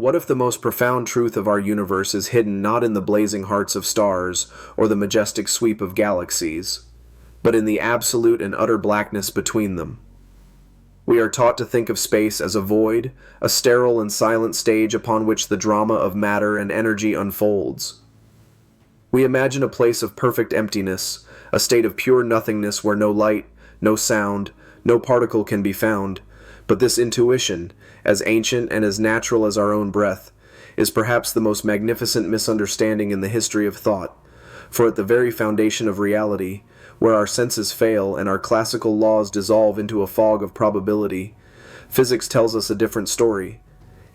What if the most profound truth of our universe is hidden not in the blazing hearts of stars or the majestic sweep of galaxies, but in the absolute and utter blackness between them? We are taught to think of space as a void, a sterile and silent stage upon which the drama of matter and energy unfolds. We imagine a place of perfect emptiness, a state of pure nothingness where no light, no sound, no particle can be found, but this intuition, as ancient and as natural as our own breath, is perhaps the most magnificent misunderstanding in the history of thought, for at the very foundation of reality, where our senses fail and our classical laws dissolve into a fog of probability, physics tells us a different story.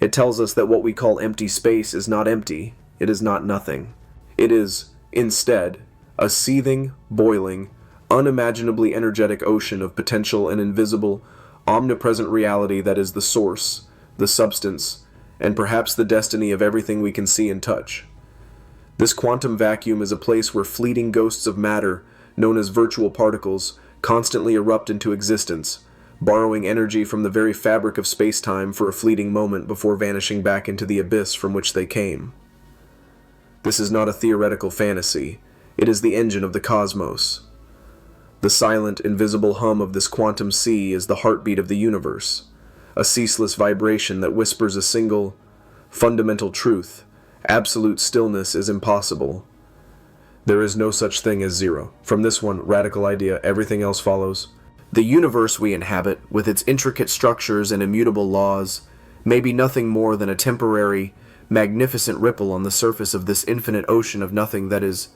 It tells us that what we call empty space is not empty, it is not nothing. It is, instead, a seething, boiling, unimaginably energetic ocean of potential and invisible, omnipresent reality that is the source, the substance, and perhaps the destiny of everything we can see and touch. This quantum vacuum is a place where fleeting ghosts of matter, known as virtual particles, constantly erupt into existence, borrowing energy from the very fabric of space-time for a fleeting moment before vanishing back into the abyss from which they came. This is not a theoretical fantasy. It is the engine of the cosmos. The silent, invisible hum of this quantum sea is the heartbeat of the universe, a ceaseless vibration that whispers a single, fundamental truth: absolute stillness is impossible. There is no such thing as zero. From this one radical idea, everything else follows. The universe we inhabit, with its intricate structures and immutable laws, may be nothing more than a temporary, magnificent ripple on the surface of this infinite ocean of nothing that is,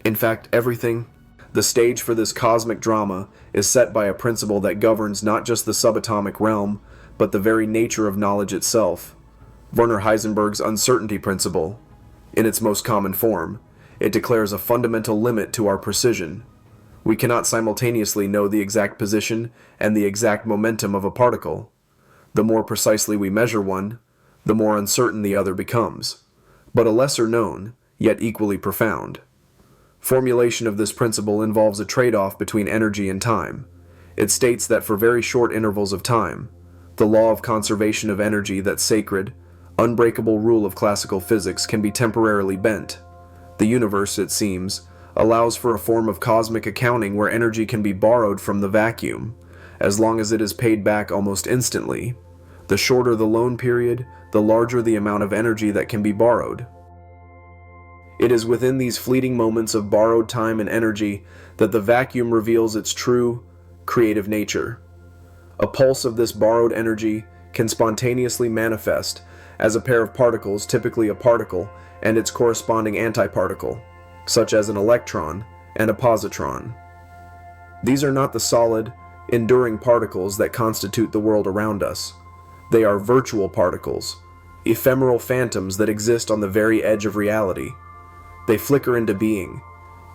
in fact, everything. The stage for this cosmic drama is set by a principle that governs not just the subatomic realm, but the very nature of knowledge itself. Werner Heisenberg's uncertainty principle. In its most common form, it declares a fundamental limit to our precision. We cannot simultaneously know the exact position and the exact momentum of a particle. The more precisely we measure one, the more uncertain the other becomes, but a lesser known, yet equally profound. Formulation of this principle involves a trade-off between energy and time. It states that for very short intervals of time, the law of conservation of energy, that sacred, unbreakable rule of classical physics, can be temporarily bent. The universe, it seems, allows for a form of cosmic accounting where energy can be borrowed from the vacuum, as long as it is paid back almost instantly. The shorter the loan period, the larger the amount of energy that can be borrowed. It is within these fleeting moments of borrowed time and energy that the vacuum reveals its true, creative nature. A pulse of this borrowed energy can spontaneously manifest as a pair of particles, typically a particle, and its corresponding antiparticle, such as an electron and a positron. These are not the solid, enduring particles that constitute the world around us. They are virtual particles, ephemeral phantoms that exist on the very edge of reality. They flicker into being,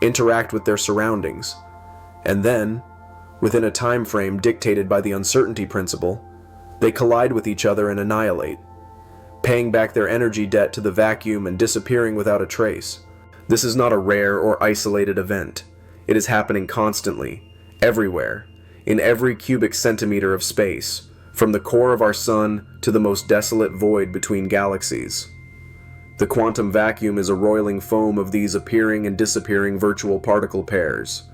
interact with their surroundings, and then, within a time frame dictated by the uncertainty principle, they collide with each other and annihilate, paying back their energy debt to the vacuum and disappearing without a trace. This is not a rare or isolated event. It is happening constantly, everywhere, in every cubic centimeter of space, from the core of our sun to the most desolate void between galaxies. The quantum vacuum is a roiling foam of these appearing and disappearing virtual particle pairs.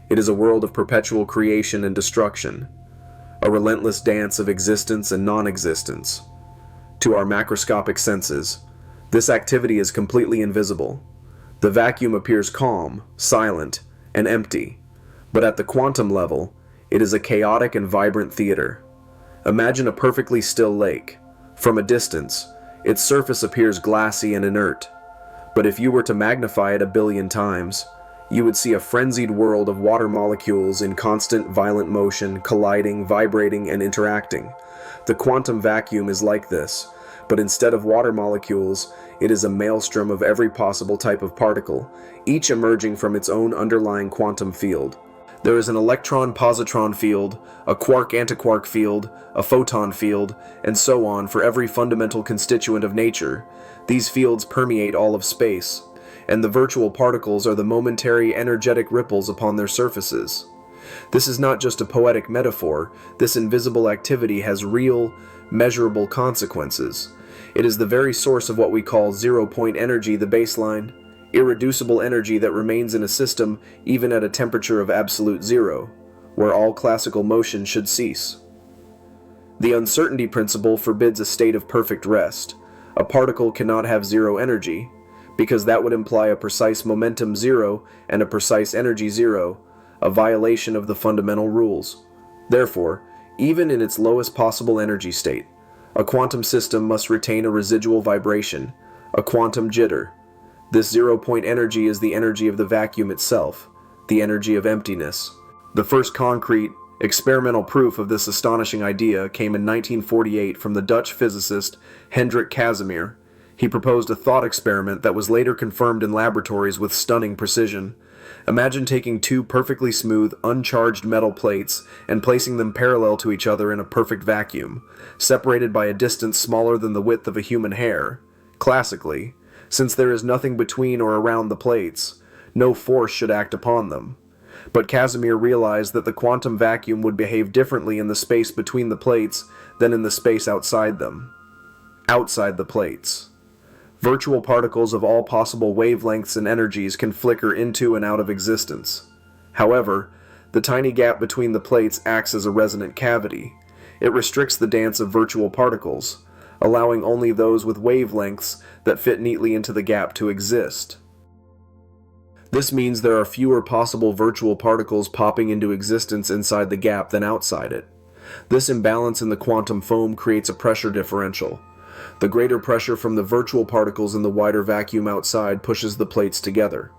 It is a world of perpetual creation and destruction, a relentless dance of existence and non-existence. To our macroscopic senses, this activity is completely invisible. The vacuum appears calm, silent, and empty, but at the quantum level, it is a chaotic and vibrant theater. Imagine a perfectly still lake. From a distance, its surface appears glassy and inert, but if you were to magnify it 1 billion times, you would see a frenzied world of water molecules in constant violent motion, colliding, vibrating, and interacting. The quantum vacuum is like this, but instead of water molecules, it is a maelstrom of every possible type of particle, each emerging from its own underlying quantum field. There is an electron-positron field, a quark-antiquark field, a photon field, and so on for every fundamental constituent of nature. These fields permeate all of space, and the virtual particles are the momentary energetic ripples upon their surfaces. This is not just a poetic metaphor. This invisible activity has real, measurable consequences. It is the very source of what we call zero-point energy, the baseline, irreducible energy that remains in a system even at a temperature of absolute zero, where all classical motion should cease. The uncertainty principle forbids a state of perfect rest. A particle cannot have zero energy, because that would imply a precise momentum zero and a precise energy zero, a violation of the fundamental rules. Therefore, even in its lowest possible energy state, a quantum system must retain a residual vibration, a quantum jitter. This zero-point energy is the energy of the vacuum itself, the energy of emptiness. The first concrete, experimental proof of this astonishing idea came in 1948 from the Dutch physicist Hendrik Casimir. He proposed a thought experiment that was later confirmed in laboratories with stunning precision. Imagine taking two perfectly smooth, uncharged metal plates and placing them parallel to each other in a perfect vacuum, separated by a distance smaller than the width of a human hair. Classically, since there is nothing between or around the plates, no force should act upon them. But Casimir realized that the quantum vacuum would behave differently in the space between the plates than in the space outside them. Outside the plates. Virtual particles of all possible wavelengths and energies can flicker into and out of existence. However, the tiny gap between the plates acts as a resonant cavity. It restricts the dance of virtual particles, allowing only those with wavelengths that fit neatly into the gap to exist. This means there are fewer possible virtual particles popping into existence inside the gap than outside it. This imbalance in the quantum foam creates a pressure differential. The greater pressure from the virtual particles in the wider vacuum outside pushes the plates together.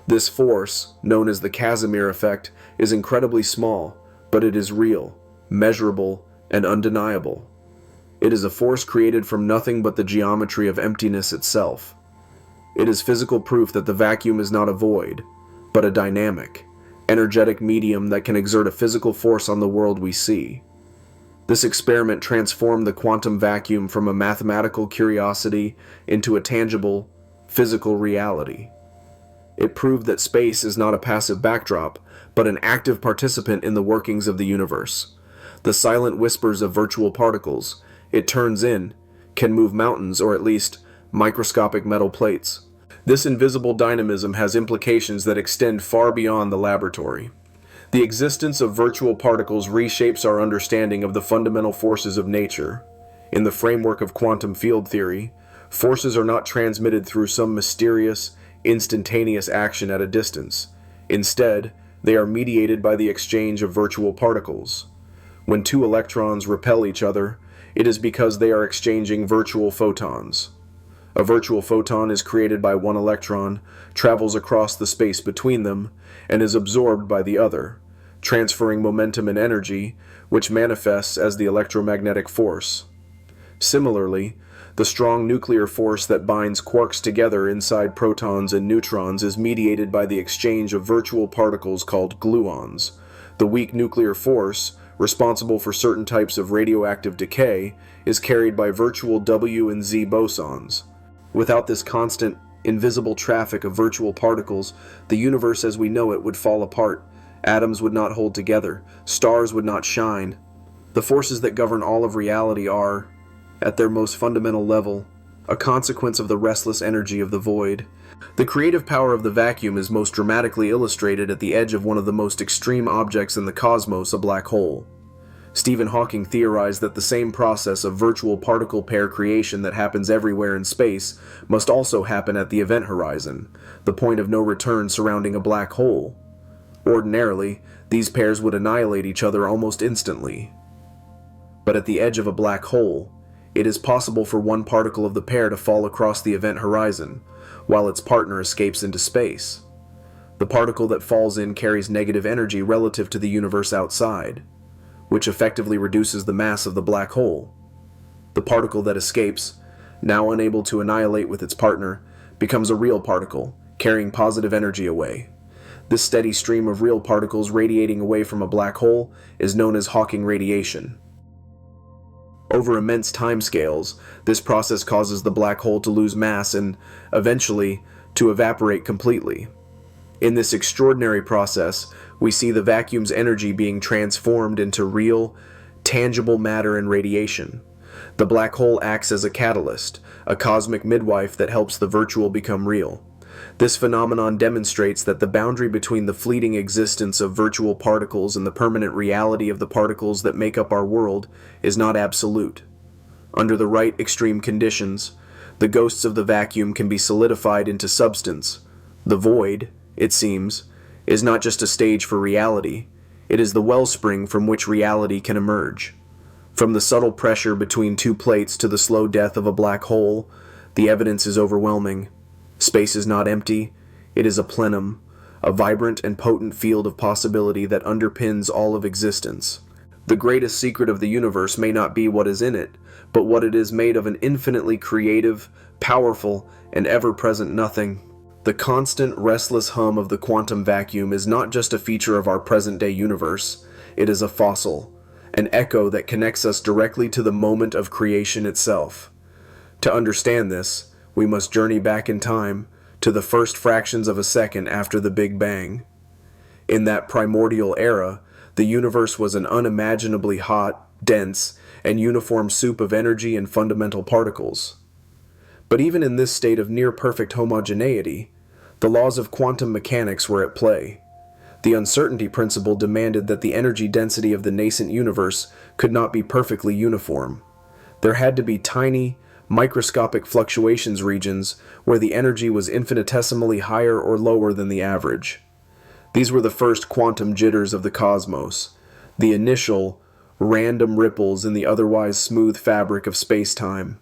This force, known as the Casimir effect, is incredibly small, but it is real, measurable, and undeniable. It is a force created from nothing but the geometry of emptiness itself. It is physical proof that the vacuum is not a void, but a dynamic, energetic medium that can exert a physical force on the world we see. This experiment transformed the quantum vacuum from a mathematical curiosity into a tangible, physical reality. It proved that space is not a passive backdrop, but an active participant in the workings of the universe. The silent whispers of virtual particles it turns in can move mountains, or at least microscopic metal plates. This invisible dynamism has implications that extend far beyond the laboratory. The existence of virtual particles reshapes our understanding of the fundamental forces of nature. In the framework of quantum field theory, forces are not transmitted through some mysterious, instantaneous action at a distance. Instead, they are mediated by the exchange of virtual particles. When two electrons repel each other, it is because they are exchanging virtual photons. A virtual photon is created by one electron, travels across the space between them, and is absorbed by the other, transferring momentum and energy, which manifests as the electromagnetic force. Similarly, the strong nuclear force that binds quarks together inside protons and neutrons is mediated by the exchange of virtual particles called gluons. The weak nuclear force, responsible for certain types of radioactive decay, is carried by virtual W and Z bosons. Without this constant, invisible traffic of virtual particles, the universe as we know it would fall apart. Atoms would not hold together. Stars would not shine. The forces that govern all of reality are, at their most fundamental level, a consequence of the restless energy of the void. The creative power of the vacuum is most dramatically illustrated at the edge of one of the most extreme objects in the cosmos, a black hole. Stephen Hawking theorized that the same process of virtual particle pair creation that happens everywhere in space must also happen at the event horizon, the point of no return surrounding a black hole. Ordinarily, these pairs would annihilate each other almost instantly. But at the edge of a black hole, it is possible for one particle of the pair to fall across the event horizon, while its partner escapes into space. The particle that falls in carries negative energy relative to the universe outside, which effectively reduces the mass of the black hole. The particle that escapes, now unable to annihilate with its partner, becomes a real particle, carrying positive energy away. This steady stream of real particles radiating away from a black hole is known as Hawking radiation. Over immense timescales, this process causes the black hole to lose mass and, eventually, to evaporate completely. In this extraordinary process, we see the vacuum's energy being transformed into real, tangible matter and radiation. The black hole acts as a catalyst, a cosmic midwife that helps the virtual become real. This phenomenon demonstrates that the boundary between the fleeting existence of virtual particles and the permanent reality of the particles that make up our world is not absolute. Under the right extreme conditions, the ghosts of the vacuum can be solidified into substance. The void, it seems, is not just a stage for reality, it is the wellspring from which reality can emerge. From the subtle pressure between two plates to the slow death of a black hole, the evidence is overwhelming. Space is not empty, it is a plenum, a vibrant and potent field of possibility that underpins all of existence. The greatest secret of the universe may not be what is in it, but what it is made of: an infinitely creative, powerful, and ever-present nothing. The constant, restless hum of the quantum vacuum is not just a feature of our present-day universe, it is a fossil, an echo that connects us directly to the moment of creation itself. To understand this, we must journey back in time to the first fractions of a second after the Big Bang. In that primordial era, the universe was an unimaginably hot, dense, and uniform soup of energy and fundamental particles. But even in this state of near-perfect homogeneity, the laws of quantum mechanics were at play. The uncertainty principle demanded that the energy density of the nascent universe could not be perfectly uniform. There had to be tiny, microscopic fluctuations regions where the energy was infinitesimally higher or lower than the average. These were the first quantum jitters of the cosmos, the initial, random ripples in the otherwise smooth fabric of space-time.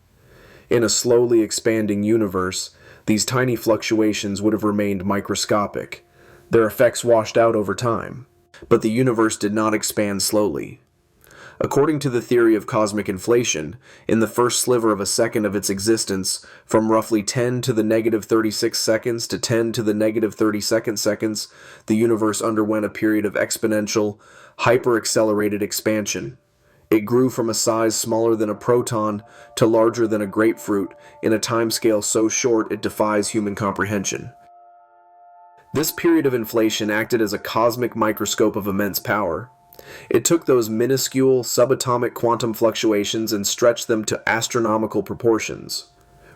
In a slowly expanding universe, these tiny fluctuations would have remained microscopic, their effects washed out over time. But the universe did not expand slowly. According to the theory of cosmic inflation, in the first sliver of a second of its existence, from roughly 10 to the negative 36 seconds to 10 to the negative 32nd seconds, the universe underwent a period of exponential, hyper-accelerated expansion. It grew from a size smaller than a proton to larger than a grapefruit in a timescale so short it defies human comprehension. This period of inflation acted as a cosmic microscope of immense power. It took those minuscule subatomic quantum fluctuations and stretched them to astronomical proportions.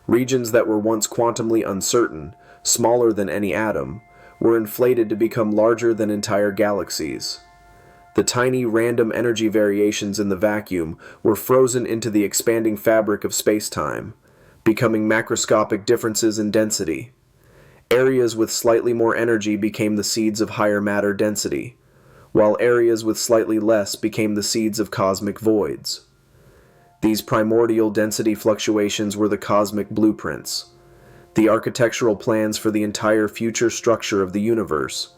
Regions that were once quantumly uncertain, smaller than any atom, were inflated to become larger than entire galaxies. The tiny random energy variations in the vacuum were frozen into the expanding fabric of space-time, becoming macroscopic differences in density. Areas with slightly more energy became the seeds of higher matter density, while areas with slightly less became the seeds of cosmic voids. These primordial density fluctuations were the cosmic blueprints, the architectural plans for the entire future structure of the universe.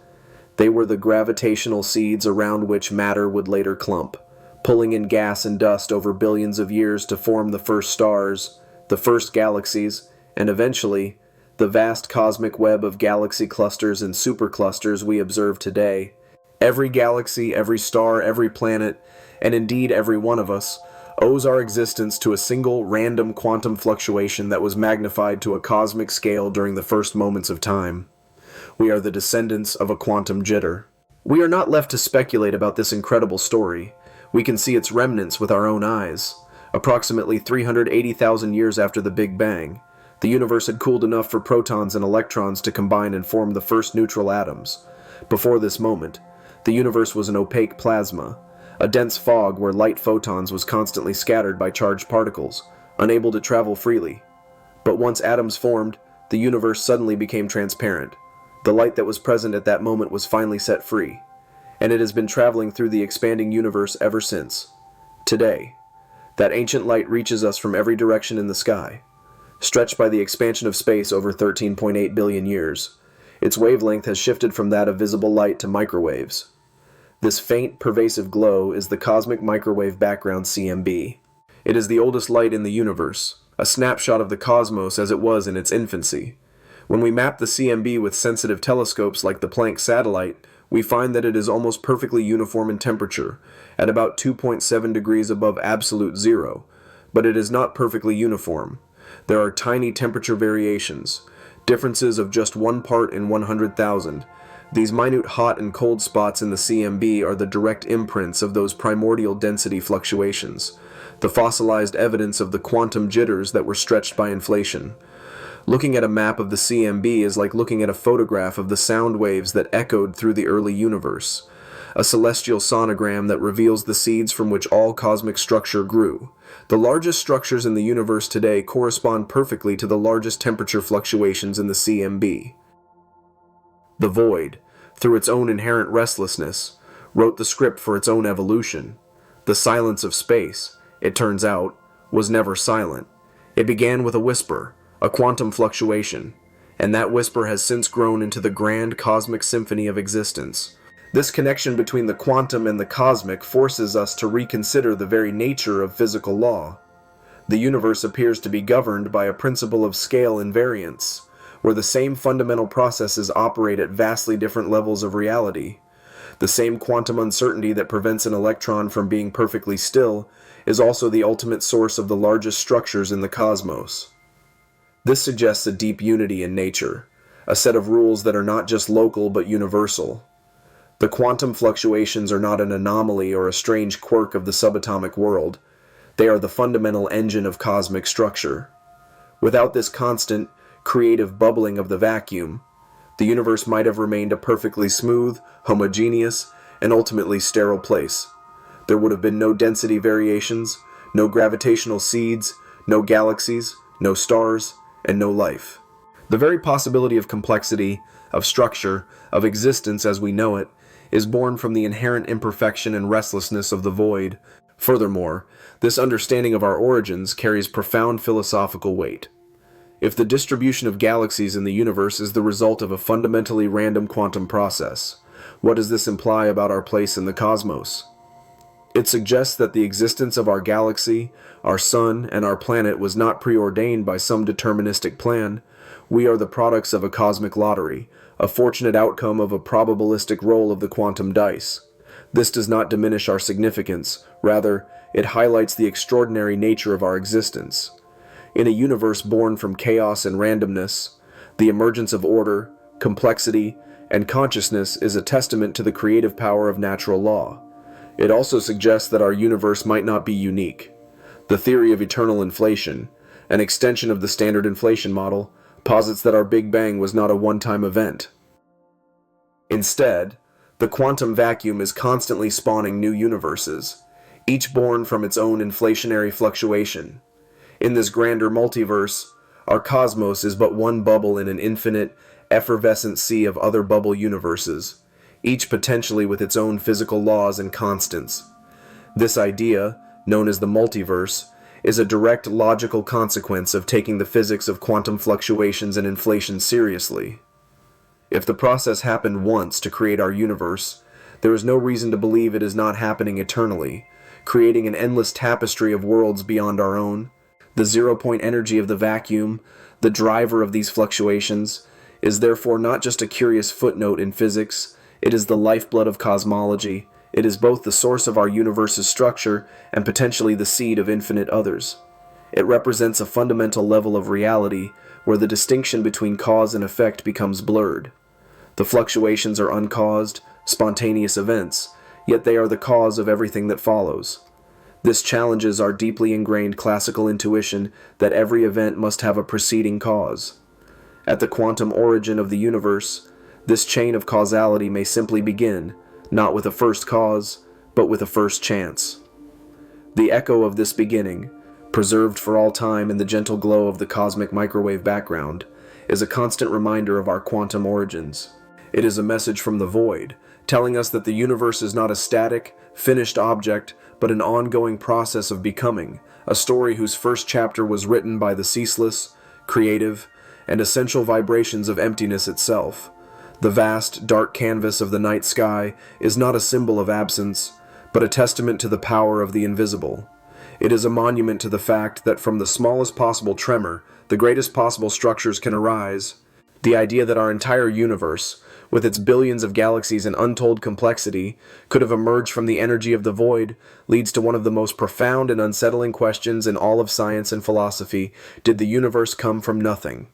They were the gravitational seeds around which matter would later clump, pulling in gas and dust over billions of years to form the first stars, the first galaxies, and eventually, the vast cosmic web of galaxy clusters and superclusters we observe today. Every galaxy, every star, every planet, and indeed every one of us, owes our existence to a single random quantum fluctuation that was magnified to a cosmic scale during the first moments of time. We are the descendants of a quantum jitter. We are not left to speculate about this incredible story. We can see its remnants with our own eyes. Approximately 380,000 years after the Big Bang, the universe had cooled enough for protons and electrons to combine and form the first neutral atoms. Before this moment, the universe was an opaque plasma, a dense fog where light photons was constantly scattered by charged particles, unable to travel freely. But once atoms formed, the universe suddenly became transparent. The light that was present at that moment was finally set free, and it has been traveling through the expanding universe ever since. Today, that ancient light reaches us from every direction in the sky, stretched by the expansion of space over 13.8 billion years. Its wavelength has shifted from that of visible light to microwaves. This faint, pervasive glow is the cosmic microwave background CMB. It is the oldest light in the universe, a snapshot of the cosmos as it was in its infancy. When we map the CMB with sensitive telescopes like the Planck satellite, we find that it is almost perfectly uniform in temperature, at about 2.7 degrees above absolute zero, but it is not perfectly uniform. There are tiny temperature variations, differences of just 1 part in 100,000. These minute hot and cold spots in the CMB are the direct imprints of those primordial density fluctuations. the fossilized evidence of the quantum jitters that were stretched by inflation. Looking at a map of the CMB is like looking at a photograph of the sound waves that echoed through the early universe, a celestial sonogram that reveals the seeds from which all cosmic structure grew. The largest structures in the universe today correspond perfectly to the largest temperature fluctuations in the CMB. The void, through its own inherent restlessness, wrote the script for its own evolution. The silence of space, it turns out, was never silent. It began with a whisper, a quantum fluctuation, and that whisper has since grown into the grand cosmic symphony of existence. This connection between the quantum and the cosmic forces us to reconsider the very nature of physical law. The universe appears to be governed by a principle of scale invariance, where the same fundamental processes operate at vastly different levels of reality. The same quantum uncertainty that prevents an electron from being perfectly still is also the ultimate source of the largest structures in the cosmos. This suggests a deep unity in nature, a set of rules that are not just local but universal. The quantum fluctuations are not an anomaly or a strange quirk of the subatomic world. They are the fundamental engine of cosmic structure. Without this constant, creative bubbling of the vacuum, the universe might have remained a perfectly smooth, homogeneous, and ultimately sterile place. There would have been no density variations, no gravitational seeds, no galaxies, no stars, and no life. The very possibility of complexity, of structure, of existence as we know it, is born from the inherent imperfection and restlessness of the void. Furthermore, this understanding of our origins carries profound philosophical weight. If the distribution of galaxies in the universe is the result of a fundamentally random quantum process, what does this imply about our place in the cosmos? It suggests that the existence of our galaxy, our sun, and our planet was not preordained by some deterministic plan. We are the products of a cosmic lottery, a fortunate outcome of a probabilistic roll of the quantum dice. This does not diminish our significance, rather, it highlights the extraordinary nature of our existence. In a universe born from chaos and randomness, the emergence of order, complexity, and consciousness is a testament to the creative power of natural law. It also suggests that our universe might not be unique. The theory of eternal inflation, an extension of the standard inflation model, posits that our Big Bang was not a one-time event. Instead, the quantum vacuum is constantly spawning new universes, each born from its own inflationary fluctuation. In this grander multiverse, our cosmos is but one bubble in an infinite, effervescent sea of other bubble universes, each potentially with its own physical laws and constants. This idea, known as the multiverse, is a direct logical consequence of taking the physics of quantum fluctuations and inflation seriously. If the process happened once to create our universe, there is no reason to believe it is not happening eternally, creating an endless tapestry of worlds beyond our own. The zero-point energy of the vacuum, the driver of these fluctuations, is therefore not just a curious footnote in physics, it is the lifeblood of cosmology. It is both the source of our universe's structure and potentially the seed of infinite others. It represents a fundamental level of reality where the distinction between cause and effect becomes blurred. The fluctuations are uncaused, spontaneous events, yet they are the cause of everything that follows. This challenges our deeply ingrained classical intuition that every event must have a preceding cause. At the quantum origin of the universe, this chain of causality may simply begin, not with a first cause, but with a first chance. The echo of this beginning, preserved for all time in the gentle glow of the cosmic microwave background, is a constant reminder of our quantum origins. It is a message from the void, telling us that the universe is not a static, finished object, but an ongoing process of becoming, a story whose first chapter was written by the ceaseless, creative, and essential vibrations of emptiness itself. The vast, dark canvas of the night sky is not a symbol of absence, but a testament to the power of the invisible. It is a monument to the fact that from the smallest possible tremor, the greatest possible structures can arise. The idea that our entire universe, with its billions of galaxies and untold complexity, could have emerged from the energy of the void leads to one of the most profound and unsettling questions in all of science and philosophy: did the universe come from nothing?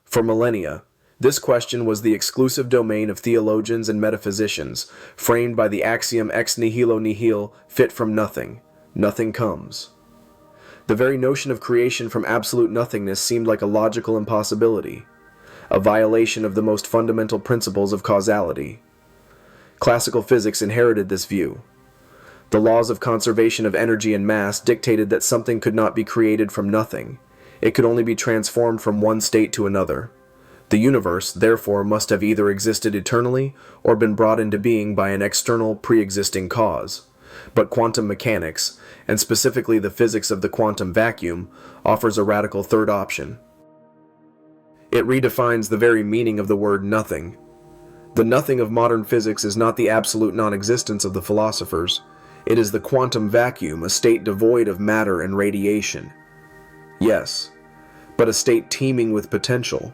For millennia, this question was the exclusive domain of theologians and metaphysicians, framed by the axiom ex nihilo nihil, fit from nothing. nothing comes. The very notion of creation from absolute nothingness seemed like a logical impossibility, a violation of the most fundamental principles of causality. Classical physics inherited this view. The laws of conservation of energy and mass dictated that something could not be created from nothing. It could only be transformed from one state to another. The universe, therefore, must have either existed eternally or been brought into being by an external, pre-existing cause. But quantum mechanics, and specifically the physics of the quantum vacuum, offers a radical third option. It redefines the very meaning of the word nothing. The nothing of modern physics is not the absolute non-existence of the philosophers. It is the quantum vacuum, a state devoid of matter and radiation. Yes, but a state teeming with potential,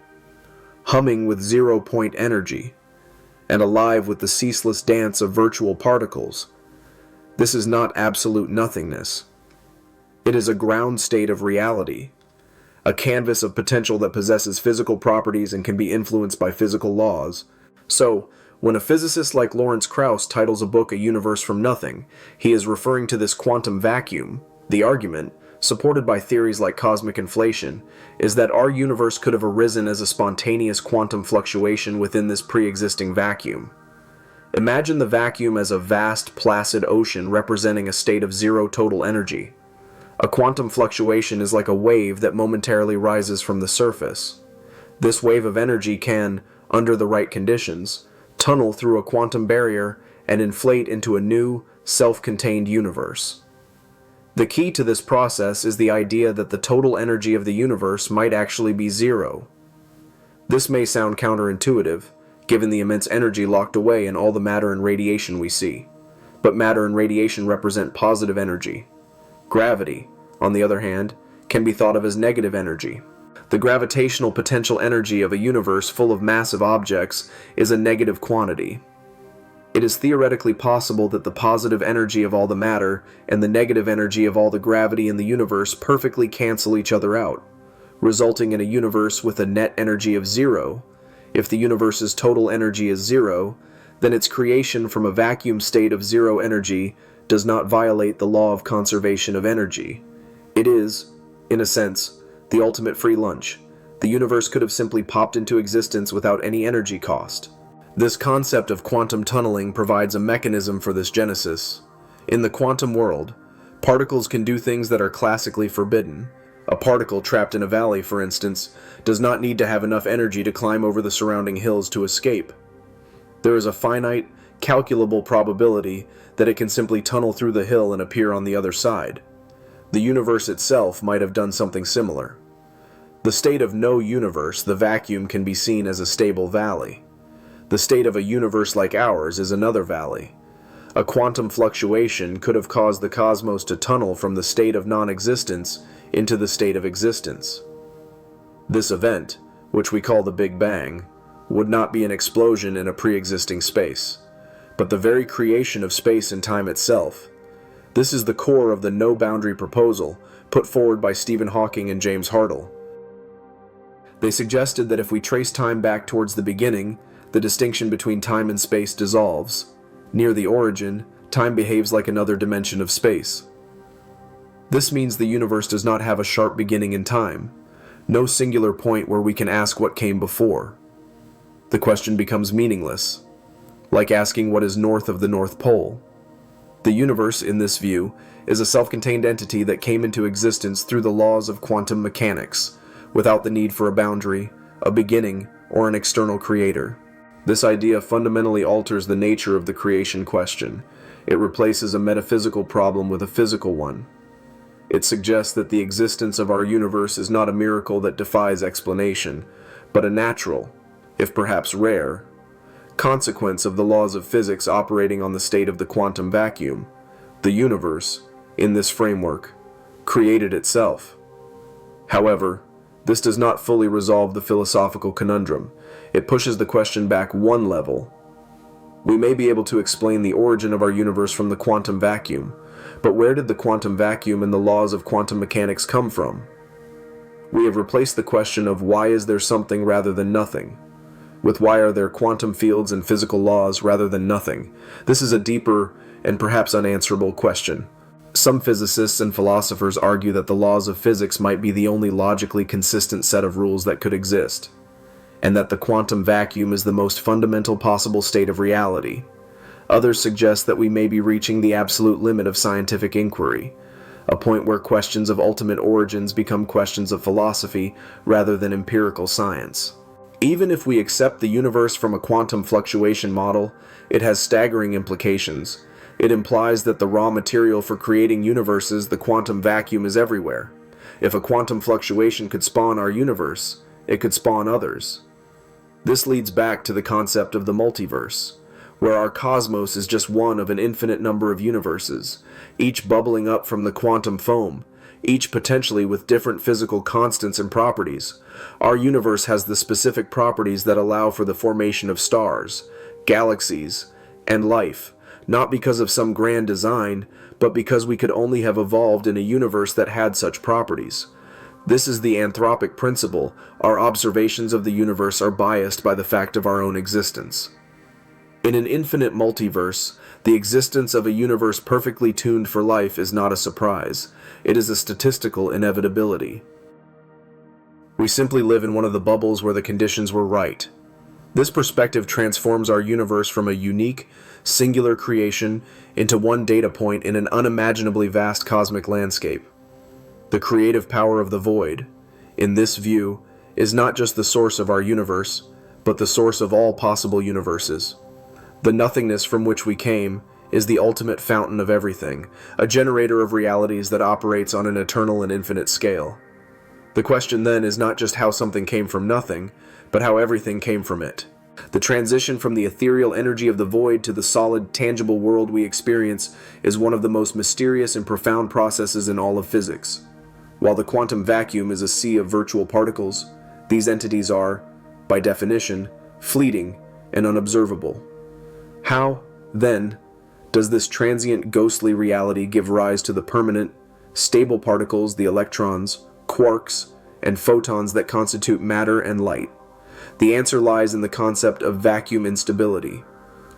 humming with zero-point energy, and alive with the ceaseless dance of virtual particles. This is not absolute nothingness. It is a ground state of reality, a canvas of potential that possesses physical properties and can be influenced by physical laws. So, when a physicist like Lawrence Krauss titles a book A Universe from Nothing, he is referring to this quantum vacuum. The argument, supported by theories like cosmic inflation, is that our universe could have arisen as a spontaneous quantum fluctuation within this pre-existing vacuum. Imagine the vacuum as a vast, placid ocean representing a state of zero total energy. A quantum fluctuation is like a wave that momentarily rises from the surface. This wave of energy can, under the right conditions, tunnel through a quantum barrier and inflate into a new, self-contained universe. The key to this process is the idea that the total energy of the universe might actually be zero. This may sound counterintuitive, given the immense energy locked away in all the matter and radiation we see. But matter and radiation represent positive energy. Gravity, on the other hand, can be thought of as negative energy. The gravitational potential energy of a universe full of massive objects is a negative quantity. It is theoretically possible that the positive energy of all the matter and the negative energy of all the gravity in the universe perfectly cancel each other out, resulting in a universe with a net energy of zero. If the universe's total energy is zero, then its creation from a vacuum state of zero energy does not violate the law of conservation of energy. It is, in a sense, the ultimate free lunch. The universe could have simply popped into existence without any energy cost. This concept of quantum tunneling provides a mechanism for this genesis. In the quantum world, particles can do things that are classically forbidden. A particle trapped in a valley, for instance, does not need to have enough energy to climb over the surrounding hills to escape. There is a finite, calculable probability that it can simply tunnel through the hill and appear on the other side. The universe itself might have done something similar. The state of no universe, the vacuum, can be seen as a stable valley. The state of a universe like ours is another valley. A quantum fluctuation could have caused the cosmos to tunnel from the state of non-existence into the state of existence. This event, which we call the Big Bang, would not be an explosion in a pre-existing space, but the very creation of space and time itself. This is the core of the no-boundary proposal put forward by Stephen Hawking and James Hartle. They suggested that if we trace time back towards the beginning, the distinction between time and space dissolves. Near the origin, time behaves like another dimension of space. This means the universe does not have a sharp beginning in time, no singular point where we can ask what came before. The question becomes meaningless, like asking what is north of the North Pole. The universe, in this view, is a self-contained entity that came into existence through the laws of quantum mechanics, without the need for a boundary, a beginning, or an external creator. This idea fundamentally alters the nature of the creation question. It replaces a metaphysical problem with a physical one. It suggests that the existence of our universe is not a miracle that defies explanation, but a natural, if perhaps rare, consequence of the laws of physics operating on the state of the quantum vacuum. The universe, in this framework, created itself. However, this does not fully resolve the philosophical conundrum. It pushes the question back one level. We may be able to explain the origin of our universe from the quantum vacuum, but where did the quantum vacuum and the laws of quantum mechanics come from? We have replaced the question of why is there something rather than nothing, with why are there quantum fields and physical laws rather than nothing. This is a deeper and perhaps unanswerable question. Some physicists and philosophers argue that the laws of physics might be the only logically consistent set of rules that could exist, and that the quantum vacuum is the most fundamental possible state of reality. Others suggest that we may be reaching the absolute limit of scientific inquiry, a point where questions of ultimate origins become questions of philosophy rather than empirical science. Even if we accept the universe from a quantum fluctuation model, it has staggering implications. It implies that the raw material for creating universes, the quantum vacuum, is everywhere. If a quantum fluctuation could spawn our universe, it could spawn others. This leads back to the concept of the multiverse, where our cosmos is just one of an infinite number of universes, each bubbling up from the quantum foam, each potentially with different physical constants and properties. Our universe has the specific properties that allow for the formation of stars, galaxies, and life, not because of some grand design, but because we could only have evolved in a universe that had such properties. This is the anthropic principle. Our observations of the universe are biased by the fact of our own existence. In an infinite multiverse, the existence of a universe perfectly tuned for life is not a surprise. It is a statistical inevitability. We simply live in one of the bubbles where the conditions were right. This perspective transforms our universe from a unique, singular creation into one data point in an unimaginably vast cosmic landscape. The creative power of the void, in this view, is not just the source of our universe, but the source of all possible universes. The nothingness from which we came is the ultimate fountain of everything, a generator of realities that operates on an eternal and infinite scale. The question then is not just how something came from nothing, but how everything came from it. The transition from the ethereal energy of the void to the solid, tangible world we experience is one of the most mysterious and profound processes in all of physics. While the quantum vacuum is a sea of virtual particles, these entities are, by definition, fleeting and unobservable. How, then, does this transient, ghostly reality give rise to the permanent, stable particles, the electrons, quarks, and photons that constitute matter and light? The answer lies in the concept of vacuum instability.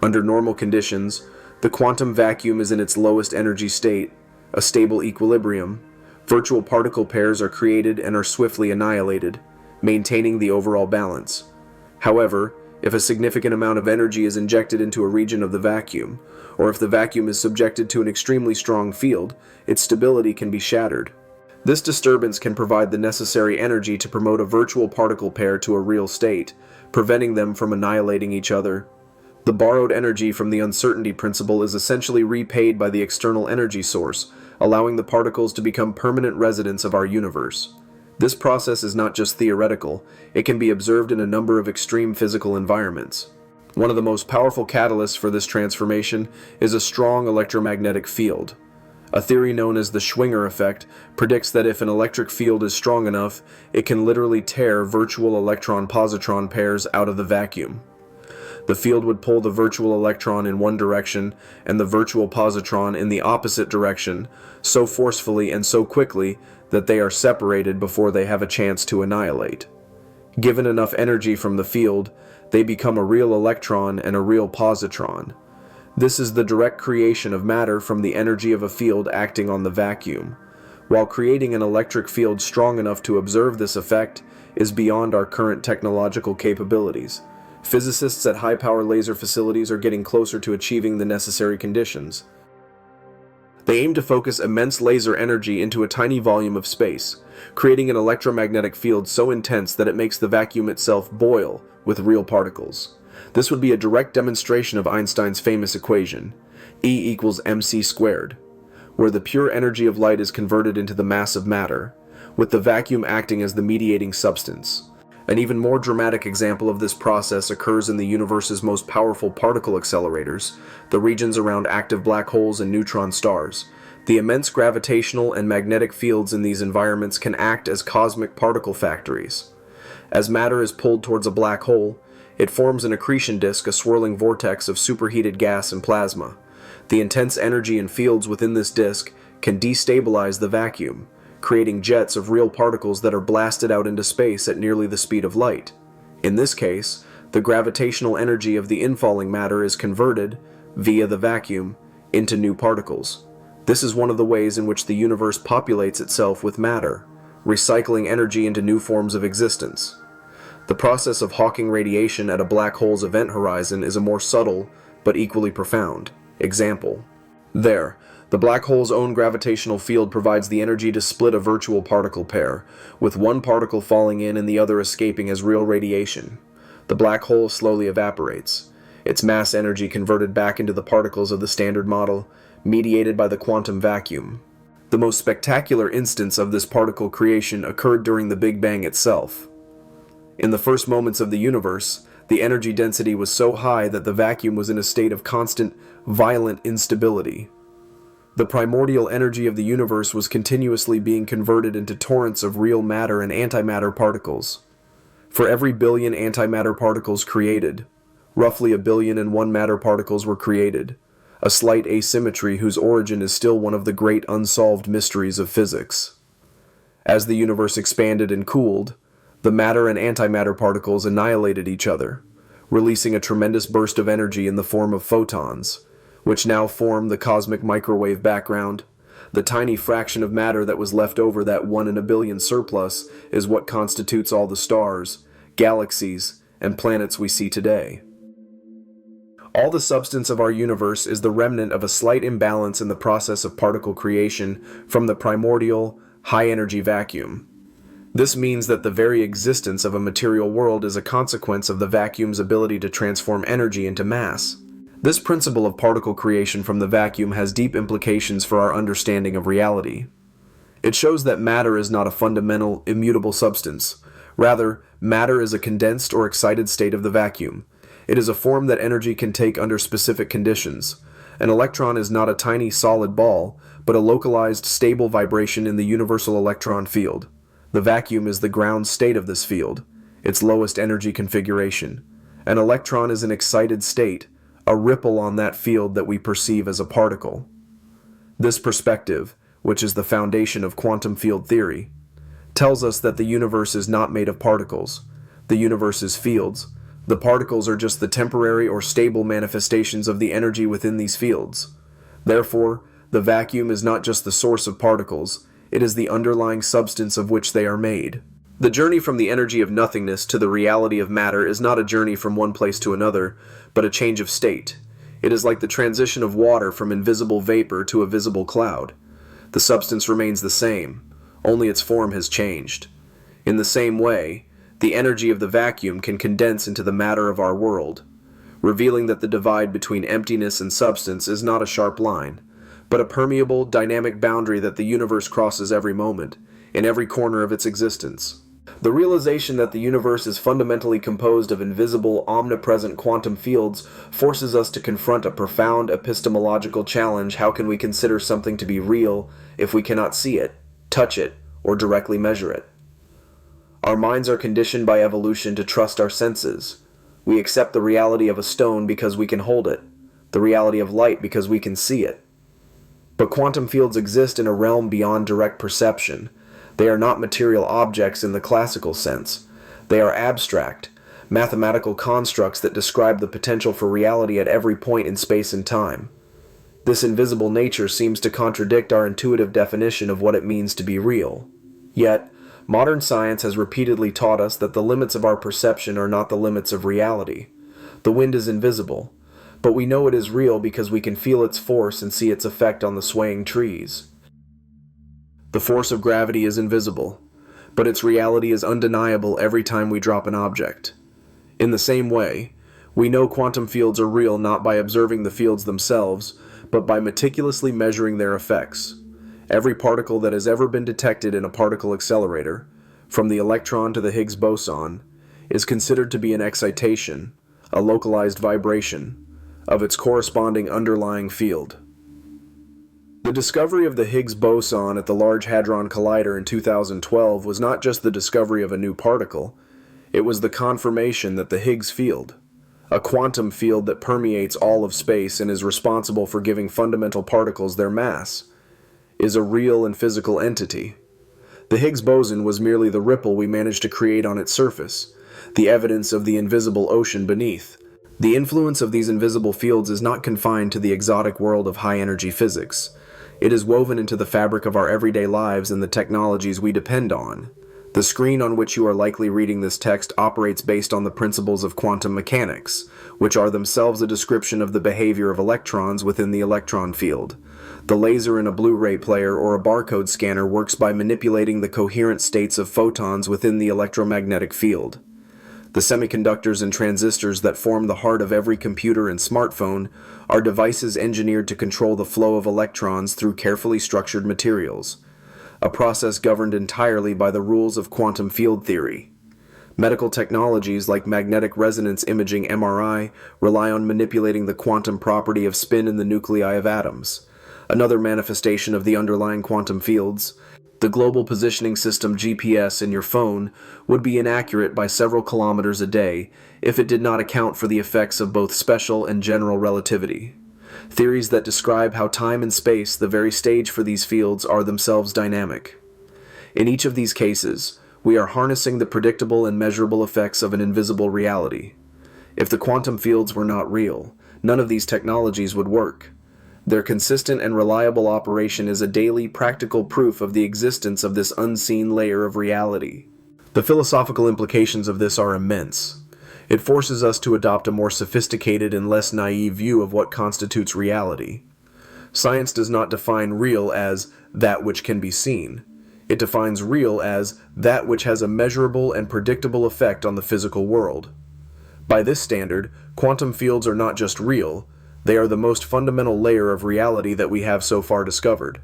Under normal conditions, the quantum vacuum is in its lowest energy state, a stable equilibrium. Virtual particle pairs are created and are swiftly annihilated, maintaining the overall balance. However, if a significant amount of energy is injected into a region of the vacuum, or if the vacuum is subjected to an extremely strong field, its stability can be shattered. This disturbance can provide the necessary energy to promote a virtual particle pair to a real state, preventing them from annihilating each other. The borrowed energy from the uncertainty principle is essentially repaid by the external energy source, allowing the particles to become permanent residents of our universe. This process is not just theoretical, it can be observed in a number of extreme physical environments. One of the most powerful catalysts for this transformation is a strong electromagnetic field. A theory known as the Schwinger effect predicts that if an electric field is strong enough, it can literally tear virtual electron-positron pairs out of the vacuum. The field would pull the virtual electron in one direction and the virtual positron in the opposite direction so forcefully and so quickly that they are separated before they have a chance to annihilate. Given enough energy from the field, they become a real electron and a real positron. This is the direct creation of matter from the energy of a field acting on the vacuum. While creating an electric field strong enough to observe this effect is beyond our current technological capabilities, physicists at high-power laser facilities are getting closer to achieving the necessary conditions. They aim to focus immense laser energy into a tiny volume of space, creating an electromagnetic field so intense that it makes the vacuum itself boil with real particles. This would be a direct demonstration of Einstein's famous equation, E equals mc squared, where the pure energy of light is converted into the mass of matter, with the vacuum acting as the mediating substance. An even more dramatic example of this process occurs in the universe's most powerful particle accelerators, the regions around active black holes and neutron stars. The immense gravitational and magnetic fields in these environments can act as cosmic particle factories. As matter is pulled towards a black hole, it forms an accretion disk, a swirling vortex of superheated gas and plasma. The intense energy and fields within this disk can destabilize the vacuum, creating jets of real particles that are blasted out into space at nearly the speed of light. In this case, the gravitational energy of the infalling matter is converted, via the vacuum, into new particles. This is one of the ways in which the universe populates itself with matter, recycling energy into new forms of existence. The process of Hawking radiation at a black hole's event horizon is a more subtle, but equally profound example. There, the black hole's own gravitational field provides the energy to split a virtual particle pair, with one particle falling in and the other escaping as real radiation. The black hole slowly evaporates, its mass energy converted back into the particles of the Standard Model, mediated by the quantum vacuum. The most spectacular instance of this particle creation occurred during the Big Bang itself. In the first moments of the universe, the energy density was so high that the vacuum was in a state of constant, violent instability. The primordial energy of the universe was continuously being converted into torrents of real matter and antimatter particles. For every billion antimatter particles created, roughly 1,000,000,001 matter particles were created, a slight asymmetry whose origin is still one of the great unsolved mysteries of physics. As the universe expanded and cooled, the matter and antimatter particles annihilated each other, releasing a tremendous burst of energy in the form of photons, which now form the cosmic microwave background. The tiny fraction of matter that was left over, that 1 in a billion surplus, is what constitutes all the stars, galaxies, and planets we see today. All the substance of our universe is the remnant of a slight imbalance in the process of particle creation from the primordial, high-energy vacuum. This means that the very existence of a material world is a consequence of the vacuum's ability to transform energy into mass. This principle of particle creation from the vacuum has deep implications for our understanding of reality. It shows that matter is not a fundamental, immutable substance. Rather, matter is a condensed or excited state of the vacuum. It is a form that energy can take under specific conditions. An electron is not a tiny solid ball, but a localized, stable vibration in the universal electron field. The vacuum is the ground state of this field, its lowest energy configuration. An electron is an excited state, a ripple on that field that we perceive as a particle. This perspective, which is the foundation of quantum field theory, tells us that the universe is not made of particles. The universe is fields. The particles are just the temporary or stable manifestations of the energy within these fields. Therefore, the vacuum is not just the source of particles, it is the underlying substance of which they are made. The journey from the energy of nothingness to the reality of matter is not a journey from one place to another, but a change of state. It is like the transition of water from invisible vapor to a visible cloud. The substance remains the same, only its form has changed. In the same way, the energy of the vacuum can condense into the matter of our world, revealing that the divide between emptiness and substance is not a sharp line, but a permeable, dynamic boundary that the universe crosses every moment, in every corner of its existence. The realization that the universe is fundamentally composed of invisible, omnipresent quantum fields forces us to confront a profound epistemological challenge. How can we consider something to be real if we cannot see it, touch it, or directly measure it? Our minds are conditioned by evolution to trust our senses. We accept the reality of a stone because we can hold it, the reality of light because we can see it. But quantum fields exist in a realm beyond direct perception. They are not material objects in the classical sense. They are abstract, mathematical constructs that describe the potential for reality at every point in space and time. This invisible nature seems to contradict our intuitive definition of what it means to be real. Yet, modern science has repeatedly taught us that the limits of our perception are not the limits of reality. The wind is invisible, but we know it is real because we can feel its force and see its effect on the swaying trees. The force of gravity is invisible, but its reality is undeniable every time we drop an object. In the same way, we know quantum fields are real not by observing the fields themselves, but by meticulously measuring their effects. Every particle that has ever been detected in a particle accelerator, from the electron to the Higgs boson, is considered to be an excitation, a localized vibration, of its corresponding underlying field. The discovery of the Higgs boson at the Large Hadron Collider in 2012 was not just the discovery of a new particle, it was the confirmation that the Higgs field, a quantum field that permeates all of space and is responsible for giving fundamental particles their mass, is a real and physical entity. The Higgs boson was merely the ripple we managed to create on its surface, the evidence of the invisible ocean beneath. The influence of these invisible fields is not confined to the exotic world of high-energy physics. It is woven into the fabric of our everyday lives and the technologies we depend on. The screen on which you are likely reading this text operates based on the principles of quantum mechanics, which are themselves a description of the behavior of electrons within the electron field. The laser in a Blu-ray player or a barcode scanner works by manipulating the coherent states of photons within the electromagnetic field. The semiconductors and transistors that form the heart of every computer and smartphone are devices engineered to control the flow of electrons through carefully structured materials, a process governed entirely by the rules of quantum field theory. Medical technologies like magnetic resonance imaging (MRI) rely on manipulating the quantum property of spin in the nuclei of atoms, another manifestation of the underlying quantum fields. The global positioning system GPS in your phone would be inaccurate by several kilometers a day if it did not account for the effects of both special and general relativity. Theories that describe how time and space, the very stage for these fields, are themselves dynamic. In each of these cases, we are harnessing the predictable and measurable effects of an invisible reality. If the quantum fields were not real, none of these technologies would work. Their consistent and reliable operation is a daily, practical proof of the existence of this unseen layer of reality. The philosophical implications of this are immense. It forces us to adopt a more sophisticated and less naive view of what constitutes reality. Science does not define real as that which can be seen. It defines real as that which has a measurable and predictable effect on the physical world. By this standard, quantum fields are not just real, they are the most fundamental layer of reality that we have so far discovered.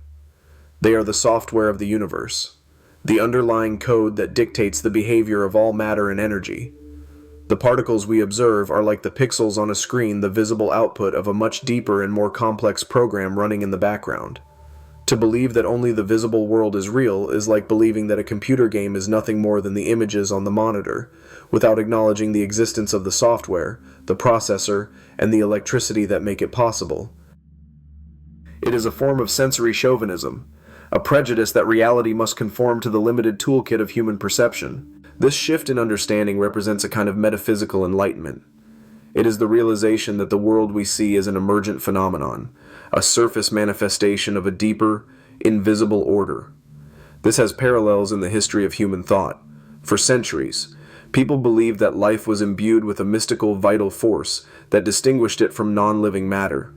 They are the software of the universe, the underlying code that dictates the behavior of all matter and energy. The particles we observe are like the pixels on a screen, the visible output of a much deeper and more complex program running in the background. To believe that only the visible world is real is like believing that a computer game is nothing more than the images on the monitor, without acknowledging the existence of the software, the processor, and the electricity that make it possible. It is a form of sensory chauvinism, a prejudice that reality must conform to the limited toolkit of human perception. This shift in understanding represents a kind of metaphysical enlightenment. It is the realization that the world we see is an emergent phenomenon, a surface manifestation of a deeper, invisible order. This has parallels in the history of human thought. For centuries, people believed that life was imbued with a mystical vital force that distinguished it from non-living matter.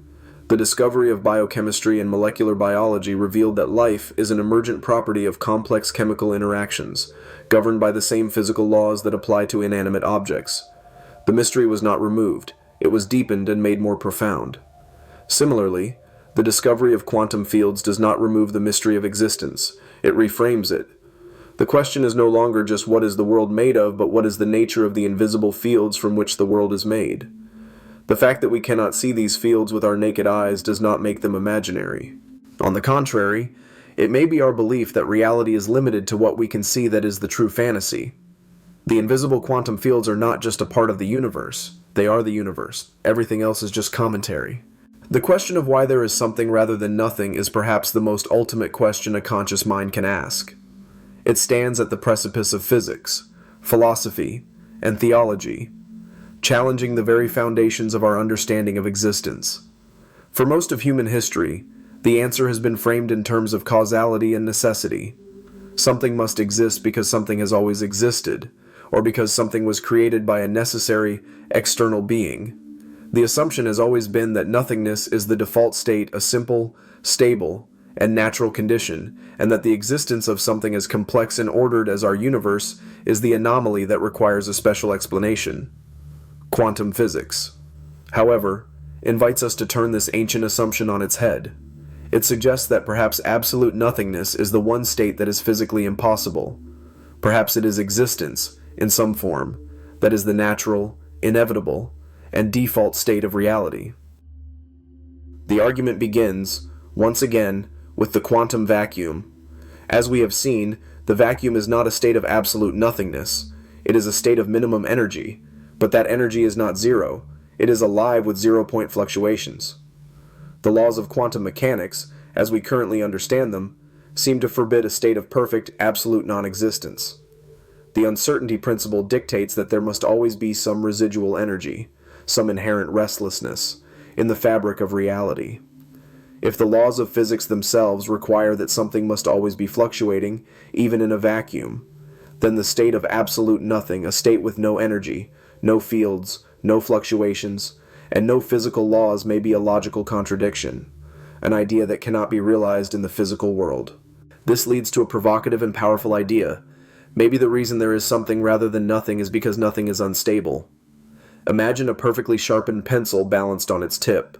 The discovery of biochemistry and molecular biology revealed that life is an emergent property of complex chemical interactions, governed by the same physical laws that apply to inanimate objects. The mystery was not removed, it was deepened and made more profound. Similarly, the discovery of quantum fields does not remove the mystery of existence, it reframes it. The question is no longer just what is the world made of, but what is the nature of the invisible fields from which the world is made. The fact that we cannot see these fields with our naked eyes does not make them imaginary. On the contrary, it may be our belief that reality is limited to what we can see that is the true fantasy. The invisible quantum fields are not just a part of the universe, they are the universe. Everything else is just commentary. The question of why there is something rather than nothing is perhaps the most ultimate question a conscious mind can ask. It stands at the precipice of physics, philosophy, and theology, challenging the very foundations of our understanding of existence. For most of human history, the answer has been framed in terms of causality and necessity. Something must exist because something has always existed, or because something was created by a necessary, external being. The assumption has always been that nothingness is the default state, a simple, stable, and natural condition, and that the existence of something as complex and ordered as our universe is the anomaly that requires a special explanation. Quantum physics, however, invites us to turn this ancient assumption on its head. It suggests that perhaps absolute nothingness is the one state that is physically impossible. Perhaps it is existence, in some form, that is the natural, inevitable, and default state of reality. The argument begins, once again, with the quantum vacuum. As we have seen, the vacuum is not a state of absolute nothingness. It is a state of minimum energy, but that energy is not zero. It is alive with zero-point fluctuations. The laws of quantum mechanics, as we currently understand them, seem to forbid a state of perfect, absolute non-existence. The uncertainty principle dictates that there must always be some residual energy, some inherent restlessness, in the fabric of reality. If the laws of physics themselves require that something must always be fluctuating, even in a vacuum, then the state of absolute nothing, a state with no energy, no fields, no fluctuations, and no physical laws may be a logical contradiction, an idea that cannot be realized in the physical world. This leads to a provocative and powerful idea. Maybe the reason there is something rather than nothing is because nothing is unstable. Imagine a perfectly sharpened pencil balanced on its tip.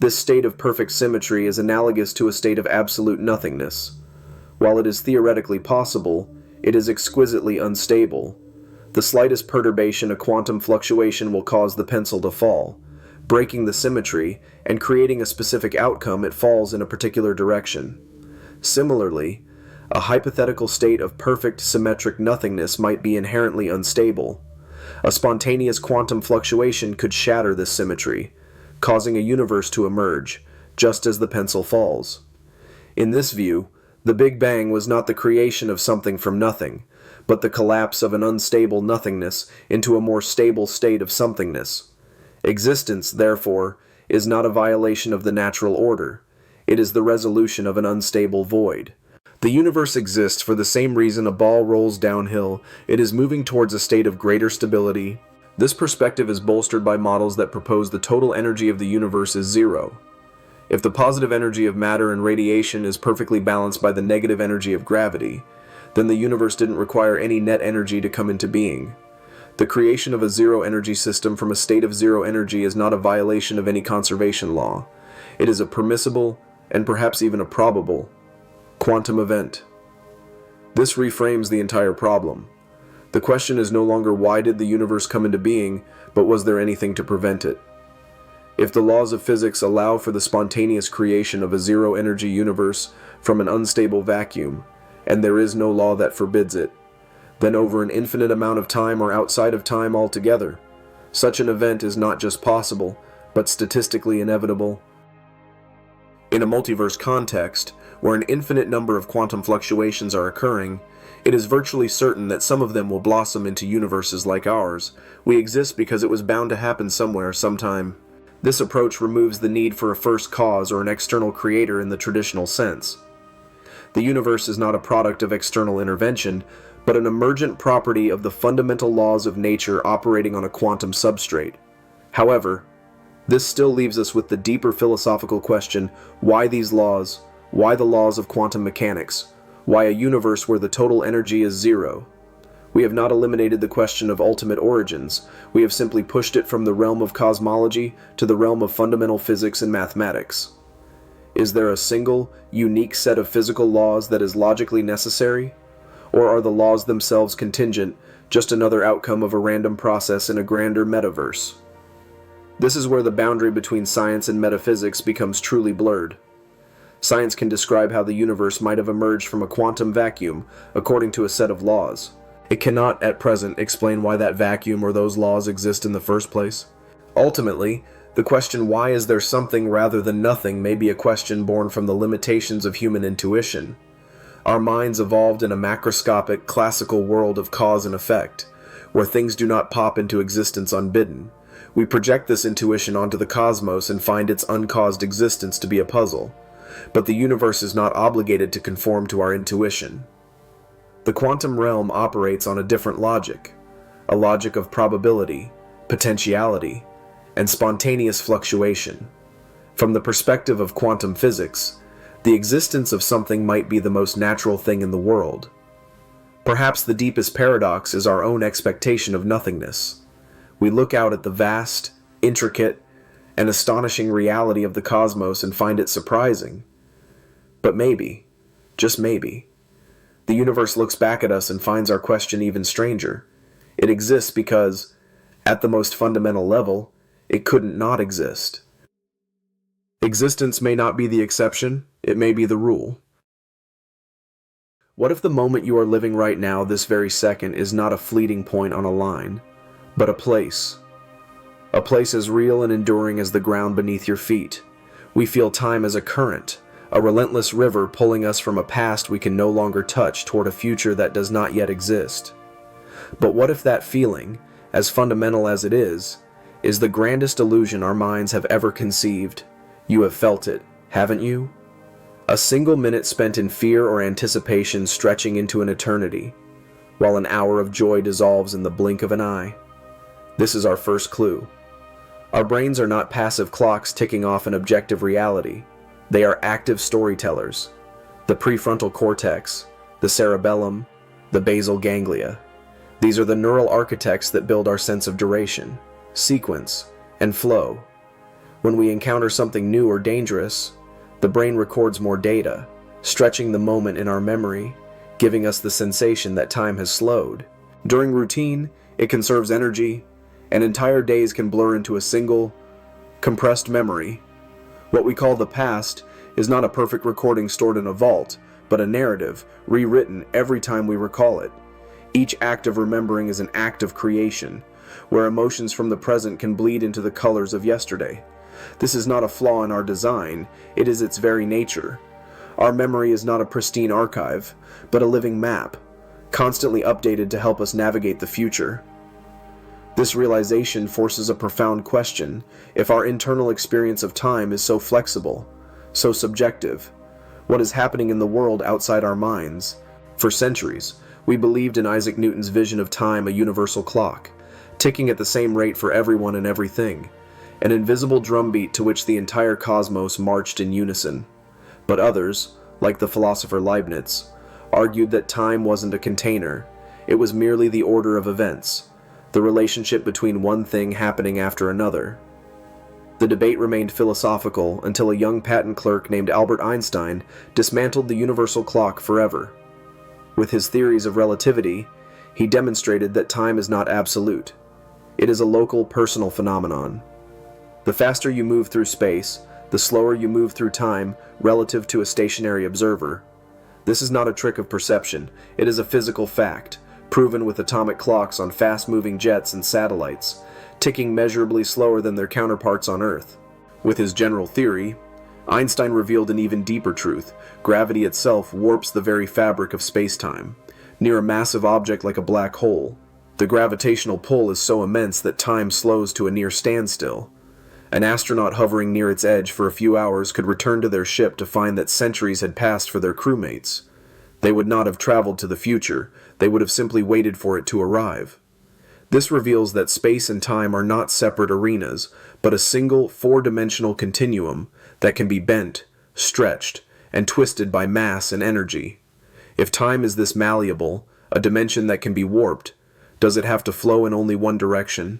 This state of perfect symmetry is analogous to a state of absolute nothingness. While it is theoretically possible, it is exquisitely unstable. The slightest perturbation, a quantum fluctuation, will cause the pencil to fall, breaking the symmetry and creating a specific outcome. It falls in a particular direction. Similarly, a hypothetical state of perfect symmetric nothingness might be inherently unstable. A spontaneous quantum fluctuation could shatter this symmetry, causing a universe to emerge, just as the pencil falls. In this view, the Big Bang was not the creation of something from nothing, but the collapse of an unstable nothingness into a more stable state of somethingness. Existence, therefore, is not a violation of the natural order. It is the resolution of an unstable void. The universe exists for the same reason a ball rolls downhill. It is moving towards a state of greater stability. This perspective is bolstered by models that propose the total energy of the universe is zero. If the positive energy of matter and radiation is perfectly balanced by the negative energy of gravity, then the universe didn't require any net energy to come into being. The creation of a zero-energy system from a state of zero energy is not a violation of any conservation law. It is a permissible, and perhaps even a probable, quantum event. This reframes the entire problem. The question is no longer why did the universe come into being, but was there anything to prevent it? If the laws of physics allow for the spontaneous creation of a zero-energy universe from an unstable vacuum, and there is no law that forbids it, then over an infinite amount of time or outside of time altogether, such an event is not just possible, but statistically inevitable. In a multiverse context, where an infinite number of quantum fluctuations are occurring, it is virtually certain that some of them will blossom into universes like ours. We exist because it was bound to happen somewhere, sometime. This approach removes the need for a first cause or an external creator in the traditional sense. The universe is not a product of external intervention, but an emergent property of the fundamental laws of nature operating on a quantum substrate. However, this still leaves us with the deeper philosophical question, why these laws? Why the laws of quantum mechanics? Why a universe where the total energy is zero? We have not eliminated the question of ultimate origins. We have simply pushed it from the realm of cosmology to the realm of fundamental physics and mathematics. Is there a single, unique set of physical laws that is logically necessary? Or are the laws themselves contingent, just another outcome of a random process in a grander metaverse? This is where the boundary between science and metaphysics becomes truly blurred. Science can describe how the universe might have emerged from a quantum vacuum according to a set of laws. It cannot, at present, explain why that vacuum or those laws exist in the first place. Ultimately, the question why is there something rather than nothing may be a question born from the limitations of human intuition. Our minds evolved in a macroscopic, classical world of cause and effect, where things do not pop into existence unbidden. We project this intuition onto the cosmos and find its uncaused existence to be a puzzle. But the universe is not obligated to conform to our intuition. The quantum realm operates on a different logic, a logic of probability, potentiality, and spontaneous fluctuation. From the perspective of quantum physics, the existence of something might be the most natural thing in the world. Perhaps the deepest paradox is our own expectation of nothingness. We look out at the vast, intricate, and astonishing reality of the cosmos and find it surprising. But maybe, just maybe, the universe looks back at us and finds our question even stranger. It exists because, at the most fundamental level, it couldn't not exist. Existence may not be the exception, it may be the rule. What if the moment you are living right now, this very second, is not a fleeting point on a line, but a place? A place as real and enduring as the ground beneath your feet. We feel time as a current, a relentless river pulling us from a past we can no longer touch toward a future that does not yet exist. But what if that feeling, as fundamental as it is the grandest illusion our minds have ever conceived? You have felt it. haven't you? A single minute spent in fear or anticipation stretching into an eternity, while an hour of joy dissolves in the blink of an eye. This is our first clue. Our brains are not passive clocks ticking off an objective reality. They are active storytellers. The prefrontal cortex, the cerebellum, the basal ganglia. These are the neural architects that build our sense of duration, sequence, and flow. When we encounter something new or dangerous, the brain records more data, stretching the moment in our memory, giving us the sensation that time has slowed. During routine, it conserves energy, and entire days can blur into a single, compressed memory. What we call the past is not a perfect recording stored in a vault, but a narrative, rewritten every time we recall it. Each act of remembering is an act of creation, where emotions from the present can bleed into the colors of yesterday. This is not a flaw in our design, it is its very nature. Our memory is not a pristine archive, but a living map, constantly updated to help us navigate the future. This realization forces a profound question. If our internal experience of time is so flexible, so subjective, what is happening in the world outside our minds? For centuries, we believed in Isaac Newton's vision of time, a universal clock, ticking at the same rate for everyone and everything, an invisible drumbeat to which the entire cosmos marched in unison. But others, like the philosopher Leibniz, argued that time wasn't a container, it was merely the order of events, the relationship between one thing happening after another. The debate remained philosophical until a young patent clerk named Albert Einstein dismantled the universal clock forever. With his theories of relativity, he demonstrated that time is not absolute. It is a local, personal phenomenon. The faster you move through space, the slower you move through time relative to a stationary observer. This is not a trick of perception, it is a physical fact, proven with atomic clocks on fast-moving jets and satellites, ticking measurably slower than their counterparts on Earth. With his general theory, Einstein revealed an even deeper truth. Gravity itself warps the very fabric of space-time. Near a massive object like a black hole, the gravitational pull is so immense that time slows to a near standstill. An astronaut hovering near its edge for a few hours could return to their ship to find that centuries had passed for their crewmates. They would not have traveled to the future, they would have simply waited for it to arrive. This reveals that space and time are not separate arenas, but a single four-dimensional continuum that can be bent, stretched, and twisted by mass and energy. If time is this malleable, a dimension that can be warped, does it have to flow in only one direction?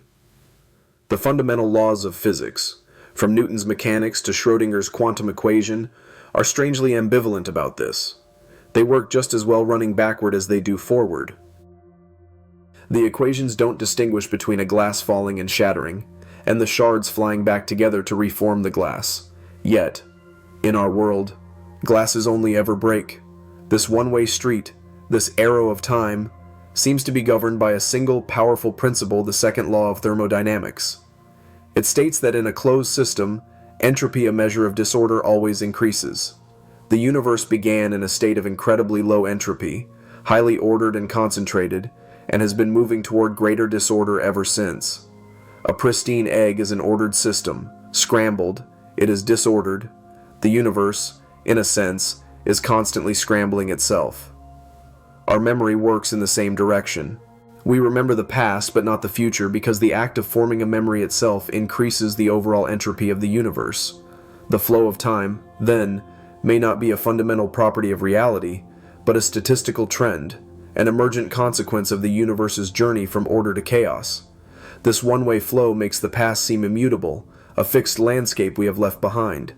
The fundamental laws of physics, from Newton's mechanics to Schrödinger's quantum equation, are strangely ambivalent about this. They work just as well running backward as they do forward. The equations don't distinguish between a glass falling and shattering, and the shards flying back together to reform the glass. Yet, in our world, glasses only ever break. This one-way street, this arrow of time, seems to be governed by a single powerful principle, the second law of thermodynamics. It states that in a closed system, entropy, a measure of disorder, always increases. The universe began in a state of incredibly low entropy, highly ordered and concentrated, and has been moving toward greater disorder ever since. A pristine egg is an ordered system. Scrambled, it is disordered. The universe, in a sense, is constantly scrambling itself. Our memory works in the same direction. We remember the past but not the future because the act of forming a memory itself increases the overall entropy of the universe. The flow of time, then, may not be a fundamental property of reality, but a statistical trend, an emergent consequence of the universe's journey from order to chaos. This one-way flow makes the past seem immutable, a fixed landscape we have left behind.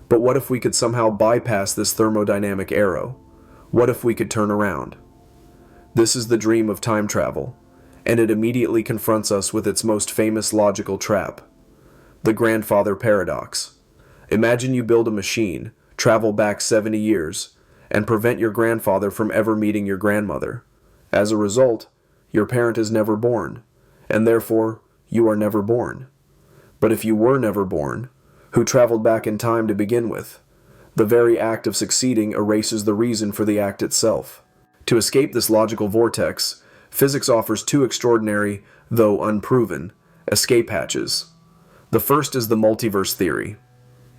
But what if we could somehow bypass this thermodynamic arrow? What if we could turn around? This is the dream of time travel, and it immediately confronts us with its most famous logical trap, the grandfather paradox. Imagine you build a machine, travel back 70 years, and prevent your grandfather from ever meeting your grandmother. As a result, your parent is never born, and therefore, you are never born. But if you were never born, who traveled back in time to begin with? The very act of succeeding erases the reason for the act itself. To escape this logical vortex, physics offers two extraordinary, though unproven, escape hatches. The first is the multiverse theory.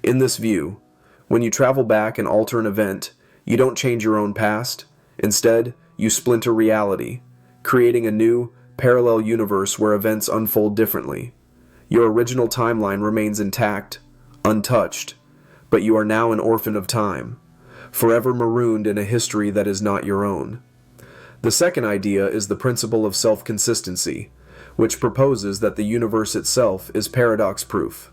In this view, When you travel back and alter an event, you don't change your own past. Instead, you splinter reality, creating a new, parallel universe where events unfold differently. Your original timeline remains intact, untouched, but you are now an orphan of time, forever marooned in a history that is not your own. The second idea is the principle of self-consistency, which proposes that the universe itself is paradox-proof.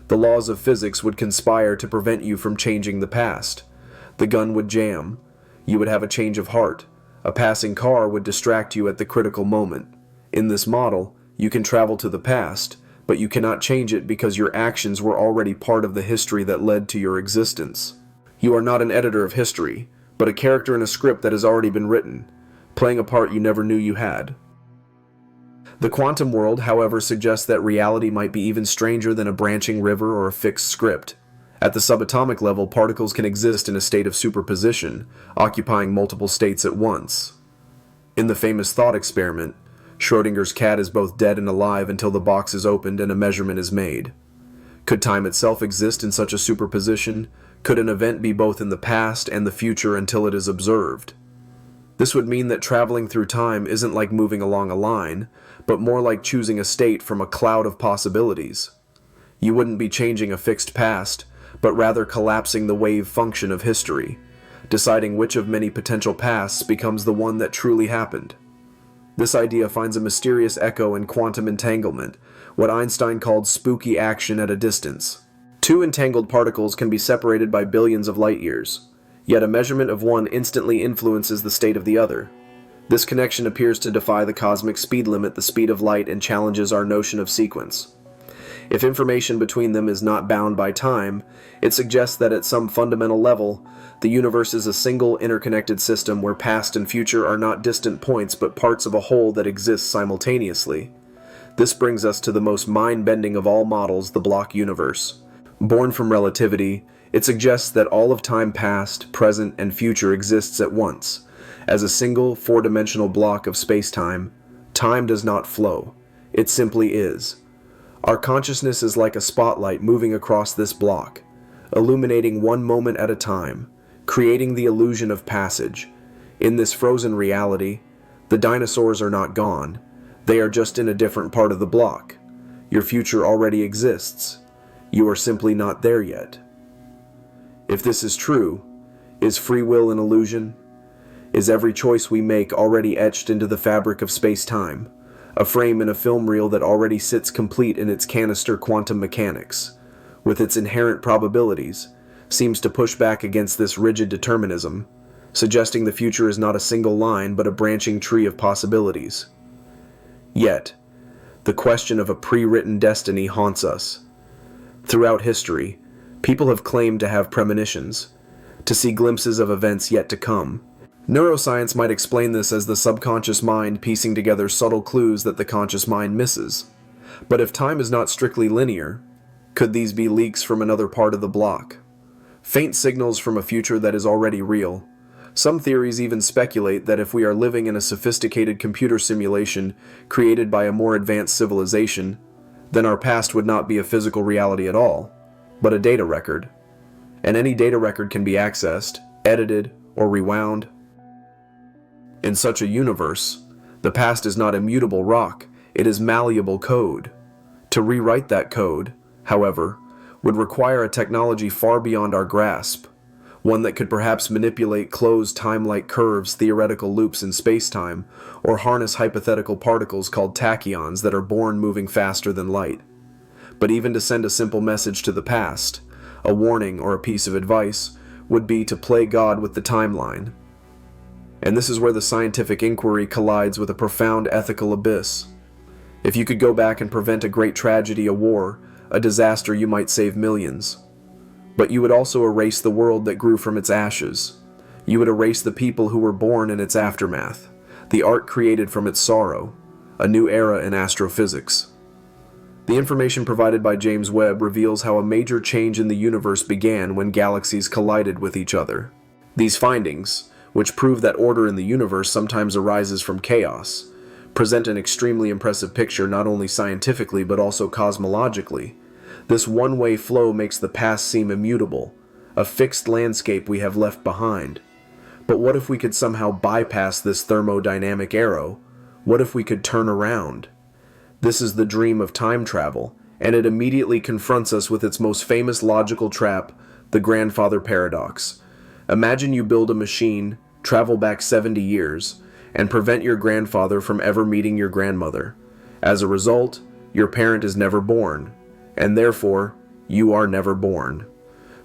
The laws of physics would conspire to prevent you from changing the past. The gun would jam. You would have a change of heart. A passing car would distract you at the critical moment. In this model, you can travel to the past, but you cannot change it because your actions were already part of the history that led to your existence. You are not an editor of history, but a character in a script that has already been written, playing a part you never knew you had. The quantum world, however, suggests that reality might be even stranger than a branching river or a fixed script. At the subatomic level, particles can exist in a state of superposition, occupying multiple states at once. In the famous thought experiment, Schrödinger's cat is both dead and alive until the box is opened and a measurement is made. Could time itself exist in such a superposition? Could an event be both in the past and the future until it is observed? This would mean that traveling through time isn't like moving along a line, but more like choosing a state from a cloud of possibilities. You wouldn't be changing a fixed past, but rather collapsing the wave function of history, deciding which of many potential pasts becomes the one that truly happened. This idea finds a mysterious echo in quantum entanglement, what Einstein called spooky action at a distance. Two entangled particles can be separated by billions of light years, yet a measurement of one instantly influences the state of the other. This connection appears to defy the cosmic speed limit, the speed of light, and challenges our notion of sequence. If information between them is not bound by time, it suggests that at some fundamental level, the universe is a single interconnected system where past and future are not distant points but parts of a whole that exists simultaneously. This brings us to the most mind-bending of all models, the block universe. Born from relativity, it suggests that all of time past, present, and future exists at once. As a single, four-dimensional block of space-time, time does not flow. It simply is. Our consciousness is like a spotlight moving across this block, illuminating one moment at a time, creating the illusion of passage. In this frozen reality, the dinosaurs are not gone. They are just in a different part of the block. Your future already exists. You are simply not there yet. If this is true, is free will an illusion? Is every choice we make already etched into the fabric of space-time, a frame in a film reel that already sits complete in its canister quantum mechanics, with its inherent probabilities, seems to push back against this rigid determinism, suggesting the future is not a single line but a branching tree of possibilities. Yet, the question of a pre-written destiny haunts us. Throughout history, people have claimed to have premonitions, to see glimpses of events yet to come. Neuroscience might explain this as the subconscious mind piecing together subtle clues that the conscious mind misses. But if time is not strictly linear, could these be leaks from another part of the block? Faint signals from a future that is already real. Some theories even speculate that if we are living in a sophisticated computer simulation created by a more advanced civilization, then our past would not be a physical reality at all, but a data record. And any data record can be accessed, edited, or rewound. In such a universe, the past is not immutable rock, it is malleable code. To rewrite that code, however, would require a technology far beyond our grasp, one that could perhaps manipulate closed time-like curves, theoretical loops in space-time, or harness hypothetical particles called tachyons that are born moving faster than light. But even to send a simple message to the past, a warning or a piece of advice, would be to play God with the timeline. And this is where the scientific inquiry collides with a profound ethical abyss. If you could go back and prevent a great tragedy, a war, a disaster, you might save millions. But you would also erase the world that grew from its ashes. You would erase the people who were born in its aftermath, the art created from its sorrow, a new era in astrophysics. The information provided by James Webb reveals how a major change in the universe began when galaxies collided with each other. These findings, which prove that order in the universe sometimes arises from chaos, present an extremely impressive picture not only scientifically but also cosmologically. This one-way flow makes the past seem immutable, a fixed landscape we have left behind. But what if we could somehow bypass this thermodynamic arrow? What if we could turn around? This is the dream of time travel, and it immediately confronts us with its most famous logical trap, the grandfather paradox. Imagine you build a machine, travel back 70 years, and prevent your grandfather from ever meeting your grandmother. As a result, your parent is never born, and therefore, you are never born.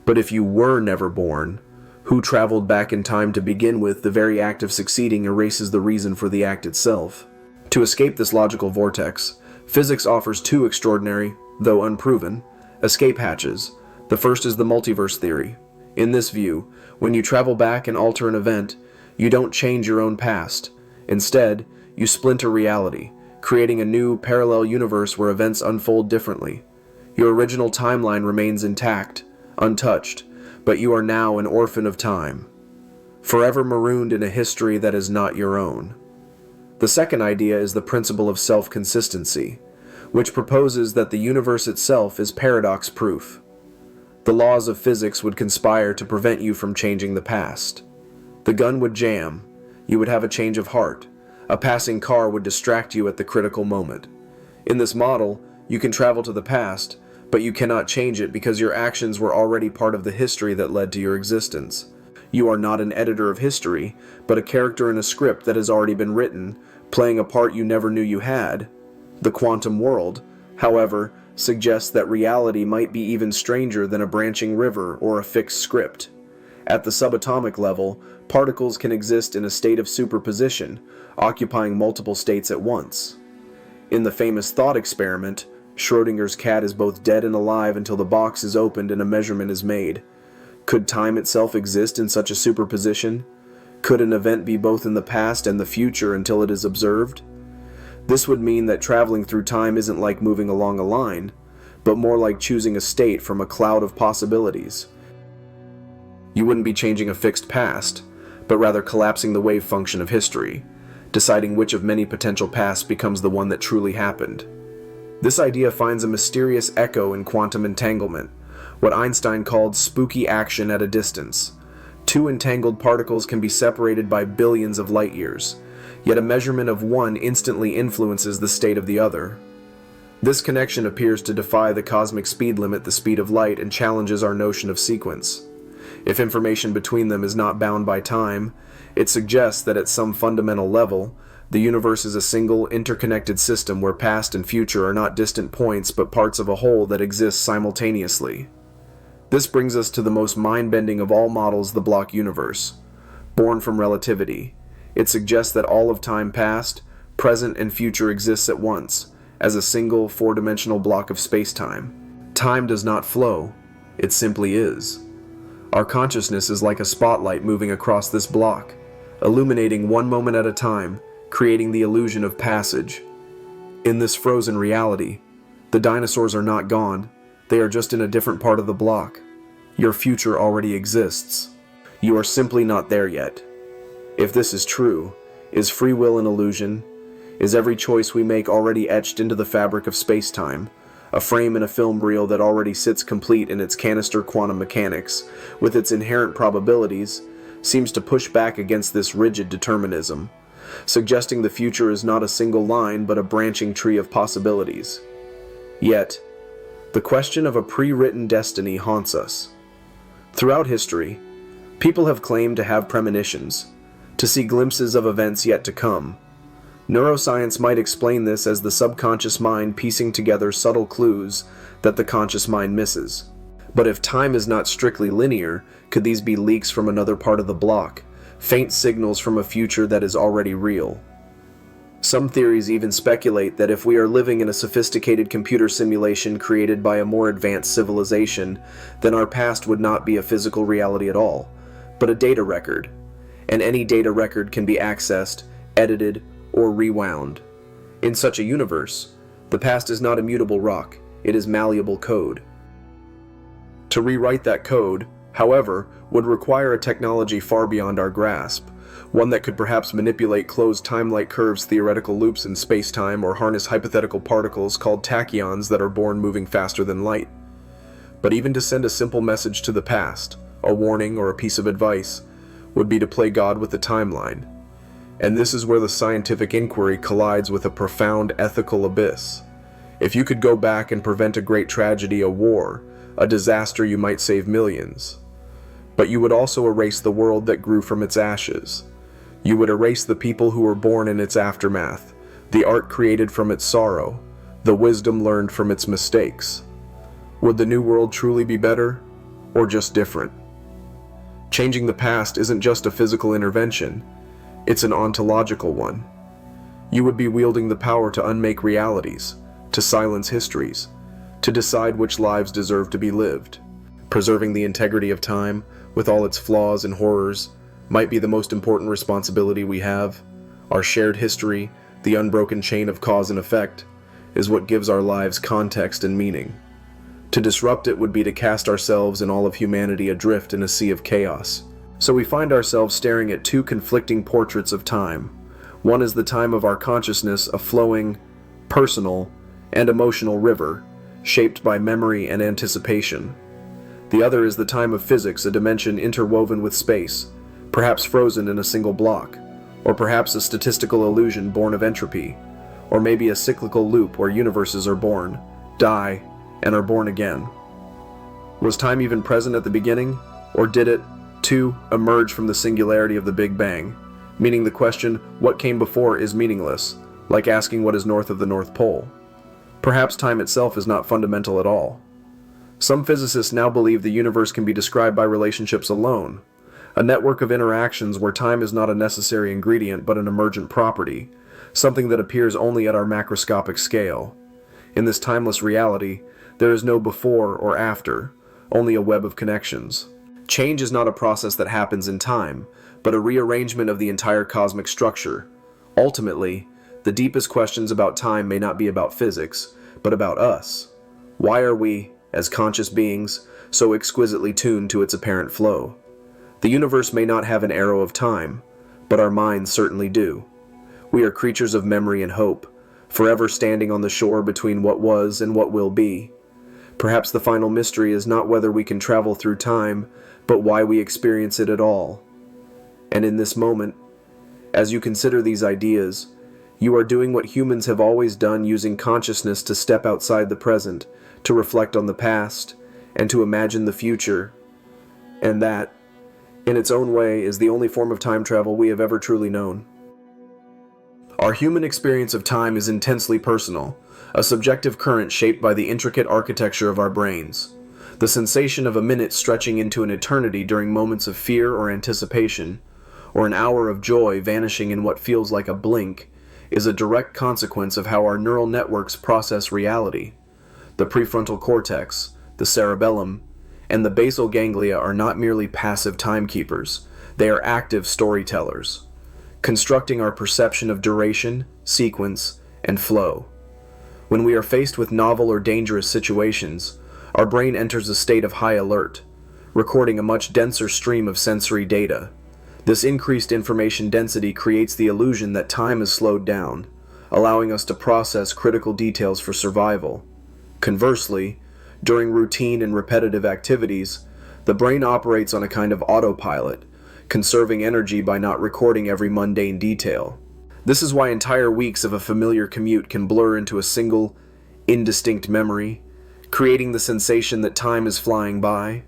But if you were never born, who traveled back in time to begin with? The very act of succeeding erases the reason for the act itself. To escape this logical vortex, physics offers two extraordinary, though unproven, escape hatches. The first is the multiverse theory. In this view, when you travel back and alter an event, you don't change your own past. Instead, you splinter reality, creating a new, parallel universe where events unfold differently. Your original timeline remains intact, untouched, but you are now an orphan of time, forever marooned in a history that is not your own. The second idea is the principle of self-consistency, which proposes that the universe itself is paradox-proof. The laws of physics would conspire to prevent you from changing the past. The gun would jam, you would have a change of heart, a passing car would distract you at the critical moment. In this model, you can travel to the past, but you cannot change it because your actions were already part of the history that led to your existence. You are not an editor of history, but a character in a script that has already been written, playing a part you never knew you had. The quantum world, however, suggests that reality might be even stranger than a branching river or a fixed script. At the subatomic level, particles can exist in a state of superposition, occupying multiple states at once. In the famous thought experiment, Schrödinger's cat is both dead and alive until the box is opened and a measurement is made. Could time itself exist in such a superposition? Could an event be both in the past and the future until it is observed? This would mean that traveling through time isn't like moving along a line, but more like choosing a state from a cloud of possibilities. You wouldn't be changing a fixed past, but rather collapsing the wave function of history, deciding which of many potential pasts becomes the one that truly happened. This idea finds a mysterious echo in quantum entanglement, what Einstein called spooky action at a distance. Two entangled particles can be separated by billions of light years, yet a measurement of one instantly influences the state of the other. This connection appears to defy the cosmic speed limit, the speed of light, and challenges our notion of sequence. If information between them is not bound by time, it suggests that at some fundamental level, the universe is a single, interconnected system where past and future are not distant points but parts of a whole that exists simultaneously. This brings us to the most mind-bending of all models, the block universe. Born from relativity, it suggests that all of time past, present, and future exists at once, as a single, four-dimensional block of space-time. Time does not flow, it simply is. Our consciousness is like a spotlight moving across this block, illuminating one moment at a time, creating the illusion of passage. In this frozen reality, the dinosaurs are not gone, they are just in a different part of the block. Your future already exists. You are simply not there yet. If this is true, is free will an illusion? Is every choice we make already etched into the fabric of space-time, a frame in a film reel that already sits complete in its canister quantum mechanics, with its inherent probabilities, seems to push back against this rigid determinism, suggesting the future is not a single line but a branching tree of possibilities. Yet, the question of a pre-written destiny haunts us. Throughout history, people have claimed to have premonitions, to see glimpses of events yet to come. Neuroscience might explain this as the subconscious mind piecing together subtle clues that the conscious mind misses. But if time is not strictly linear, could these be leaks from another part of the block, faint signals from a future that is already real? Some theories even speculate that if we are living in a sophisticated computer simulation created by a more advanced civilization, then our past would not be a physical reality at all, but a data record. And any data record can be accessed, edited, or rewound. In such a universe, the past is not immutable rock, it is malleable code. To rewrite that code, however, would require a technology far beyond our grasp, one that could perhaps manipulate closed time-like curves, theoretical loops in space-time, or harness hypothetical particles called tachyons that are born moving faster than light. But even to send a simple message to the past, a warning, or a piece of advice would be to play God with the timeline. And this is where the scientific inquiry collides with a profound ethical abyss. If you could go back and prevent a great tragedy, a war, a disaster, you might save millions. But you would also erase the world that grew from its ashes. You would erase the people who were born in its aftermath, the art created from its sorrow, the wisdom learned from its mistakes. Would the new world truly be better, or just different? Changing the past isn't just a physical intervention, it's an ontological one. You would be wielding the power to unmake realities, to silence histories, to decide which lives deserve to be lived. Preserving the integrity of time, with all its flaws and horrors, might be the most important responsibility we have. Our shared history, the unbroken chain of cause and effect, is what gives our lives context and meaning. To disrupt it would be to cast ourselves and all of humanity adrift in a sea of chaos. So we find ourselves staring at two conflicting portraits of time. One is the time of our consciousness, a flowing, personal, and emotional river, shaped by memory and anticipation. The other is the time of physics, a dimension interwoven with space, perhaps frozen in a single block, or perhaps a statistical illusion born of entropy, or maybe a cyclical loop where universes are born, die, and are born again. Was time even present at the beginning, or did it, too, emerge from the singularity of the Big Bang, meaning the question, what came before, is meaningless, like asking what is north of the North Pole. Perhaps time itself is not fundamental at all. Some physicists now believe the universe can be described by relationships alone, a network of interactions where time is not a necessary ingredient but an emergent property, something that appears only at our macroscopic scale. In this timeless reality, there is no before or after, only a web of connections. Change is not a process that happens in time, but a rearrangement of the entire cosmic structure. Ultimately, the deepest questions about time may not be about physics, but about us. Why are we, as conscious beings, so exquisitely tuned to its apparent flow? The universe may not have an arrow of time, but our minds certainly do. We are creatures of memory and hope, forever standing on the shore between what was and what will be. Perhaps the final mystery is not whether we can travel through time, but why we experience it at all. And in this moment, as you consider these ideas, you are doing what humans have always done, using consciousness to step outside the present, to reflect on the past, and to imagine the future. And that, in its own way, is the only form of time travel we have ever truly known. Our human experience of time is intensely personal, a subjective current shaped by the intricate architecture of our brains. The sensation of a minute stretching into an eternity during moments of fear or anticipation, or an hour of joy vanishing in what feels like a blink, is a direct consequence of how our neural networks process reality. The prefrontal cortex, the cerebellum, and the basal ganglia are not merely passive timekeepers, they are active storytellers, constructing our perception of duration, sequence, and flow. When we are faced with novel or dangerous situations, our brain enters a state of high alert, recording a much denser stream of sensory data. This increased information density creates the illusion that time is slowed down, allowing us to process critical details for survival. Conversely, during routine and repetitive activities, the brain operates on a kind of autopilot, conserving energy by not recording every mundane detail. This is why entire weeks of a familiar commute can blur into a single, indistinct memory, creating the sensation that time is flying by.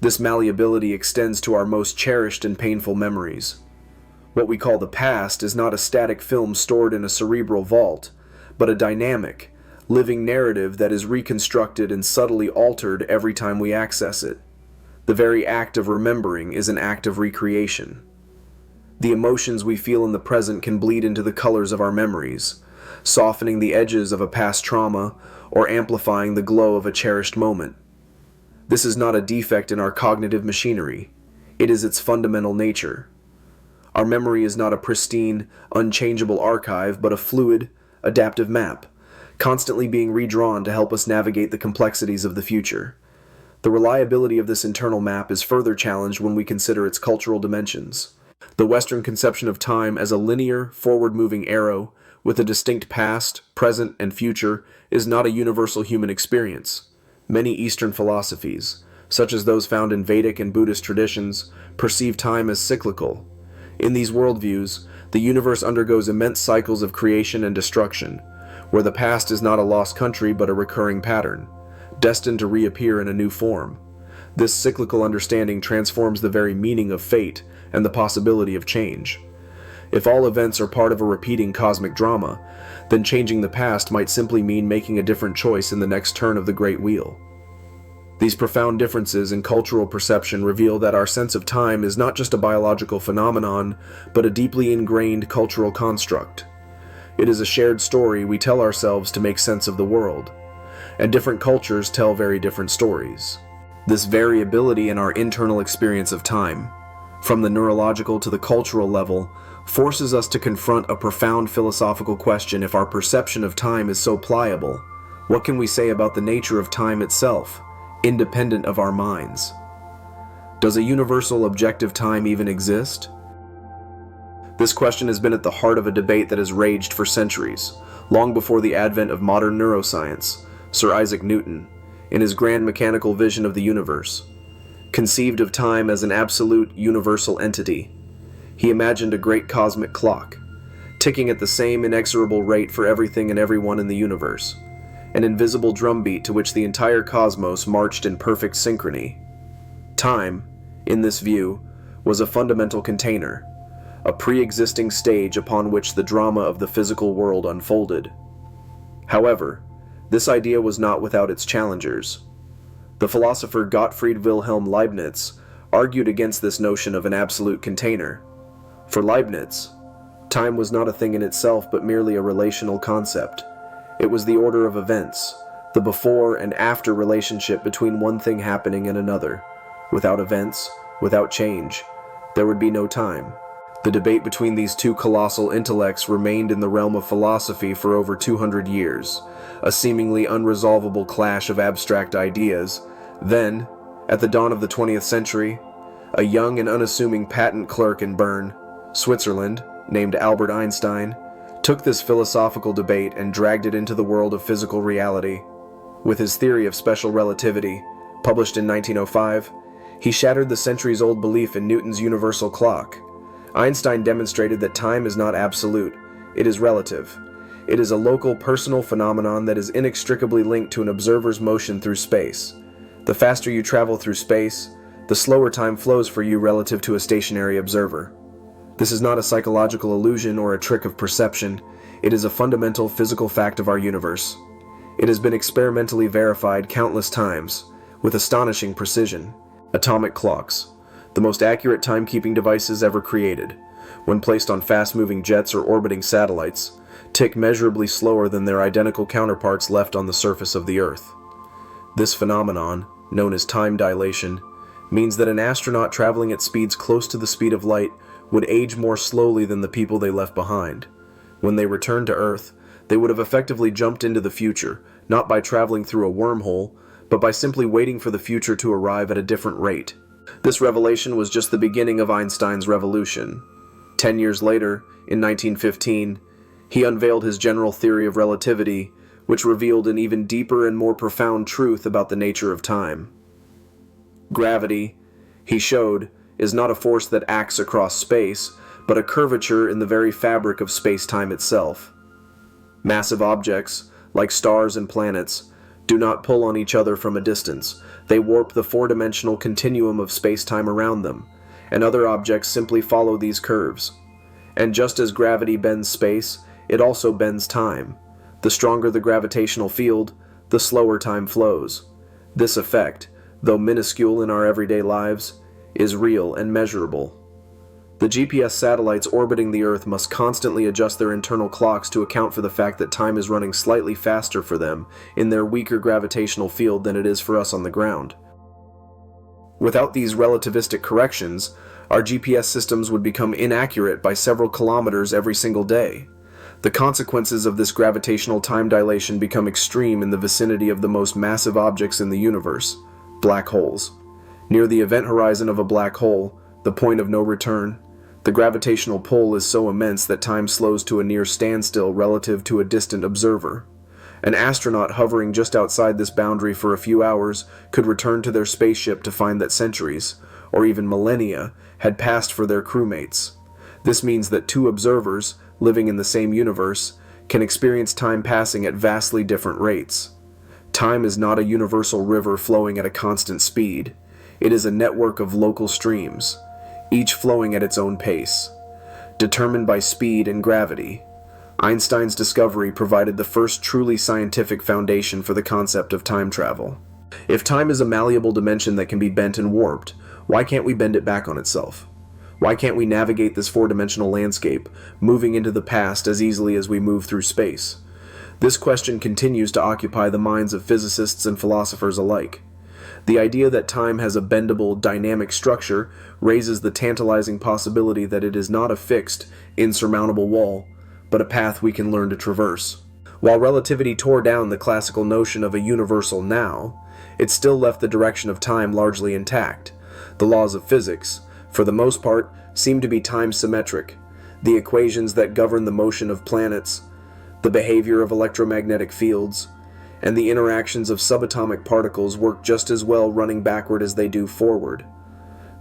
This malleability extends to our most cherished and painful memories. What we call the past is not a static film stored in a cerebral vault, but a dynamic, living narrative that is reconstructed and subtly altered every time we access it. The very act of remembering is an act of recreation. The emotions we feel in the present can bleed into the colors of our memories, softening the edges of a past trauma or amplifying the glow of a cherished moment. This is not a defect in our cognitive machinery. It is its fundamental nature. Our memory is not a pristine, unchangeable archive, but a fluid, adaptive map, constantly being redrawn to help us navigate the complexities of the future. The reliability of this internal map is further challenged when we consider its cultural dimensions. The Western conception of time as a linear, forward-moving arrow with a distinct past, present, and future is not a universal human experience. Many Eastern philosophies, such as those found in Vedic and Buddhist traditions, perceive time as cyclical. In these worldviews, the universe undergoes immense cycles of creation and destruction, where the past is not a lost country but a recurring pattern, destined to reappear in a new form. This cyclical understanding transforms the very meaning of fate and the possibility of change. If all events are part of a repeating cosmic drama, then changing the past might simply mean making a different choice in the next turn of the Great Wheel. These profound differences in cultural perception reveal that our sense of time is not just a biological phenomenon, but a deeply ingrained cultural construct. It is a shared story we tell ourselves to make sense of the world, and different cultures tell very different stories. This variability in our internal experience of time, from the neurological to the cultural level, forces us to confront a profound philosophical question. If our perception of time is so pliable, what can we say about the nature of time itself, independent of our minds? Does a universal objective time even exist? This question has been at the heart of a debate that has raged for centuries, long before the advent of modern neuroscience. Sir Isaac Newton, in his grand mechanical vision of the universe, conceived of time as an absolute universal entity. He imagined a great cosmic clock, ticking at the same inexorable rate for everything and everyone in the universe, an invisible drumbeat to which the entire cosmos marched in perfect synchrony. Time, in this view, was a fundamental container, a pre-existing stage upon which the drama of the physical world unfolded. However, this idea was not without its challengers. The philosopher Gottfried Wilhelm Leibniz argued against this notion of an absolute container. For Leibniz, time was not a thing in itself but merely a relational concept. It was the order of events, the before and after relationship between one thing happening and another. Without events, without change, there would be no time. The debate between these two colossal intellects remained in the realm of philosophy for over 200 years, a seemingly unresolvable clash of abstract ideas. Then, at the dawn of the 20th century, a young and unassuming patent clerk in Bern, Switzerland, named Albert Einstein, took this philosophical debate and dragged it into the world of physical reality. With his theory of special relativity, published in 1905, he shattered the centuries-old belief in Newton's universal clock. Einstein demonstrated that time is not absolute, it is relative. It is a local, personal phenomenon that is inextricably linked to an observer's motion through space. The faster you travel through space, the slower time flows for you relative to a stationary observer. This is not a psychological illusion or a trick of perception. It is a fundamental physical fact of our universe. It has been experimentally verified countless times, with astonishing precision. Atomic clocks, the most accurate timekeeping devices ever created, when placed on fast-moving jets or orbiting satellites, tick measurably slower than their identical counterparts left on the surface of the Earth. This phenomenon, known as time dilation, means that an astronaut traveling at speeds close to the speed of light would age more slowly than the people they left behind. When they returned to Earth, they would have effectively jumped into the future, not by traveling through a wormhole, but by simply waiting for the future to arrive at a different rate. This revelation was just the beginning of Einstein's revolution. 10 years later, in 1915, he unveiled his general theory of relativity, which revealed an even deeper and more profound truth about the nature of time. Gravity, he showed, is not a force that acts across space, but a curvature in the very fabric of space-time itself. Massive objects, like stars and planets, do not pull on each other from a distance. They warp the four-dimensional continuum of space-time around them, and other objects simply follow these curves. And just as gravity bends space, it also bends time. The stronger the gravitational field, the slower time flows. This effect, though minuscule in our everyday lives, is real and measurable. The GPS satellites orbiting the Earth must constantly adjust their internal clocks to account for the fact that time is running slightly faster for them in their weaker gravitational field than it is for us on the ground. Without these relativistic corrections, our GPS systems would become inaccurate by several kilometers every single day. The consequences of this gravitational time dilation become extreme in the vicinity of the most massive objects in the universe, black holes. Near the event horizon of a black hole, the point of no return, the gravitational pull is so immense that time slows to a near standstill relative to a distant observer. An astronaut hovering just outside this boundary for a few hours could return to their spaceship to find that centuries, or even millennia, had passed for their crewmates. This means that two observers, living in the same universe, can experience time passing at vastly different rates. Time is not a universal river flowing at a constant speed. It is a network of local streams, each flowing at its own pace, determined by speed and gravity. Einstein's discovery provided the first truly scientific foundation for the concept of time travel. If time is a malleable dimension that can be bent and warped, why can't we bend it back on itself? Why can't we navigate this four-dimensional landscape, moving into the past as easily as we move through space? This question continues to occupy the minds of physicists and philosophers alike. The idea that time has a bendable, dynamic structure raises the tantalizing possibility that it is not a fixed, insurmountable wall, but a path we can learn to traverse. While relativity tore down the classical notion of a universal now, it still left the direction of time largely intact. The laws of physics, for the most part, seem to be time-symmetric. The equations that govern the motion of planets, the behavior of electromagnetic fields, and the interactions of subatomic particles work just as well running backward as they do forward.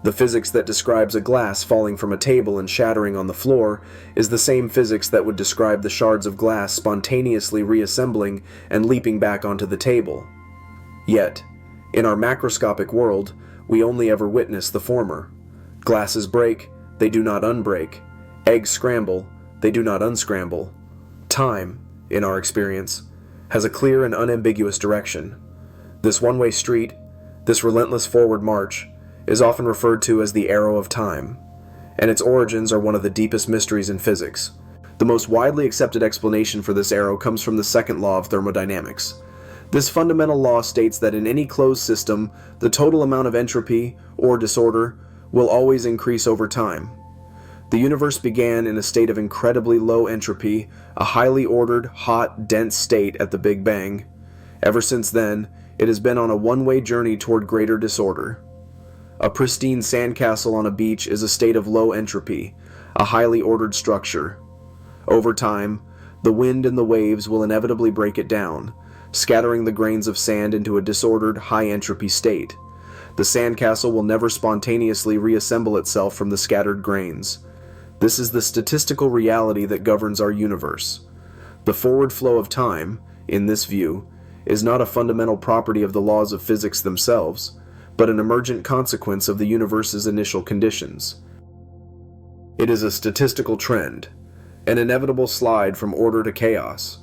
The physics that describes a glass falling from a table and shattering on the floor is the same physics that would describe the shards of glass spontaneously reassembling and leaping back onto the table. Yet, in our macroscopic world, we only ever witness the former. Glasses break, they do not unbreak. Eggs scramble, they do not unscramble. Time, in our experience, has a clear and unambiguous direction. This one-way street, this relentless forward march, is often referred to as the arrow of time, and its origins are one of the deepest mysteries in physics. The most widely accepted explanation for this arrow comes from the second law of thermodynamics. This fundamental law states that in any closed system, the total amount of entropy, or disorder, will always increase over time. The universe began in a state of incredibly low entropy, a highly ordered, hot, dense state at the Big Bang. Ever since then, it has been on a one-way journey toward greater disorder. A pristine sandcastle on a beach is a state of low entropy, a highly ordered structure. Over time, the wind and the waves will inevitably break it down, scattering the grains of sand into a disordered, high-entropy state. The sandcastle will never spontaneously reassemble itself from the scattered grains. This is the statistical reality that governs our universe. The forward flow of time, in this view, is not a fundamental property of the laws of physics themselves, but an emergent consequence of the universe's initial conditions. It is a statistical trend, an inevitable slide from order to chaos.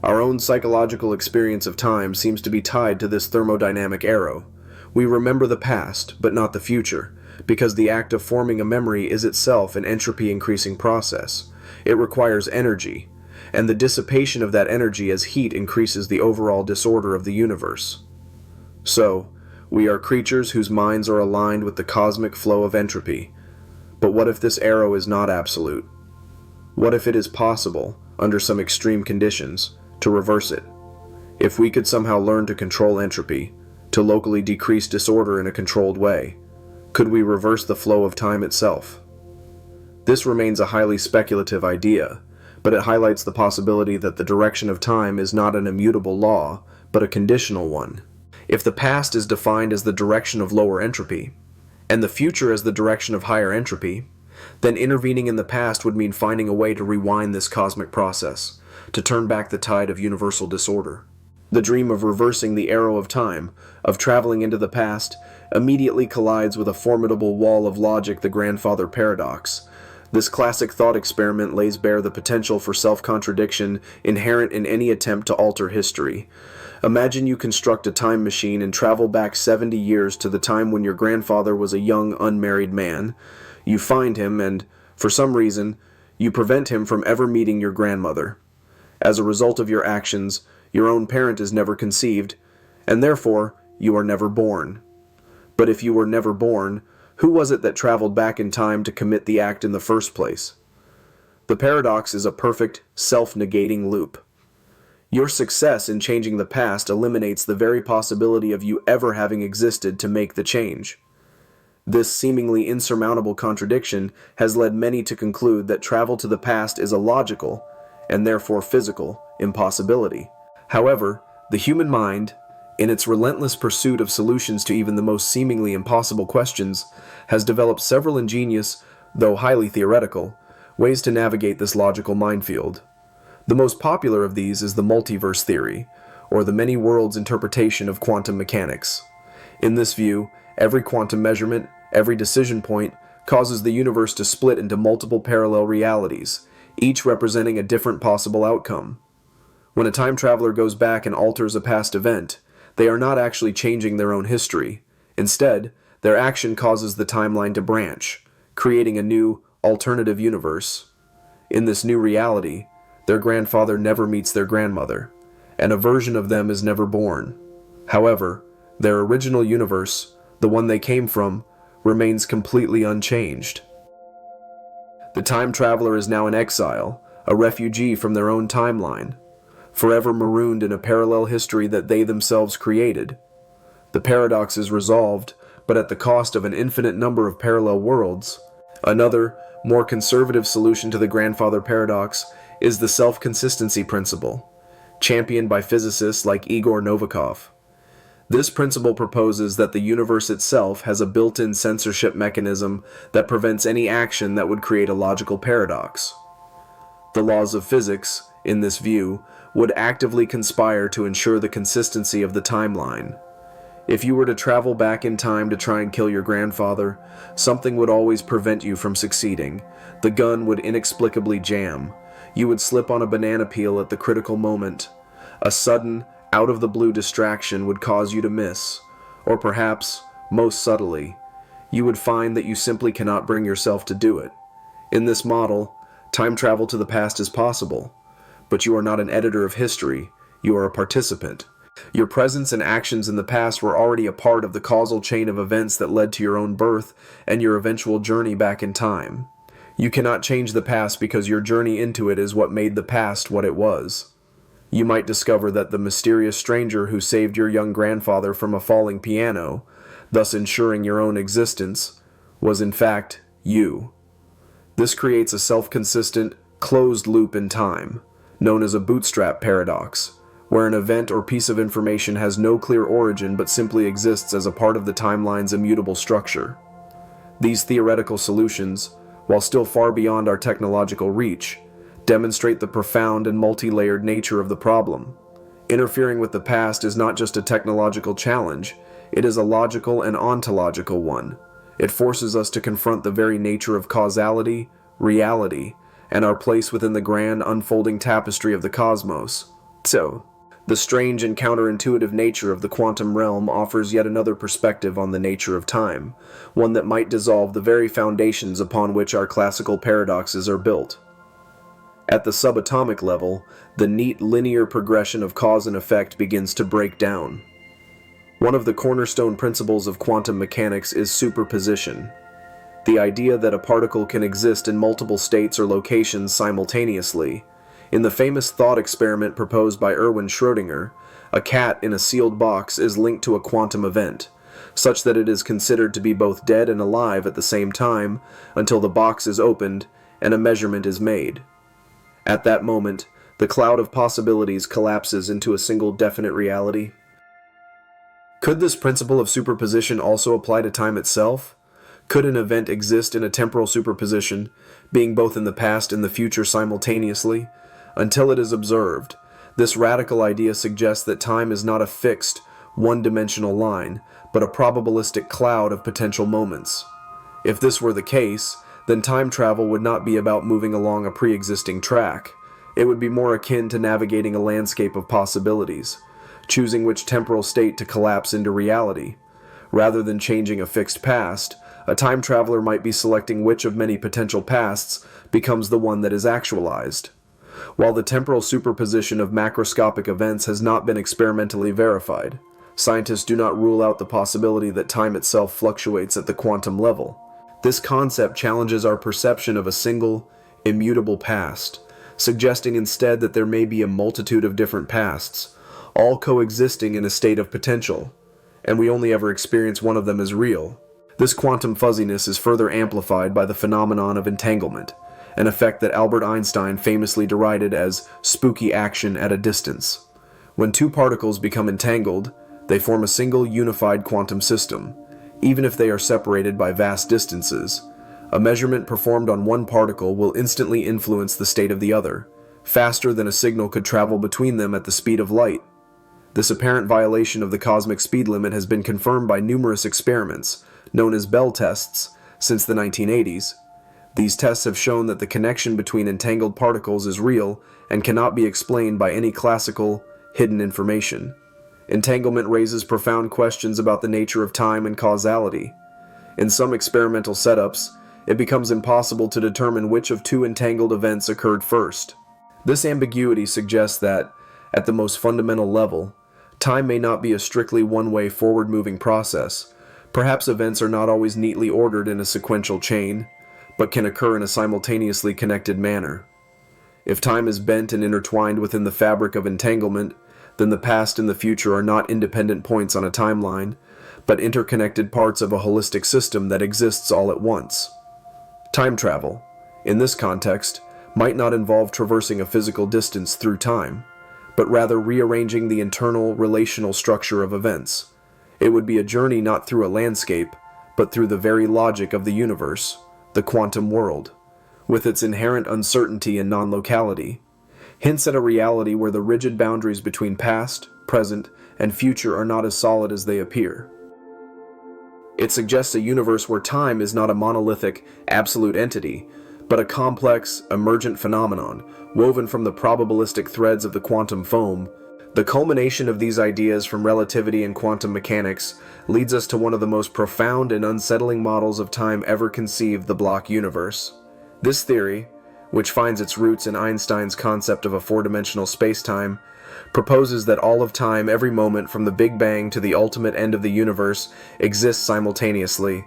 Our own psychological experience of time seems to be tied to this thermodynamic arrow. We remember the past, but not the future, because the act of forming a memory is itself an entropy-increasing process. It requires energy, and the dissipation of that energy as heat increases the overall disorder of the universe. So, we are creatures whose minds are aligned with the cosmic flow of entropy. But what if this arrow is not absolute? What if it is possible, under some extreme conditions, to reverse it? If we could somehow learn to control entropy, to locally decrease disorder in a controlled way, could we reverse the flow of time itself? This remains a highly speculative idea, but it highlights the possibility that the direction of time is not an immutable law, but a conditional one. If the past is defined as the direction of lower entropy, and the future as the direction of higher entropy, then intervening in the past would mean finding a way to rewind this cosmic process, to turn back the tide of universal disorder. The dream of reversing the arrow of time, of traveling into the past, immediately collides with a formidable wall of logic, the grandfather paradox. This classic thought experiment lays bare the potential for self-contradiction inherent in any attempt to alter history. Imagine you construct a time machine and travel back 70 years to the time when your grandfather was a young, unmarried man. You find him and, for some reason, you prevent him from ever meeting your grandmother. As a result of your actions, your own parent is never conceived, and therefore, you are never born. But if you were never born, who was it that traveled back in time to commit the act in the first place? The paradox is a perfect, self-negating loop. Your success in changing the past eliminates the very possibility of you ever having existed to make the change. This seemingly insurmountable contradiction has led many to conclude that travel to the past is a logical, and therefore physical, impossibility. However, the human mind, in its relentless pursuit of solutions to even the most seemingly impossible questions, has developed several ingenious, though highly theoretical, ways to navigate this logical minefield. The most popular of these is the multiverse theory, or the many worlds interpretation of quantum mechanics. In this view, every quantum measurement, every decision point, causes the universe to split into multiple parallel realities, each representing a different possible outcome. When a time traveler goes back and alters a past event, they are not actually changing their own history. Instead, their action causes the timeline to branch, creating a new, alternative universe. In this new reality, their grandfather never meets their grandmother, and a version of them is never born. However, their original universe, the one they came from, remains completely unchanged. The time traveler is now in exile, a refugee from their own timeline, forever marooned in a parallel history that they themselves created. The paradox is resolved, but at the cost of an infinite number of parallel worlds. Another, more conservative solution to the grandfather paradox is the self-consistency principle, championed by physicists like Igor Novikov. This principle proposes that the universe itself has a built-in censorship mechanism that prevents any action that would create a logical paradox. The laws of physics, in this view, would actively conspire to ensure the consistency of the timeline. If you were to travel back in time to try and kill your grandfather, something would always prevent you from succeeding. The gun would inexplicably jam. You would slip on a banana peel at the critical moment. A sudden, out-of-the-blue distraction would cause you to miss, or perhaps, most subtly, you would find that you simply cannot bring yourself to do it. In this model, time travel to the past is possible, but you are not an editor of history, you are a participant. Your presence and actions in the past were already a part of the causal chain of events that led to your own birth and your eventual journey back in time. You cannot change the past because your journey into it is what made the past what it was. You might discover that the mysterious stranger who saved your young grandfather from a falling piano, thus ensuring your own existence, was in fact you. This creates a self-consistent, closed loop in time, known as a bootstrap paradox, where an event or piece of information has no clear origin but simply exists as a part of the timeline's immutable structure. These theoretical solutions, while still far beyond our technological reach, demonstrate the profound and multi-layered nature of the problem. Interfering with the past is not just a technological challenge, it is a logical and ontological one. It forces us to confront the very nature of causality, reality, and our place within the grand unfolding tapestry of the cosmos. So, the strange and counterintuitive nature of the quantum realm offers yet another perspective on the nature of time, one that might dissolve the very foundations upon which our classical paradoxes are built. At the subatomic level, the neat linear progression of cause and effect begins to break down. One of the cornerstone principles of quantum mechanics is superposition, the idea that a particle can exist in multiple states or locations simultaneously. In the famous thought experiment proposed by Erwin Schrödinger, a cat in a sealed box is linked to a quantum event, such that it is considered to be both dead and alive at the same time until the box is opened and a measurement is made. At that moment, the cloud of possibilities collapses into a single definite reality. Could this principle of superposition also apply to time itself? Could an event exist in a temporal superposition, being both in the past and the future simultaneously? Until it is observed, this radical idea suggests that time is not a fixed, one-dimensional line, but a probabilistic cloud of potential moments. If this were the case, then time travel would not be about moving along a pre-existing track. It would be more akin to navigating a landscape of possibilities, choosing which temporal state to collapse into reality. Rather than changing a fixed past, a time traveler might be selecting which of many potential pasts becomes the one that is actualized. While the temporal superposition of macroscopic events has not been experimentally verified, scientists do not rule out the possibility that time itself fluctuates at the quantum level. This concept challenges our perception of a single, immutable past, suggesting instead that there may be a multitude of different pasts, all coexisting in a state of potential, and we only ever experience one of them as real. This quantum fuzziness is further amplified by the phenomenon of entanglement, an effect that Albert Einstein famously derided as spooky action at a distance. When two particles become entangled, they form a single unified quantum system, even if they are separated by vast distances. A measurement performed on one particle will instantly influence the state of the other, faster than a signal could travel between them at the speed of light. This apparent violation of the cosmic speed limit has been confirmed by numerous experiments, known as Bell tests, since the 1980s. These tests have shown that the connection between entangled particles is real and cannot be explained by any classical, hidden information. Entanglement raises profound questions about the nature of time and causality. In some experimental setups, it becomes impossible to determine which of two entangled events occurred first. This ambiguity suggests that, at the most fundamental level, time may not be a strictly one-way forward-moving process. Perhaps events are not always neatly ordered in a sequential chain, but can occur in a simultaneously connected manner. If time is bent and intertwined within the fabric of entanglement, then the past and the future are not independent points on a timeline, but interconnected parts of a holistic system that exists all at once. Time travel, in this context, might not involve traversing a physical distance through time, but rather rearranging the internal relational structure of events. It would be a journey not through a landscape, but through the very logic of the universe, the quantum world, with its inherent uncertainty and non-locality, hints at a reality where the rigid boundaries between past, present, and future are not as solid as they appear. It suggests a universe where time is not a monolithic, absolute entity, but a complex, emergent phenomenon, woven from the probabilistic threads of the quantum foam. The culmination of these ideas from relativity and quantum mechanics leads us to one of the most profound and unsettling models of time ever conceived, the block universe. This theory, which finds its roots in Einstein's concept of a four-dimensional space-time, proposes that all of time, every moment from the Big Bang to the ultimate end of the universe, exists simultaneously.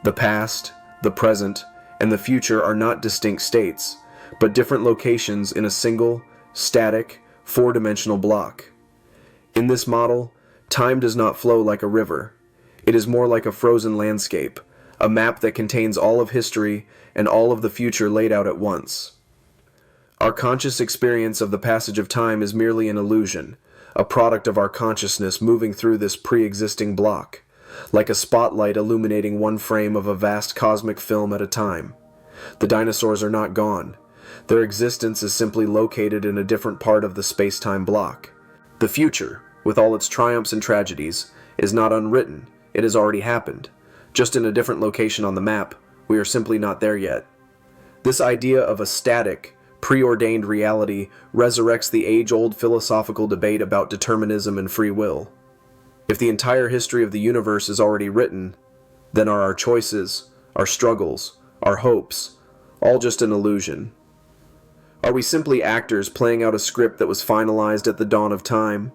The past, the present, and the future are not distinct states, but different locations in a single, static, four-dimensional block. In this model, time does not flow like a river. It is more like a frozen landscape, a map that contains all of history and all of the future laid out at once. Our conscious experience of the passage of time is merely an illusion, a product of our consciousness moving through this pre-existing block, like a spotlight illuminating one frame of a vast cosmic film at a time. The dinosaurs are not gone. Their existence is simply located in a different part of the space-time block. The future, with all its triumphs and tragedies, is not unwritten. It has already happened. Just in a different location on the map, we are simply not there yet. This idea of a static, preordained reality resurrects the age-old philosophical debate about determinism and free will. If the entire history of the universe is already written, then are our choices, our struggles, our hopes, all just an illusion? Are we simply actors playing out a script that was finalized at the dawn of time?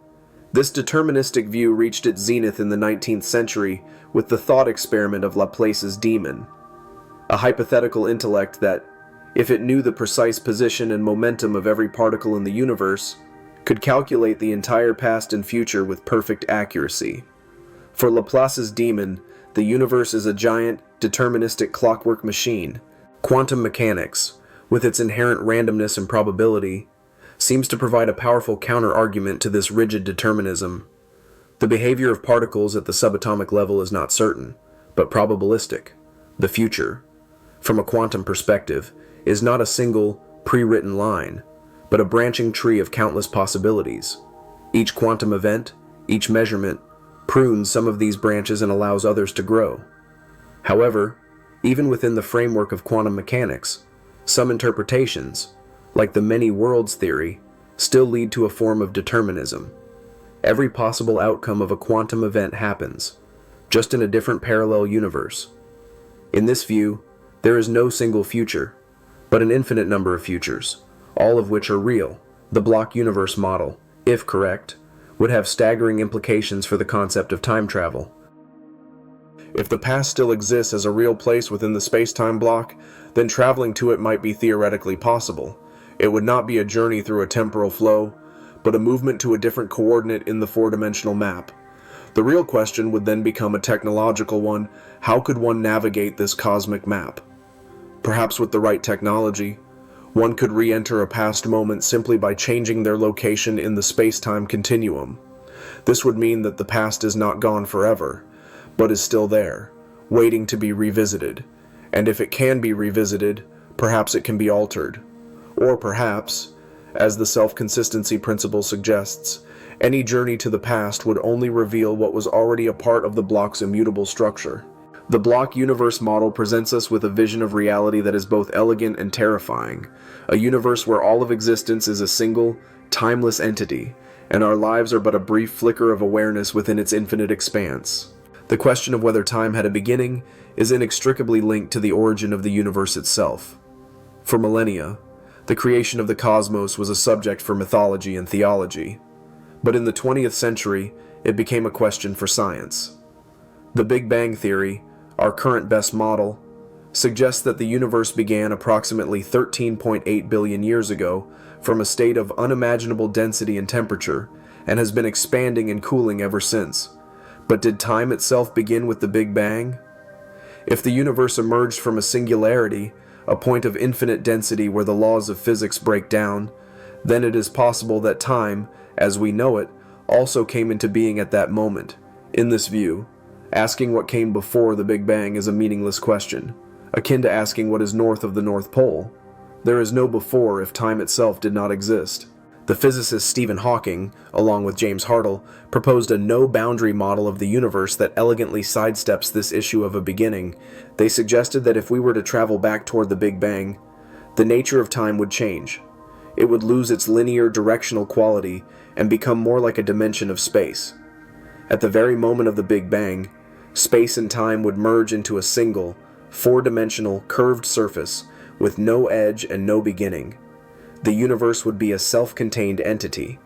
This deterministic view reached its zenith in the 19th century with the thought experiment of Laplace's demon, a hypothetical intellect that, if it knew the precise position and momentum of every particle in the universe, could calculate the entire past and future with perfect accuracy. For Laplace's demon, the universe is a giant, deterministic clockwork machine. Quantum mechanics, with its inherent randomness and probability, seems to provide a powerful counter-argument to this rigid determinism. The behavior of particles at the subatomic level is not certain, but probabilistic. The future, from a quantum perspective, is not a single, pre-written line, but a branching tree of countless possibilities. Each quantum event, each measurement, prunes some of these branches and allows others to grow. However, even within the framework of quantum mechanics, some interpretations, like the many worlds theory, still lead to a form of determinism. Every possible outcome of a quantum event happens, just in a different parallel universe. In this view, there is no single future, but an infinite number of futures, all of which are real. The block universe model, if correct, would have staggering implications for the concept of time travel. If the past still exists as a real place within the space-time block, then traveling to it might be theoretically possible. It would not be a journey through a temporal flow, but a movement to a different coordinate in the four-dimensional map. The real question would then become a technological one. How could one navigate this cosmic map? Perhaps with the right technology, One could re-enter a past moment simply by changing their location in the space-time continuum. This would mean that the past is not gone forever, but is still there, waiting to be revisited. And if it can be revisited, perhaps it can be altered. Or perhaps, as the self-consistency principle suggests, any journey to the past would only reveal what was already a part of the block's immutable structure. The block universe model presents us with a vision of reality that is both elegant and terrifying, a universe where all of existence is a single, timeless entity, and our lives are but a brief flicker of awareness within its infinite expanse. The question of whether time had a beginning is inextricably linked to the origin of the universe itself. For millennia, the creation of the cosmos was a subject for mythology and theology, but in the 20th century, it became a question for science. The Big Bang Theory, our current best model, suggests that the universe began approximately 13.8 billion years ago from a state of unimaginable density and temperature, and has been expanding and cooling ever since. But did time itself begin with the Big Bang? If the universe emerged from a singularity, a point of infinite density where the laws of physics break down, then it is possible that time, as we know it, also came into being at that moment. In this view, asking what came before the Big Bang is a meaningless question, akin to asking what is north of the North Pole. There is no before if time itself did not exist. The physicist Stephen Hawking, along with James Hartle, proposed a no-boundary model of the universe that elegantly sidesteps this issue of a beginning. They suggested that if we were to travel back toward the Big Bang, the nature of time would change. It would lose its linear directional quality and become more like a dimension of space. At the very moment of the Big Bang, space and time would merge into a single, four-dimensional, curved surface with no edge and no beginning. The universe would be a self-contained entity,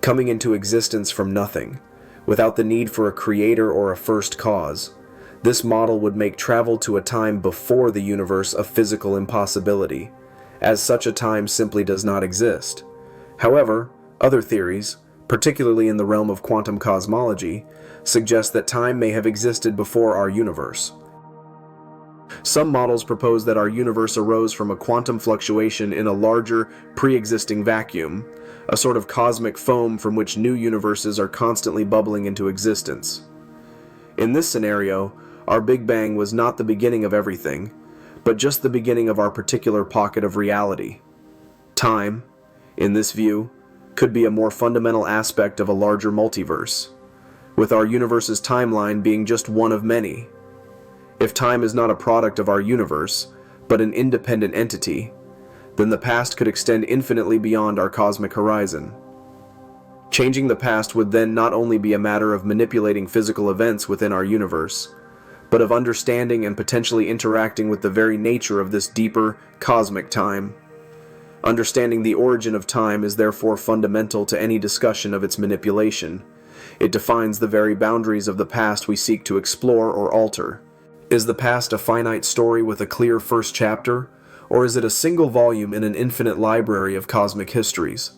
coming into existence from nothing, without the need for a creator or a first cause. This model would make travel to a time before the universe a physical impossibility, as such a time simply does not exist. However, other theories, particularly in the realm of quantum cosmology, suggest that time may have existed before our universe. Some models propose that our universe arose from a quantum fluctuation in a larger, pre-existing vacuum, a sort of cosmic foam from which new universes are constantly bubbling into existence. In this scenario, our Big Bang was not the beginning of everything, but just the beginning of our particular pocket of reality. Time, in this view, could be a more fundamental aspect of a larger multiverse, with our universe's timeline being just one of many. If time is not a product of our universe, but an independent entity, then the past could extend infinitely beyond our cosmic horizon. Changing the past would then not only be a matter of manipulating physical events within our universe, but of understanding and potentially interacting with the very nature of this deeper, cosmic time. Understanding the origin of time is therefore fundamental to any discussion of its manipulation. It defines the very boundaries of the past we seek to explore or alter. Is the past a finite story with a clear first chapter, or is it a single volume in an infinite library of cosmic histories?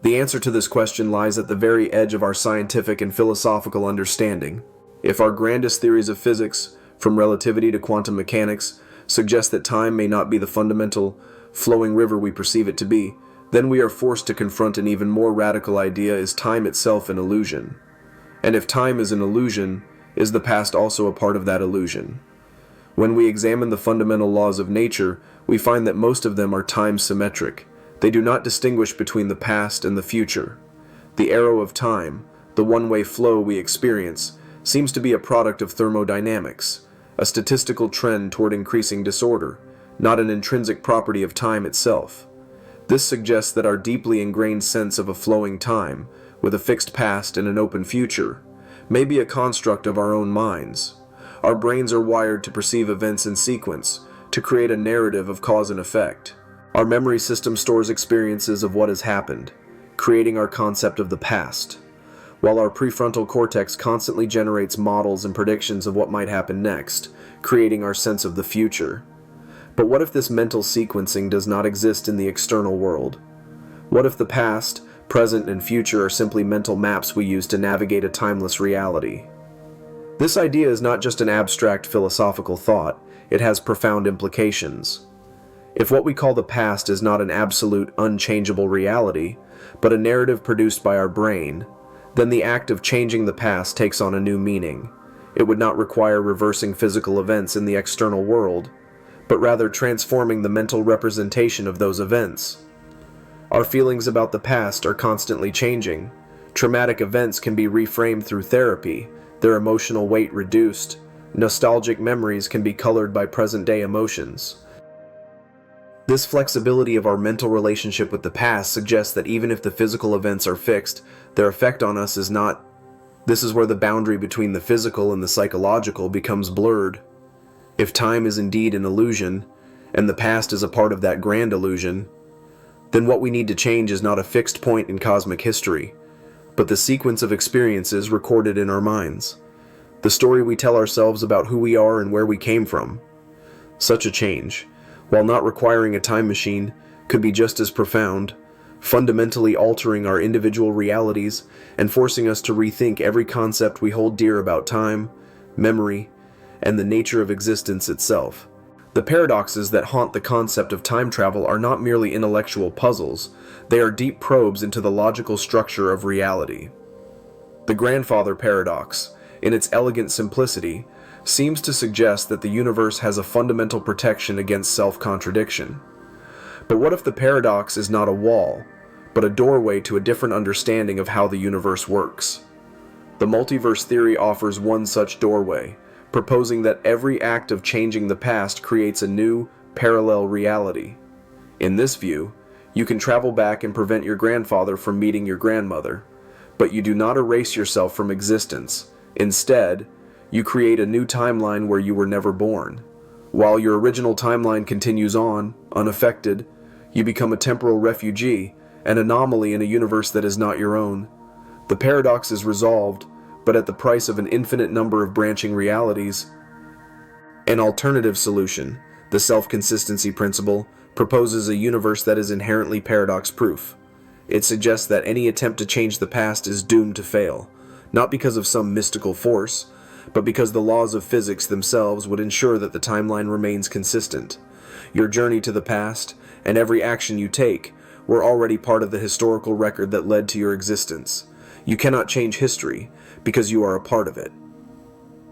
The answer to this question lies at the very edge of our scientific and philosophical understanding. If our grandest theories of physics, from relativity to quantum mechanics, suggest that time may not be the fundamental, flowing river we perceive it to be, then we are forced to confront an even more radical idea: is time itself an illusion? And if time is an illusion, is the past also a part of that illusion? When we examine the fundamental laws of nature, we find that most of them are time-symmetric. They do not distinguish between the past and the future. The arrow of time, the one-way flow we experience, seems to be a product of thermodynamics, a statistical trend toward increasing disorder, not an intrinsic property of time itself. This suggests that our deeply ingrained sense of a flowing time, with a fixed past and an open future, may be a construct of our own minds. Our brains are wired to perceive events in sequence, to create a narrative of cause and effect. Our memory system stores experiences of what has happened, creating our concept of the past, while our prefrontal cortex constantly generates models and predictions of what might happen next, creating our sense of the future. But what if this mental sequencing does not exist in the external world? What if the past, present, and future are simply mental maps we use to navigate a timeless reality? This idea is not just an abstract philosophical thought, it has profound implications. If what we call the past is not an absolute, unchangeable reality, but a narrative produced by our brain, then the act of changing the past takes on a new meaning. It would not require reversing physical events in the external world, but rather transforming the mental representation of those events. Our feelings about the past are constantly changing. Traumatic events can be reframed through therapy, their emotional weight reduced. Nostalgic memories can be colored by present-day emotions. This flexibility of our mental relationship with the past suggests that even if the physical events are fixed, their effect on us is not. This is where the boundary between the physical and the psychological becomes blurred. If time is indeed an illusion, and the past is a part of that grand illusion, then what we need to change is not a fixed point in cosmic history, but the sequence of experiences recorded in our minds, the story we tell ourselves about who we are and where we came from. Such a change, while not requiring a time machine, could be just as profound, fundamentally altering our individual realities and forcing us to rethink every concept we hold dear about time, memory, and the nature of existence itself. The paradoxes that haunt the concept of time travel are not merely intellectual puzzles, they are deep probes into the logical structure of reality. The grandfather paradox, in its elegant simplicity, seems to suggest that the universe has a fundamental protection against self-contradiction. But what if the paradox is not a wall, but a doorway to a different understanding of how the universe works? The multiverse theory offers one such doorway, proposing that every act of changing the past creates a new, parallel reality. In this view, you can travel back and prevent your grandfather from meeting your grandmother, but you do not erase yourself from existence. Instead, you create a new timeline where you were never born. While your original timeline continues on, unaffected, you become a temporal refugee, an anomaly in a universe that is not your own. The paradox is resolved, but at the price of an infinite number of branching realities. An alternative solution, the self-consistency principle, proposes a universe that is inherently paradox-proof. It suggests that any attempt to change the past is doomed to fail, not because of some mystical force, but because the laws of physics themselves would ensure that the timeline remains consistent. Your journey to the past, and every action you take, were already part of the historical record that led to your existence. You cannot change history, because you are a part of it.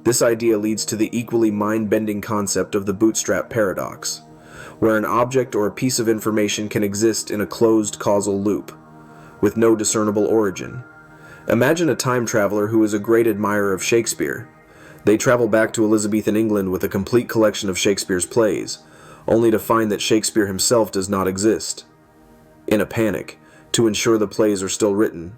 This idea leads to the equally mind-bending concept of the bootstrap paradox, where an object or a piece of information can exist in a closed causal loop, with no discernible origin. Imagine a time traveler who is a great admirer of Shakespeare. They travel back to Elizabethan England with a complete collection of Shakespeare's plays, only to find that Shakespeare himself does not exist. In a panic, to ensure the plays are still written,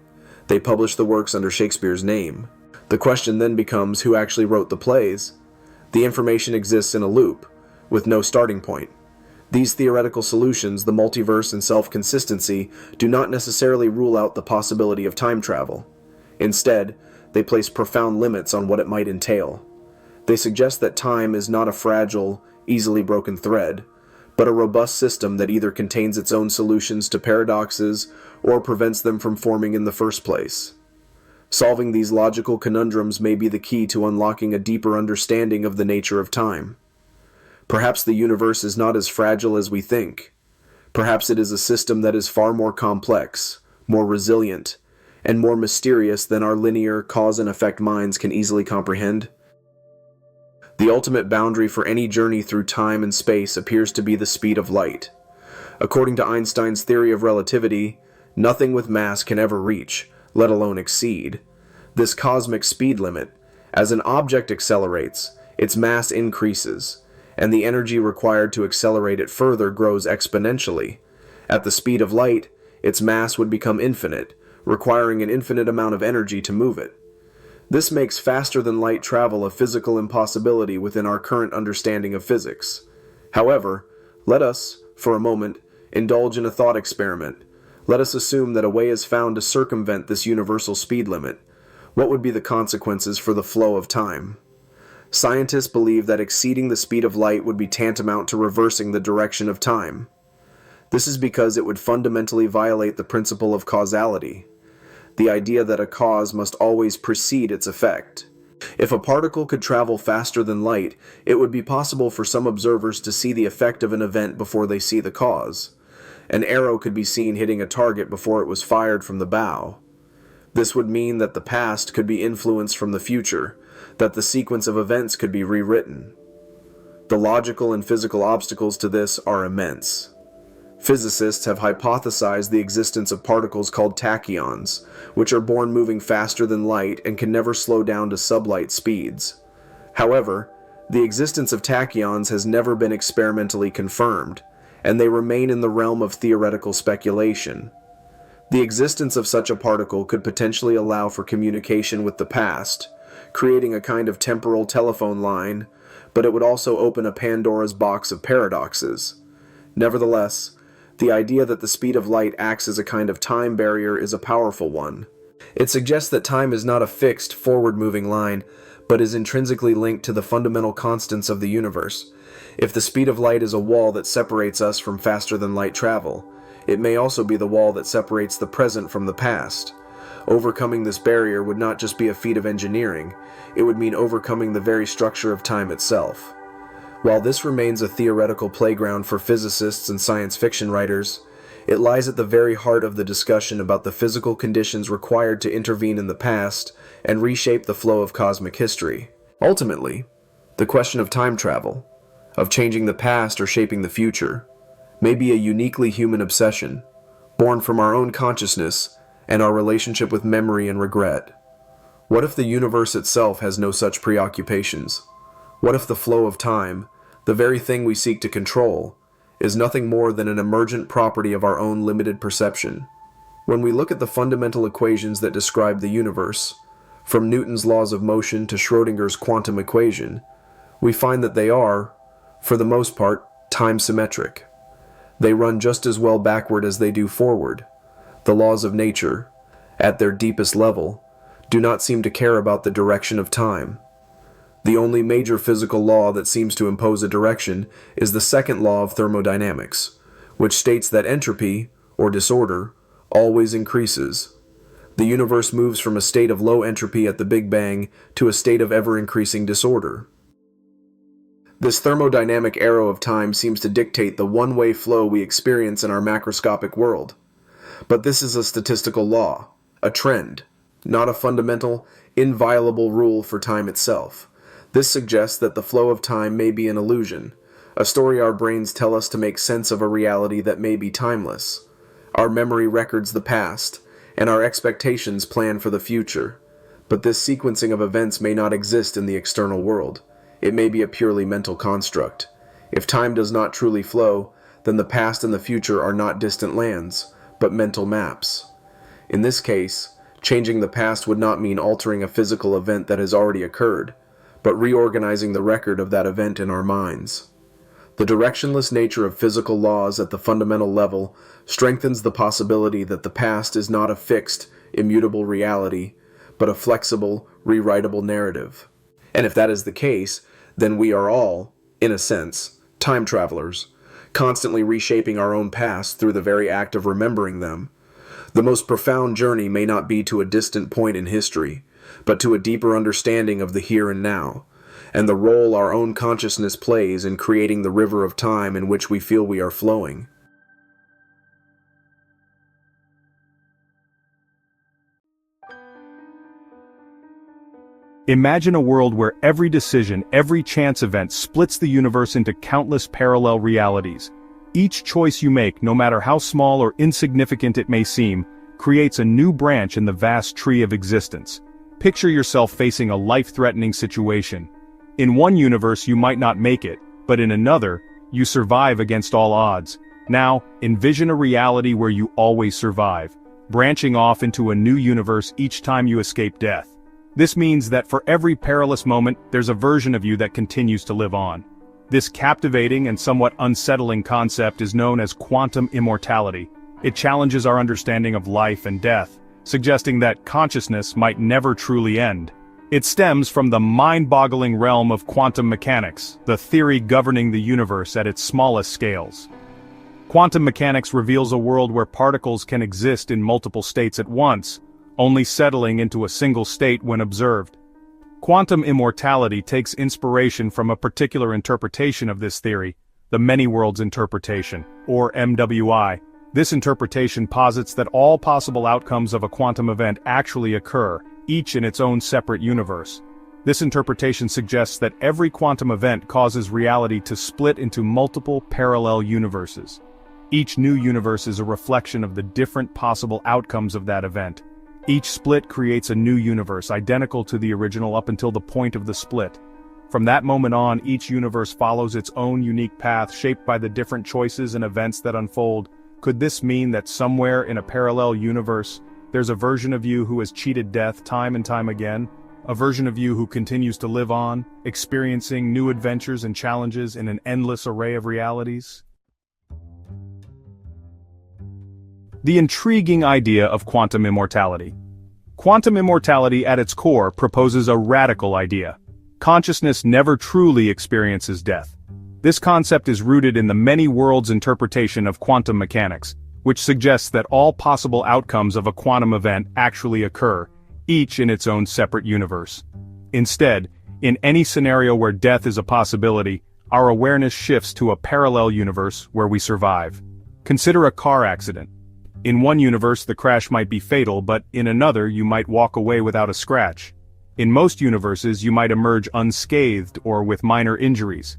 they publish the works under Shakespeare's name. The question then becomes who actually wrote the plays. The information exists in a loop, with no starting point. These theoretical solutions, the multiverse and self-consistency, do not necessarily rule out the possibility of time travel. Instead, they place profound limits on what it might entail. They suggest that time is not a fragile, easily broken thread, but a robust system that either contains its own solutions to paradoxes or prevents them from forming in the first place. Solving these logical conundrums may be the key to unlocking a deeper understanding of the nature of time. Perhaps the universe is not as fragile as we think. Perhaps it is a system that is far more complex, more resilient, and more mysterious than our linear cause and effect minds can easily comprehend. The ultimate boundary for any journey through time and space appears to be the speed of light. According to Einstein's theory of relativity, nothing with mass can ever reach, let alone exceed, this cosmic speed limit. As an object accelerates, its mass increases, and the energy required to accelerate it further grows exponentially. At the speed of light, its mass would become infinite, requiring an infinite amount of energy to move it. This makes faster-than-light travel a physical impossibility within our current understanding of physics. However, let us, for a moment, indulge in a thought experiment. Let us assume that a way is found to circumvent this universal speed limit. What would be the consequences for the flow of time? Scientists believe that exceeding the speed of light would be tantamount to reversing the direction of time. This is because it would fundamentally violate the principle of causality, the idea that a cause must always precede its effect. If a particle could travel faster than light, it would be possible for some observers to see the effect of an event before they see the cause. An arrow could be seen hitting a target before it was fired from the bow. This would mean that the past could be influenced from the future, that the sequence of events could be rewritten. The logical and physical obstacles to this are immense. Physicists have hypothesized the existence of particles called tachyons, which are born moving faster than light and can never slow down to sublight speeds. However, the existence of tachyons has never been experimentally confirmed, and they remain in the realm of theoretical speculation. The existence of such a particle could potentially allow for communication with the past, creating a kind of temporal telephone line, but it would also open a Pandora's box of paradoxes. Nevertheless, the idea that the speed of light acts as a kind of time barrier is a powerful one. It suggests that time is not a fixed, forward-moving line, but is intrinsically linked to the fundamental constants of the universe. If the speed of light is a wall that separates us from faster-than-light travel, it may also be the wall that separates the present from the past. Overcoming this barrier would not just be a feat of engineering, it would mean overcoming the very structure of time itself. While this remains a theoretical playground for physicists and science fiction writers, it lies at the very heart of the discussion about the physical conditions required to intervene in the past and reshape the flow of cosmic history. Ultimately, the question of time travel, of changing the past or shaping the future, may be a uniquely human obsession, born from our own consciousness and our relationship with memory and regret. What if the universe itself has no such preoccupations? What if the flow of time, the very thing we seek to control, is nothing more than an emergent property of our own limited perception? When we look at the fundamental equations that describe the universe, from Newton's laws of motion to Schrödinger's quantum equation, we find that they are, for the most part, time-symmetric. They run just as well backward as they do forward. The laws of nature, at their deepest level, do not seem to care about the direction of time. The only major physical law that seems to impose a direction is the second law of thermodynamics, which states that entropy, or disorder, always increases. The universe moves from a state of low entropy at the Big Bang to a state of ever-increasing disorder. This thermodynamic arrow of time seems to dictate the one-way flow we experience in our macroscopic world. But this is a statistical law, a trend, not a fundamental, inviolable rule for time itself. This suggests that the flow of time may be an illusion, a story our brains tell us to make sense of a reality that may be timeless. Our memory records the past, and our expectations plan for the future. But this sequencing of events may not exist in the external world. It may be a purely mental construct. If time does not truly flow, then the past and the future are not distant lands, but mental maps. In this case, changing the past would not mean altering a physical event that has already occurred, but reorganizing the record of that event in our minds. The directionless nature of physical laws at the fundamental level strengthens the possibility that the past is not a fixed, immutable reality, but a flexible, rewritable narrative. And if that is the case, then we are all, in a sense, time travelers, constantly reshaping our own past through the very act of remembering them. The most profound journey may not be to a distant point in history, but to a deeper understanding of the here and now, and the role our own consciousness plays in creating the river of time in which we feel we are flowing. Imagine a world where every decision, every chance event splits the universe into countless parallel realities. Each choice you make, no matter how small or insignificant it may seem, creates a new branch in the vast tree of existence. Picture yourself facing a life-threatening situation. In one universe you might not make it, but in another, you survive against all odds. Now, envision a reality where you always survive, branching off into a new universe each time you escape death. This means that for every perilous moment, there's a version of you that continues to live on. This captivating and somewhat unsettling concept is known as quantum immortality. It challenges our understanding of life and death, suggesting that consciousness might never truly end. It stems from the mind-boggling realm of quantum mechanics, the theory governing the universe at its smallest scales. Quantum mechanics reveals a world where particles can exist in multiple states at once, only settling into a single state when observed. Quantum immortality takes inspiration from a particular interpretation of this theory, the many worlds interpretation, or MWI. This interpretation posits that all possible outcomes of a quantum event actually occur, each in its own separate universe. This interpretation suggests that every quantum event causes reality to split into multiple parallel universes. Each new universe is a reflection of the different possible outcomes of that event. Each split creates a new universe identical to the original up until the point of the split. From that moment on, each universe follows its own unique path shaped by the different choices and events that unfold. Could this mean that somewhere in a parallel universe, there's a version of you who has cheated death time and time again? A version of you who continues to live on, experiencing new adventures and challenges in an endless array of realities? The intriguing idea of quantum immortality. Quantum immortality at its core proposes a radical idea. Consciousness never truly experiences death. This concept is rooted in the many worlds interpretation of quantum mechanics, which suggests that all possible outcomes of a quantum event actually occur, each in its own separate universe. Instead, in any scenario where death is a possibility, our awareness shifts to a parallel universe where we survive. Consider a car accident. In one universe the crash might be fatal, but in another you might walk away without a scratch. In most universes you might emerge unscathed or with minor injuries.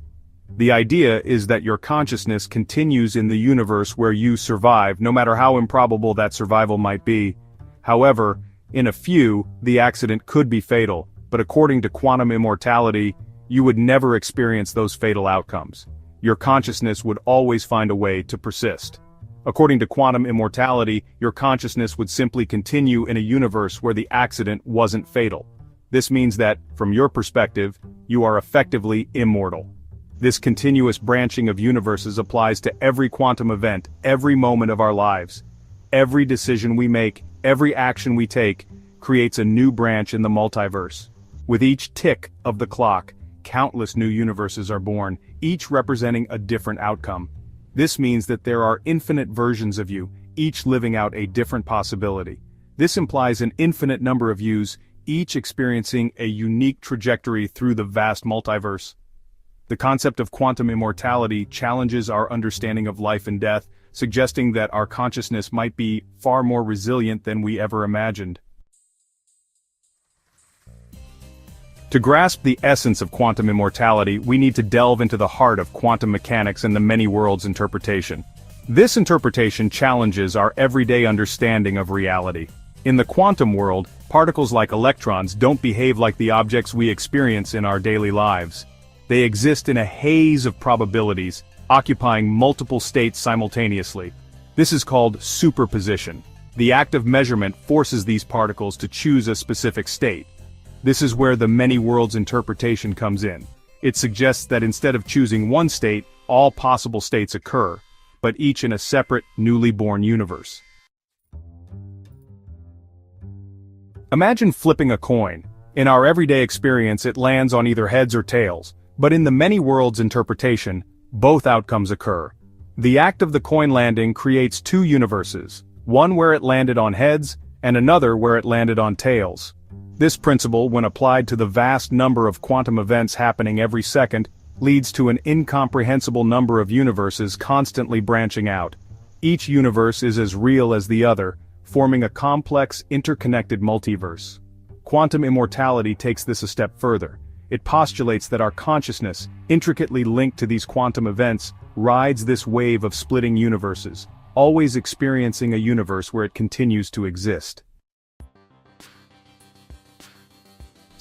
The idea is that your consciousness continues in the universe where you survive, no matter how improbable that survival might be. However, in a few, the accident could be fatal, but according to quantum immortality, you would never experience those fatal outcomes. Your consciousness would always find a way to persist. According to quantum immortality, your consciousness would simply continue in a universe where the accident wasn't fatal. This means that, from your perspective, you are effectively immortal. This continuous branching of universes applies to every quantum event, every moment of our lives. Every decision we make, every action we take, creates a new branch in the multiverse. With each tick of the clock, countless new universes are born, each representing a different outcome. This means that there are infinite versions of you, each living out a different possibility. This implies an infinite number of yous, each experiencing a unique trajectory through the vast multiverse. The concept of quantum immortality challenges our understanding of life and death, suggesting that our consciousness might be far more resilient than we ever imagined. To grasp the essence of quantum immortality, we need to delve into the heart of quantum mechanics and the many worlds interpretation. This interpretation challenges our everyday understanding of reality. In the quantum world, particles like electrons don't behave like the objects we experience in our daily lives. They exist in a haze of probabilities, occupying multiple states simultaneously. This is called superposition. The act of measurement forces these particles to choose a specific state. This is where the many worlds interpretation comes in. It suggests that instead of choosing one state, all possible states occur, but each in a separate, newly born universe. Imagine flipping a coin. In our everyday experience, it lands on either heads or tails, but in the many worlds interpretation, both outcomes occur. The act of the coin landing creates two universes, one where it landed on heads, and another where it landed on tails. This principle, when applied to the vast number of quantum events happening every second, leads to an incomprehensible number of universes constantly branching out. Each universe is as real as the other, forming a complex, interconnected multiverse. Quantum immortality takes this a step further. It postulates that our consciousness, intricately linked to these quantum events, rides this wave of splitting universes, always experiencing a universe where it continues to exist.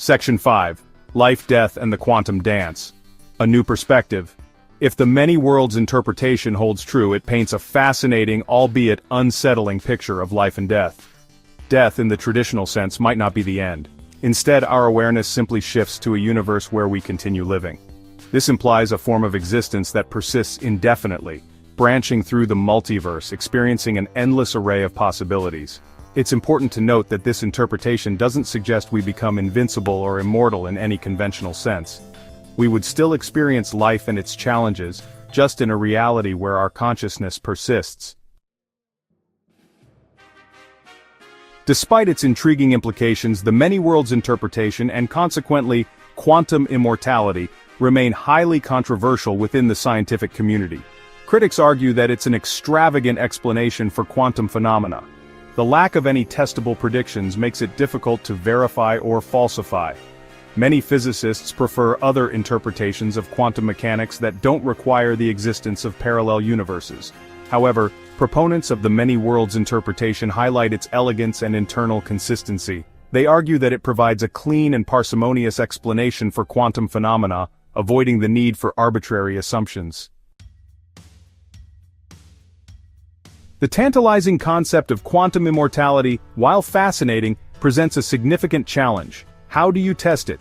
Section 5. Life, Death, and the Quantum Dance. A new perspective. If the many worlds interpretation holds true, it paints a fascinating, albeit unsettling picture of life and death. Death, in the traditional sense, might not be the end. Instead, our awareness simply shifts to a universe where we continue living. This implies a form of existence that persists indefinitely, branching through the multiverse, experiencing an endless array of possibilities. It's important to note that this interpretation doesn't suggest we become invincible or immortal in any conventional sense. We would still experience life and its challenges, just in a reality where our consciousness persists. Despite its intriguing implications, the many worlds interpretation and consequently quantum immortality remain highly controversial within the scientific community. Critics argue that it's an extravagant explanation for quantum phenomena. The lack of any testable predictions makes it difficult to verify or falsify. Many physicists prefer other interpretations of quantum mechanics that don't require the existence of parallel universes. However, proponents of the many worlds interpretation highlight its elegance and internal consistency. They argue that it provides a clean and parsimonious explanation for quantum phenomena, avoiding the need for arbitrary assumptions. The tantalizing concept of quantum immortality, while fascinating, presents a significant challenge. How do you test it?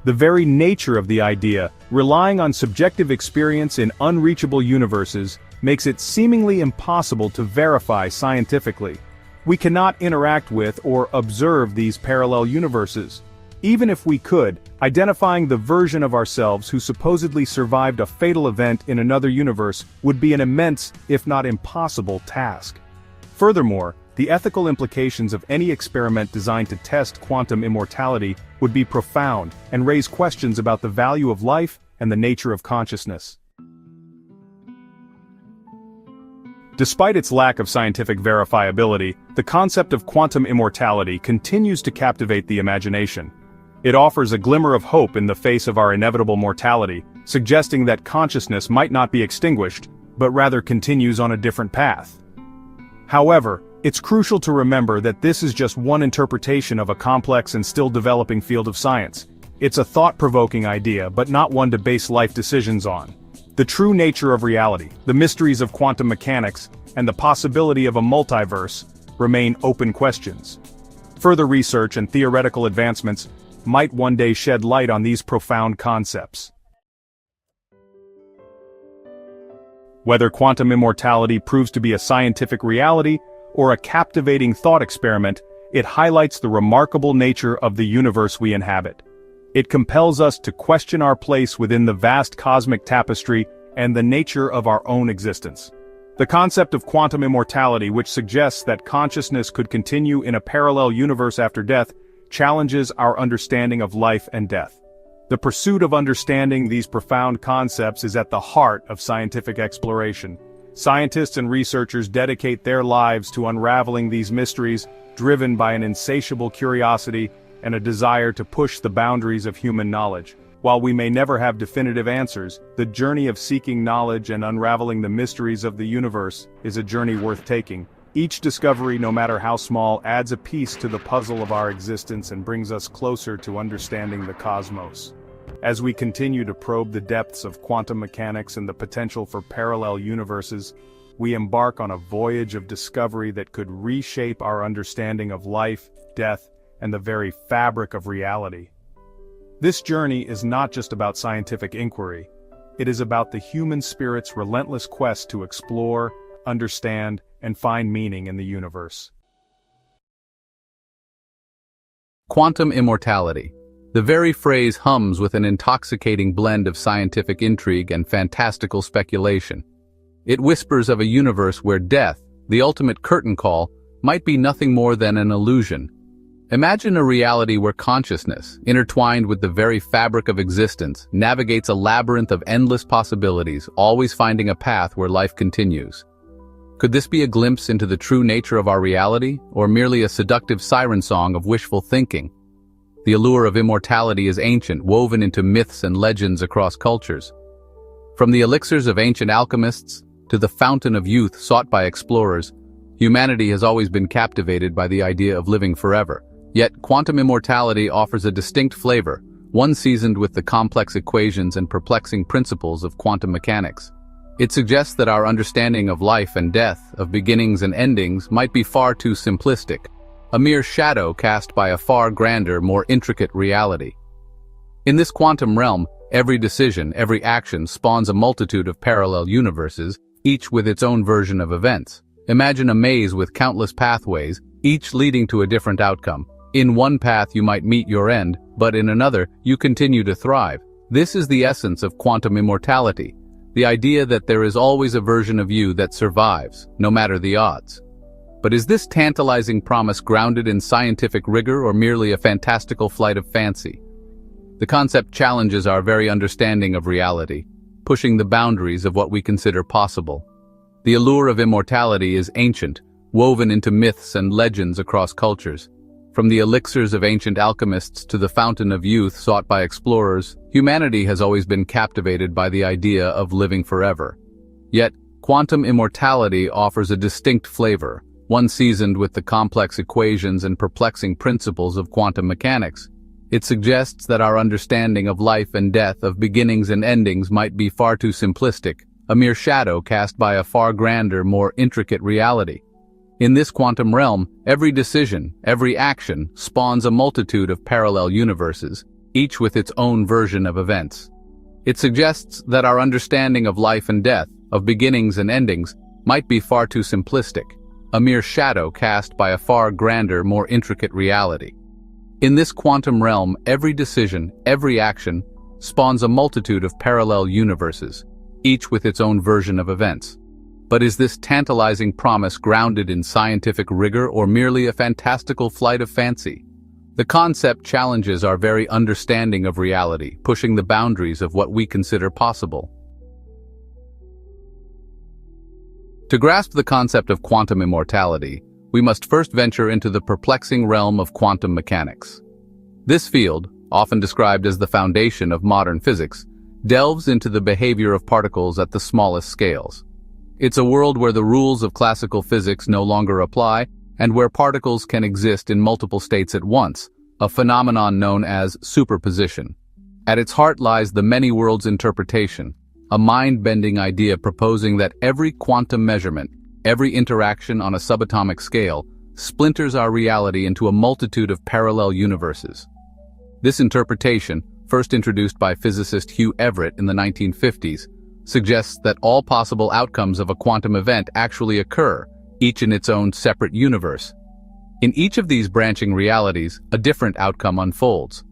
The very nature of the idea, relying on subjective experience in unreachable universes, makes it seemingly impossible to verify scientifically. We cannot interact with or observe these parallel universes. Even if we could, identifying the version of ourselves who supposedly survived a fatal event in another universe would be an immense, if not impossible, task. Furthermore, the ethical implications of any experiment designed to test quantum immortality would be profound and raise questions about the value of life and the nature of consciousness. Despite its lack of scientific verifiability, the concept of quantum immortality continues to captivate the imagination. It offers a glimmer of hope in the face of our inevitable mortality, suggesting that consciousness might not be extinguished, but rather continues on a different path. However, it's crucial to remember that this is just one interpretation of a complex and still developing field of science. It's a thought-provoking idea, but not one to base life decisions on. The true nature of reality, the mysteries of quantum mechanics, and the possibility of a multiverse remain open questions. Further research and theoretical advancements might one day shed light on these profound concepts. Whether quantum immortality proves to be a scientific reality or a captivating thought experiment, it highlights the remarkable nature of the universe we inhabit. It compels us to question our place within the vast cosmic tapestry and the nature of our own existence. The concept of quantum immortality, which suggests that consciousness could continue in a parallel universe after death, challenges our understanding of life and death. The pursuit of understanding these profound concepts is at the heart of scientific exploration. Scientists and researchers dedicate their lives to unraveling these mysteries, driven by an insatiable curiosity and a desire to push the boundaries of human knowledge. While we may never have definitive answers, the journey of seeking knowledge and unraveling the mysteries of the universe is a journey worth taking. Each discovery, no matter how small, adds a piece to the puzzle of our existence and brings us closer to understanding the cosmos. As we continue to probe the depths of quantum mechanics and the potential for parallel universes, we embark on a voyage of discovery that could reshape our understanding of life, death, and the very fabric of reality. This journey is not just about scientific inquiry. It is about the human spirit's relentless quest to explore, understand, and find meaning in the universe. Quantum immortality. The very phrase hums with an intoxicating blend of scientific intrigue and fantastical speculation. It whispers of a universe where death, the ultimate curtain call, might be nothing more than an illusion. Imagine a reality where consciousness, intertwined with the very fabric of existence, navigates a labyrinth of endless possibilities, always finding a path where life continues. Could this be a glimpse into the true nature of our reality, or merely a seductive siren song of wishful thinking? The allure of immortality is ancient, woven into myths and legends across cultures. From the elixirs of ancient alchemists to the fountain of youth sought by explorers, humanity has always been captivated by the idea of living forever. Yet, quantum immortality offers a distinct flavor, one seasoned with the complex equations and perplexing principles of quantum mechanics. It suggests that our understanding of life and death, of beginnings and endings, might be far too simplistic, a mere shadow cast by a far grander, more intricate reality. In this quantum realm, every decision, every action spawns a multitude of parallel universes, each with its own version of events. Imagine a maze with countless pathways, each leading to a different outcome. In one path you might meet your end, but in another you continue to thrive. This is the essence of quantum immortality, the idea that there is always a version of you that survives, no matter the odds. But is this tantalizing promise grounded in scientific rigor or merely a fantastical flight of fancy? The concept challenges our very understanding of reality, pushing the boundaries of what we consider possible. The allure of immortality is ancient, woven into myths and legends across cultures. From the elixirs of ancient alchemists to the fountain of youth sought by explorers, humanity has always been captivated by the idea of living forever. Yet, quantum immortality offers a distinct flavor, one seasoned with the complex equations and perplexing principles of quantum mechanics. It suggests that our understanding of life and death, of beginnings and endings, might be far too simplistic, a mere shadow cast by a far grander, more intricate reality. In this quantum realm, every decision, every action, spawns a multitude of parallel universes, each with its own version of events. It suggests that our understanding of life and death, of beginnings and endings, might be far too simplistic, a mere shadow cast by a far grander, more intricate reality. In this quantum realm, every decision, every action, spawns a multitude of parallel universes, each with its own version of events. But is this tantalizing promise grounded in scientific rigor or merely a fantastical flight of fancy? The concept challenges our very understanding of reality, pushing the boundaries of what we consider possible. To grasp the concept of quantum immortality, we must first venture into the perplexing realm of quantum mechanics. This field, often described as the foundation of modern physics, delves into the behavior of particles at the smallest scales. It's a world where the rules of classical physics no longer apply and where particles can exist in multiple states at once, a phenomenon known as superposition. At its heart lies the many worlds interpretation, a mind-bending idea proposing that every quantum measurement, every interaction on a subatomic scale, splinters our reality into a multitude of parallel universes. This interpretation, first introduced by physicist Hugh Everett in the 1950s, suggests that all possible outcomes of a quantum event actually occur, each in its own separate universe. In each of these branching realities, a different outcome unfolds.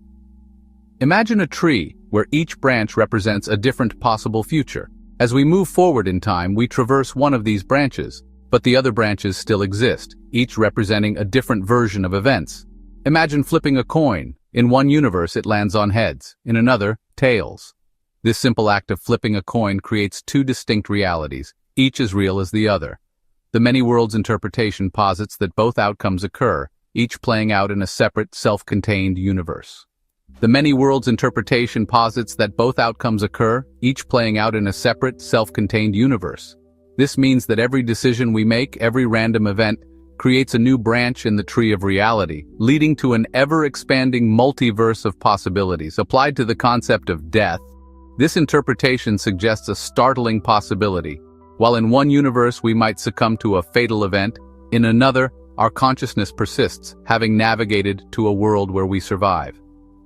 Imagine a tree where each branch represents a different possible future. As we move forward in time, we traverse one of these branches, but the other branches still exist, each representing a different version of events. Imagine flipping a coin. In one universe, it lands on heads, in another, tails. This simple act of flipping a coin creates two distinct realities, each as real as the other. The many worlds interpretation posits that both outcomes occur, each playing out in a separate, self-contained universe. The many worlds interpretation posits that both outcomes occur, each playing out in a separate, self-contained universe. This means that every decision we make, every random event, creates a new branch in the tree of reality, leading to an ever-expanding multiverse of possibilities. Applied to the concept of death, this interpretation suggests a startling possibility. While in one universe we might succumb to a fatal event, in another, our consciousness persists, having navigated to a world where we survive.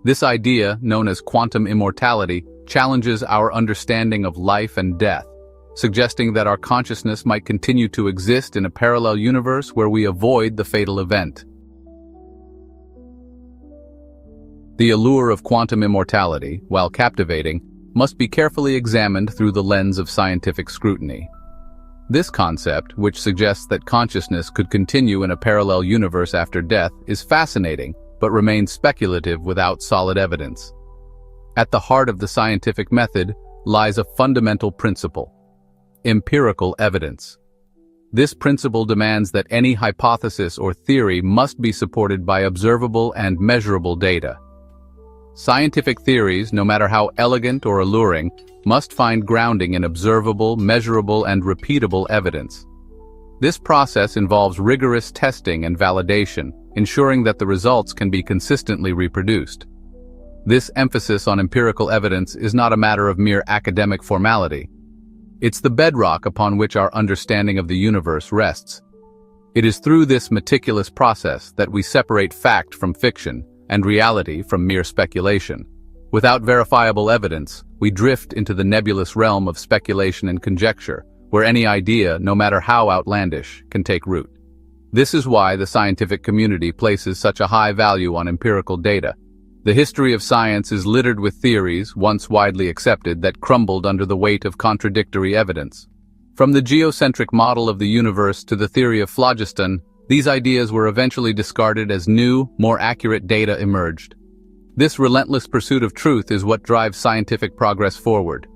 This idea, known as quantum immortality, challenges our understanding of life and death, suggesting that our consciousness might continue to exist in a parallel universe where we avoid the fatal event. The allure of quantum immortality, while captivating, must be carefully examined through the lens of scientific scrutiny. This concept, which suggests that consciousness could continue in a parallel universe after death, is fascinating, but remains speculative without solid evidence. At the heart of the scientific method lies a fundamental principle: empirical evidence. This principle demands that any hypothesis or theory must be supported by observable and measurable data. Scientific theories, no matter how elegant or alluring, must find grounding in observable, measurable, and repeatable evidence. This process involves rigorous testing and validation, ensuring that the results can be consistently reproduced. This emphasis on empirical evidence is not a matter of mere academic formality. It's the bedrock upon which our understanding of the universe rests. It is through this meticulous process that we separate fact from fiction and reality from mere speculation. Without verifiable evidence, we drift into the nebulous realm of speculation and conjecture, where any idea, no matter how outlandish, can take root. This is why the scientific community places such a high value on empirical data. The history of science is littered with theories, once widely accepted, that crumbled under the weight of contradictory evidence. From the geocentric model of the universe to the theory of phlogiston, These ideas were eventually discarded as new, more accurate data emerged. This relentless pursuit of truth is what drives scientific progress forward.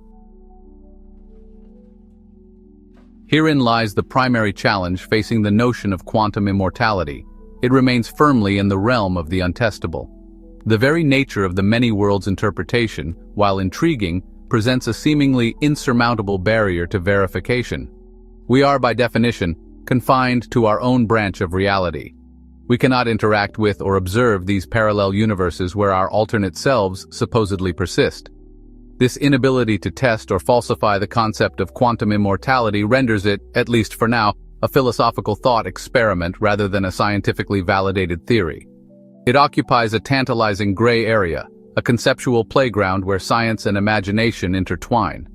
Herein lies the primary challenge facing the notion of quantum immortality. It remains firmly in the realm of the untestable. The very nature of the many worlds interpretation, while intriguing, presents a seemingly insurmountable barrier to verification. We are, by definition, confined to our own branch of reality. We cannot interact with or observe these parallel universes where our alternate selves supposedly persist. This inability to test or falsify the concept of quantum immortality renders it, at least for now, a philosophical thought experiment rather than a scientifically validated theory. It occupies a tantalizing gray area, a conceptual playground where science and imagination intertwine.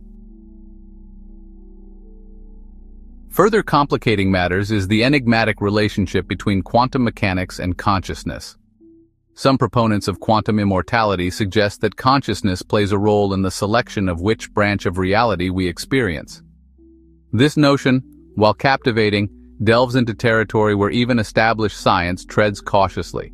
Further complicating matters is the enigmatic relationship between quantum mechanics and consciousness. Some proponents of quantum immortality suggest that consciousness plays a role in the selection of which branch of reality we experience. This notion, while captivating, delves into territory where even established science treads cautiously.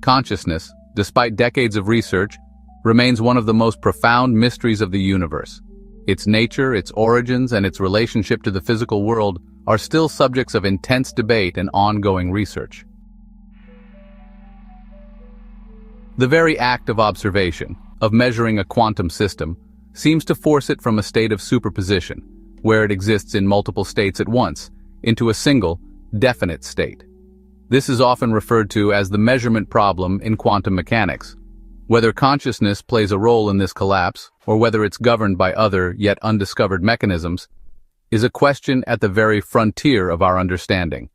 Consciousness, despite decades of research, remains one of the most profound mysteries of the universe. Its nature, its origins, and its relationship to the physical world are still subjects of intense debate and ongoing research. The very act of observation, of measuring a quantum system, seems to force it from a state of superposition, where it exists in multiple states at once, into a single, definite state. This is often referred to as the measurement problem in quantum mechanics. Whether consciousness plays a role in this collapse, or whether it's governed by other, yet undiscovered mechanisms, is a question at the very frontier of our understanding.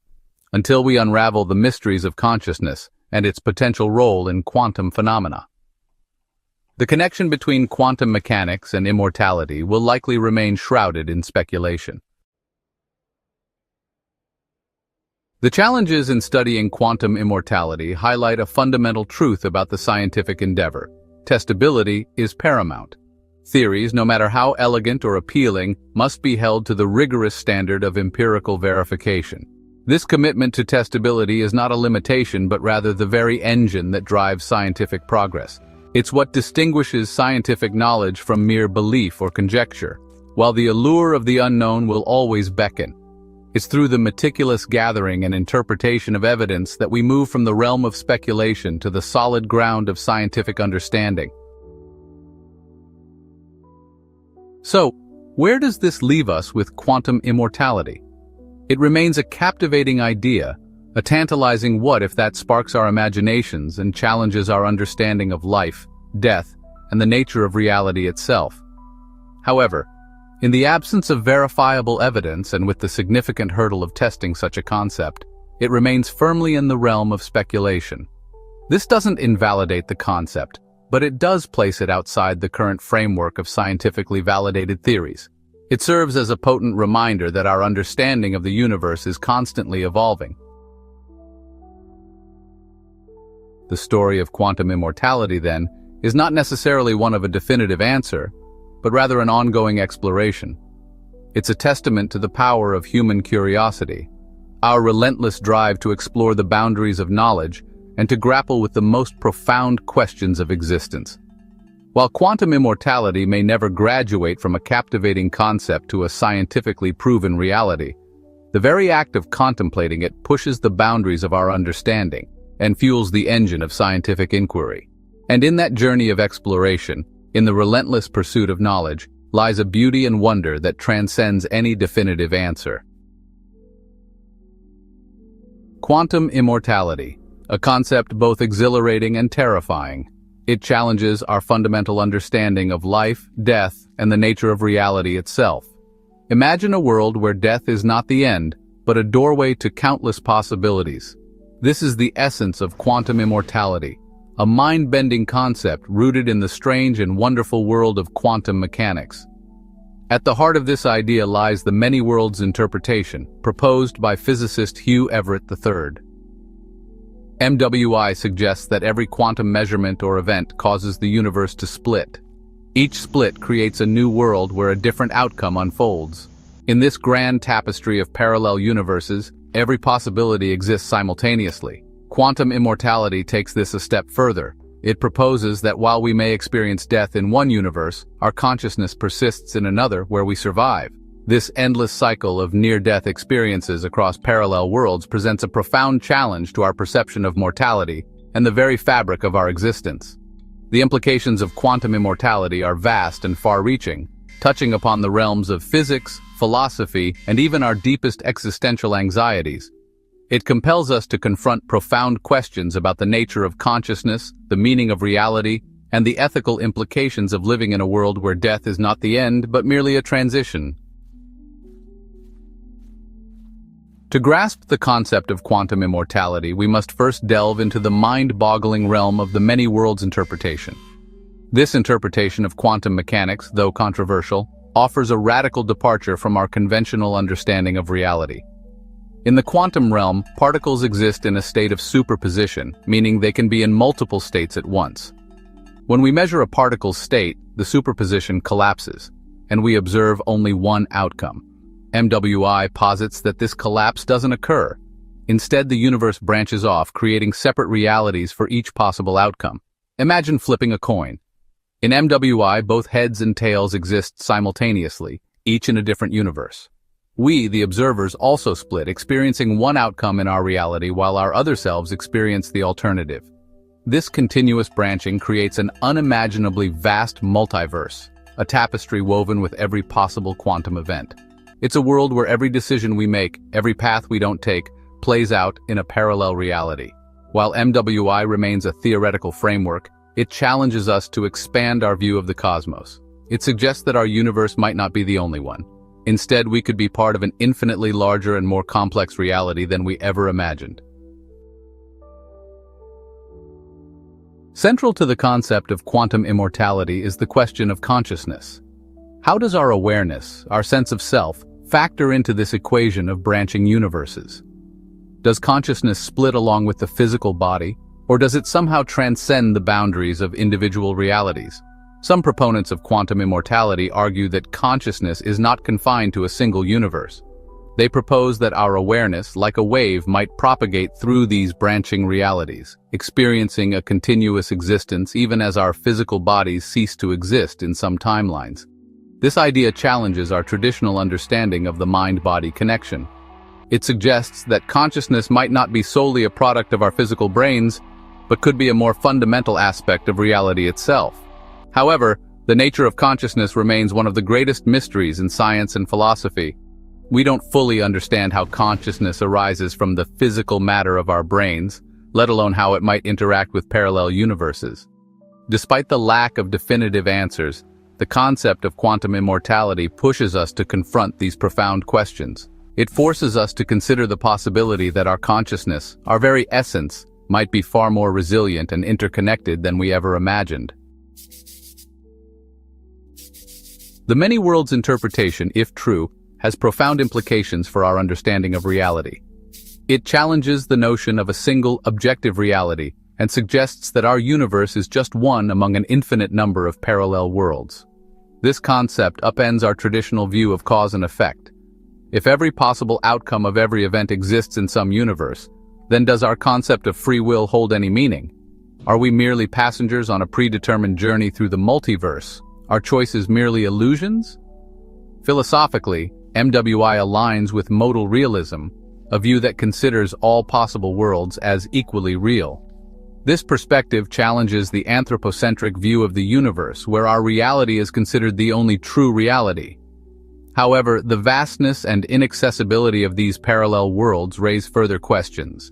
Until we unravel the mysteries of consciousness and its potential role in quantum phenomena. The connection between quantum mechanics and immortality will likely remain shrouded in speculation. The challenges in studying quantum immortality highlight a fundamental truth about the scientific endeavor. Testability is paramount. Theories, no matter how elegant or appealing, must be held to the rigorous standard of empirical verification. This commitment to testability is not a limitation but rather the very engine that drives scientific progress. It's what distinguishes scientific knowledge from mere belief or conjecture, while the allure of the unknown will always beckon. It's through the meticulous gathering and interpretation of evidence that we move from the realm of speculation to the solid ground of scientific understanding. So, where does this leave us with quantum immortality? It remains a captivating idea, a tantalizing what if that sparks our imaginations and challenges our understanding of life, death, and the nature of reality itself. However, in the absence of verifiable evidence and with the significant hurdle of testing such a concept, it remains firmly in the realm of speculation. This doesn't invalidate the concept, but it does place it outside the current framework of scientifically validated theories. It serves as a potent reminder that our understanding of the universe is constantly evolving. The story of quantum immortality, then, is not necessarily one of a definitive answer, but rather an ongoing exploration. It's a testament to the power of human curiosity, our relentless drive to explore the boundaries of knowledge and to grapple with the most profound questions of existence. While quantum immortality may never graduate from a captivating concept to a scientifically proven reality, the very act of contemplating it pushes the boundaries of our understanding and fuels the engine of scientific inquiry. And in that journey of exploration, in the relentless pursuit of knowledge, lies a beauty and wonder that transcends any definitive answer. Quantum immortality, a concept both exhilarating and terrifying. It challenges our fundamental understanding of life, death, and the nature of reality itself. Imagine a world where death is not the end, but a doorway to countless possibilities. This is the essence of quantum immortality, a mind-bending concept rooted in the strange and wonderful world of quantum mechanics. At the heart of this idea lies the many worlds interpretation, proposed by physicist Hugh Everett III. MWI suggests that every quantum measurement or event causes the universe to split. Each split creates a new world where a different outcome unfolds. In this grand tapestry of parallel universes, every possibility exists simultaneously. Quantum immortality takes this a step further. It proposes that while we may experience death in one universe, our consciousness persists in another where we survive. This endless cycle of near-death experiences across parallel worlds presents a profound challenge to our perception of mortality and the very fabric of our existence. The implications of quantum immortality are vast and far-reaching, touching upon the realms of physics, philosophy, and even our deepest existential anxieties. It compels us to confront profound questions about the nature of consciousness, the meaning of reality, and the ethical implications of living in a world where death is not the end, but merely a transition. To grasp the concept of quantum immortality, we must first delve into the mind-boggling realm of the many worlds interpretation. This interpretation of quantum mechanics, though controversial, offers a radical departure from our conventional understanding of reality. In the quantum realm, particles exist in a state of superposition, meaning they can be in multiple states at once. When we measure a particle's state, the superposition collapses, and we observe only one outcome. MWI posits that this collapse doesn't occur. Instead, the universe branches off, creating separate realities for each possible outcome. Imagine flipping a coin. In MWI, both heads and tails exist simultaneously, each in a different universe. We, the observers, also split, experiencing one outcome in our reality while our other selves experience the alternative. This continuous branching creates an unimaginably vast multiverse, a tapestry woven with every possible quantum event. It's a world where every decision we make, every path we don't take, plays out in a parallel reality. While MWI remains a theoretical framework, it challenges us to expand our view of the cosmos. It suggests that our universe might not be the only one. Instead, we could be part of an infinitely larger and more complex reality than we ever imagined. Central to the concept of quantum immortality is the question of consciousness. How does our awareness, our sense of self, factor into this equation of branching universes? Does consciousness split along with the physical body, or does it somehow transcend the boundaries of individual realities? Some proponents of quantum immortality argue that consciousness is not confined to a single universe. They propose that our awareness, like a wave, might propagate through these branching realities, experiencing a continuous existence even as our physical bodies cease to exist in some timelines. This idea challenges our traditional understanding of the mind-body connection. It suggests that consciousness might not be solely a product of our physical brains, but could be a more fundamental aspect of reality itself. However, the nature of consciousness remains one of the greatest mysteries in science and philosophy. We don't fully understand how consciousness arises from the physical matter of our brains, let alone how it might interact with parallel universes. Despite the lack of definitive answers, the concept of quantum immortality pushes us to confront these profound questions. It forces us to consider the possibility that our consciousness, our very essence, might be far more resilient and interconnected than we ever imagined. The many worlds interpretation, if true, has profound implications for our understanding of reality. It challenges the notion of a single, objective reality and suggests that our universe is just one among an infinite number of parallel worlds. This concept upends our traditional view of cause and effect. If every possible outcome of every event exists in some universe, then does our concept of free will hold any meaning? Are we merely passengers on a predetermined journey through the multiverse? Are choices merely illusions? Philosophically, MWI aligns with modal realism, a view that considers all possible worlds as equally real. This perspective challenges the anthropocentric view of the universe, where our reality is considered the only true reality. However, the vastness and inaccessibility of these parallel worlds raise further questions.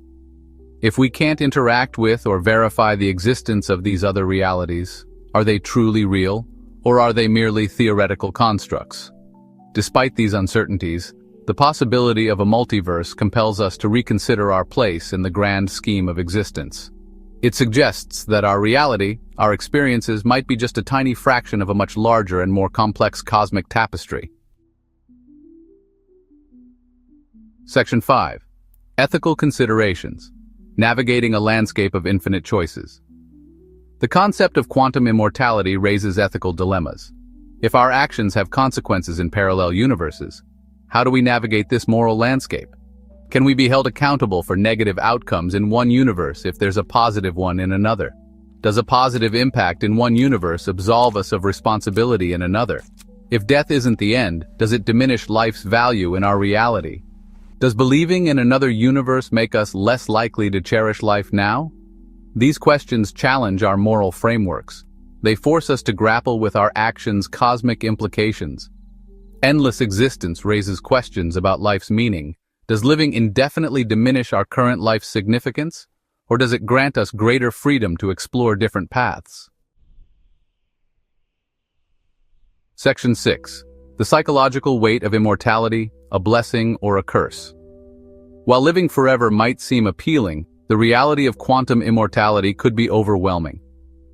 If we can't interact with or verify the existence of these other realities, are they truly real, or are they merely theoretical constructs? Despite these uncertainties, the possibility of a multiverse compels us to reconsider our place in the grand scheme of existence. It suggests that our reality, our experiences, might be just a tiny fraction of a much larger and more complex cosmic tapestry. Section 5. Ethical Considerations. Navigating a landscape of infinite choices. The concept of quantum immortality raises ethical dilemmas. If our actions have consequences in parallel universes, how do we navigate this moral landscape? Can we be held accountable for negative outcomes in one universe if there's a positive one in another? Does a positive impact in one universe absolve us of responsibility in another? If death isn't the end, does it diminish life's value in our reality? Does believing in another universe make us less likely to cherish life now? These questions challenge our moral frameworks. They force us to grapple with our actions' cosmic implications. Endless existence raises questions about life's meaning. Does living indefinitely diminish our current life's significance, or does it grant us greater freedom to explore different paths? Section 6. The psychological weight of immortality, a blessing or a curse. While living forever might seem appealing, the reality of quantum immortality could be overwhelming.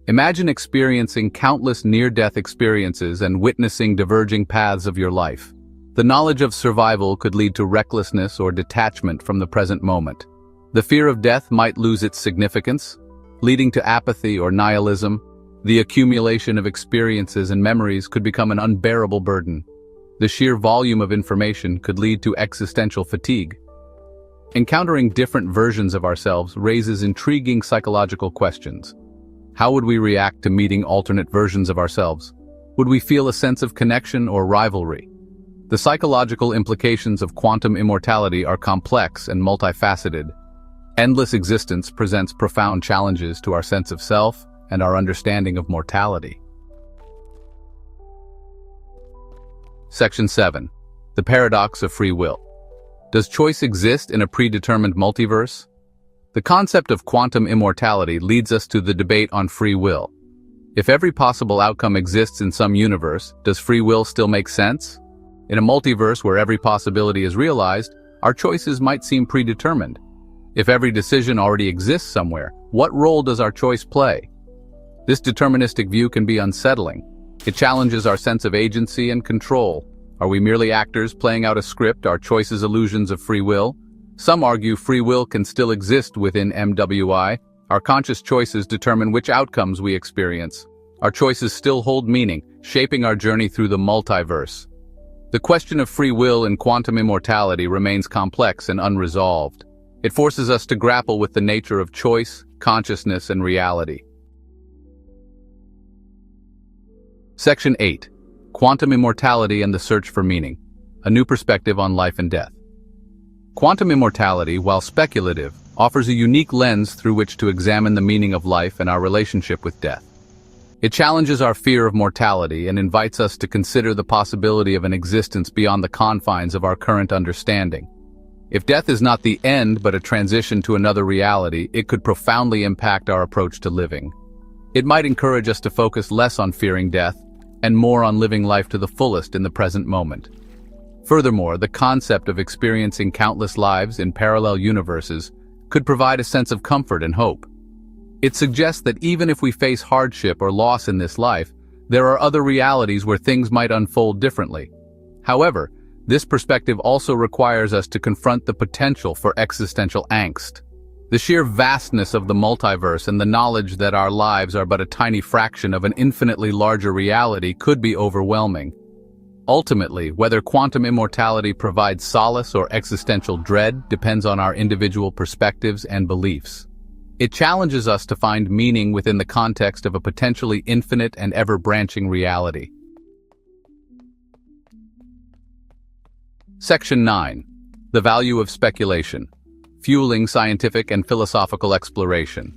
Imagine experiencing countless near-death experiences and witnessing diverging paths of your life. The knowledge of survival could lead to recklessness or detachment from the present moment. The fear of death might lose its significance, leading to apathy or nihilism. The accumulation of experiences and memories could become an unbearable burden. The sheer volume of information could lead to existential fatigue. Encountering different versions of ourselves raises intriguing psychological questions. How would we react to meeting alternate versions of ourselves? Would we feel a sense of connection or rivalry? The psychological implications of quantum immortality are complex and multifaceted. Endless existence presents profound challenges to our sense of self and our understanding of mortality. Section 7. The paradox of free will. Does choice exist in a predetermined multiverse? The concept of quantum immortality leads us to the debate on free will. If every possible outcome exists in some universe, does free will still make sense? In a multiverse where every possibility is realized, our choices might seem predetermined. If every decision already exists somewhere, what role does our choice play? This deterministic view can be unsettling. It challenges our sense of agency and control. Are we merely actors playing out a script, our choices illusions of free will? Some argue free will can still exist within MWI. Our conscious choices determine which outcomes we experience. Our choices still hold meaning, shaping our journey through the multiverse. The question of free will in quantum immortality remains complex and unresolved. It forces us to grapple with the nature of choice, consciousness, and reality. Section 8. Quantum immortality and the search for meaning. A new perspective on life and death. Quantum immortality, while speculative, offers a unique lens through which to examine the meaning of life and our relationship with death. It challenges our fear of mortality and invites us to consider the possibility of an existence beyond the confines of our current understanding. If death is not the end but a transition to another reality, it could profoundly impact our approach to living. It might encourage us to focus less on fearing death and more on living life to the fullest in the present moment. Furthermore, the concept of experiencing countless lives in parallel universes could provide a sense of comfort and hope. It suggests that even if we face hardship or loss in this life, there are other realities where things might unfold differently. However, this perspective also requires us to confront the potential for existential angst. The sheer vastness of the multiverse and the knowledge that our lives are but a tiny fraction of an infinitely larger reality could be overwhelming. Ultimately, whether quantum immortality provides solace or existential dread depends on our individual perspectives and beliefs. It challenges us to find meaning within the context of a potentially infinite and ever-branching reality. Section 9. The value of speculation. Fueling scientific and philosophical exploration.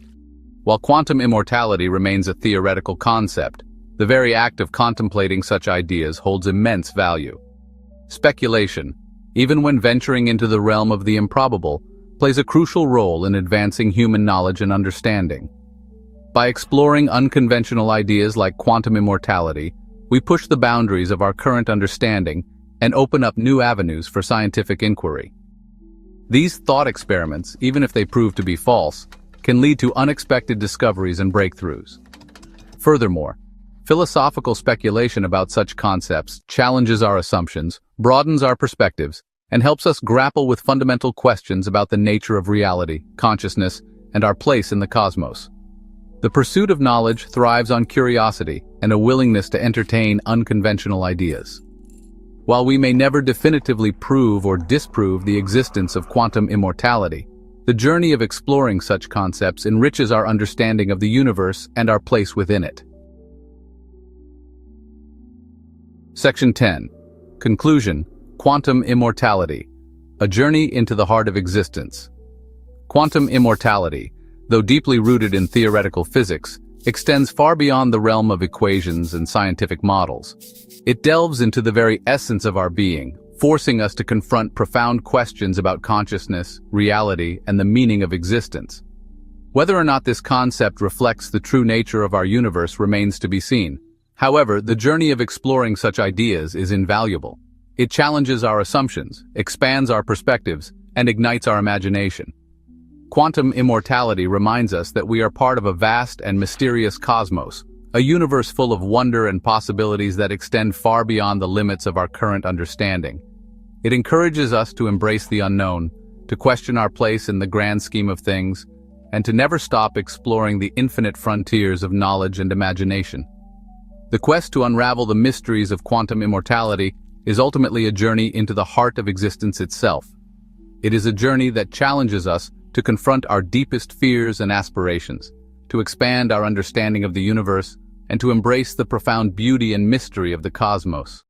While quantum immortality remains a theoretical concept, the very act of contemplating such ideas holds immense value. Speculation, even when venturing into the realm of the improbable, plays a crucial role in advancing human knowledge and understanding. By exploring unconventional ideas like quantum immortality, we push the boundaries of our current understanding and open up new avenues for scientific inquiry. These thought experiments, even if they prove to be false, can lead to unexpected discoveries and breakthroughs. Furthermore, philosophical speculation about such concepts challenges our assumptions, broadens our perspectives, and helps us grapple with fundamental questions about the nature of reality, consciousness, and our place in the cosmos. The pursuit of knowledge thrives on curiosity and a willingness to entertain unconventional ideas. While we may never definitively prove or disprove the existence of quantum immortality, the journey of exploring such concepts enriches our understanding of the universe and our place within it. Section 10. Conclusion: Quantum Immortality. A journey into the heart of existence. Quantum immortality, though deeply rooted in theoretical physics, extends far beyond the realm of equations and scientific models. It delves into the very essence of our being, forcing us to confront profound questions about consciousness, reality, and the meaning of existence. Whether or not this concept reflects the true nature of our universe remains to be seen. However, the journey of exploring such ideas is invaluable. It challenges our assumptions, expands our perspectives, and ignites our imagination. Quantum immortality reminds us that we are part of a vast and mysterious cosmos, a universe full of wonder and possibilities that extend far beyond the limits of our current understanding. It encourages us to embrace the unknown, to question our place in the grand scheme of things, and to never stop exploring the infinite frontiers of knowledge and imagination. The quest to unravel the mysteries of quantum immortality is ultimately a journey into the heart of existence itself. It is a journey that challenges us to confront our deepest fears and aspirations, to expand our understanding of the universe, and to embrace the profound beauty and mystery of the cosmos.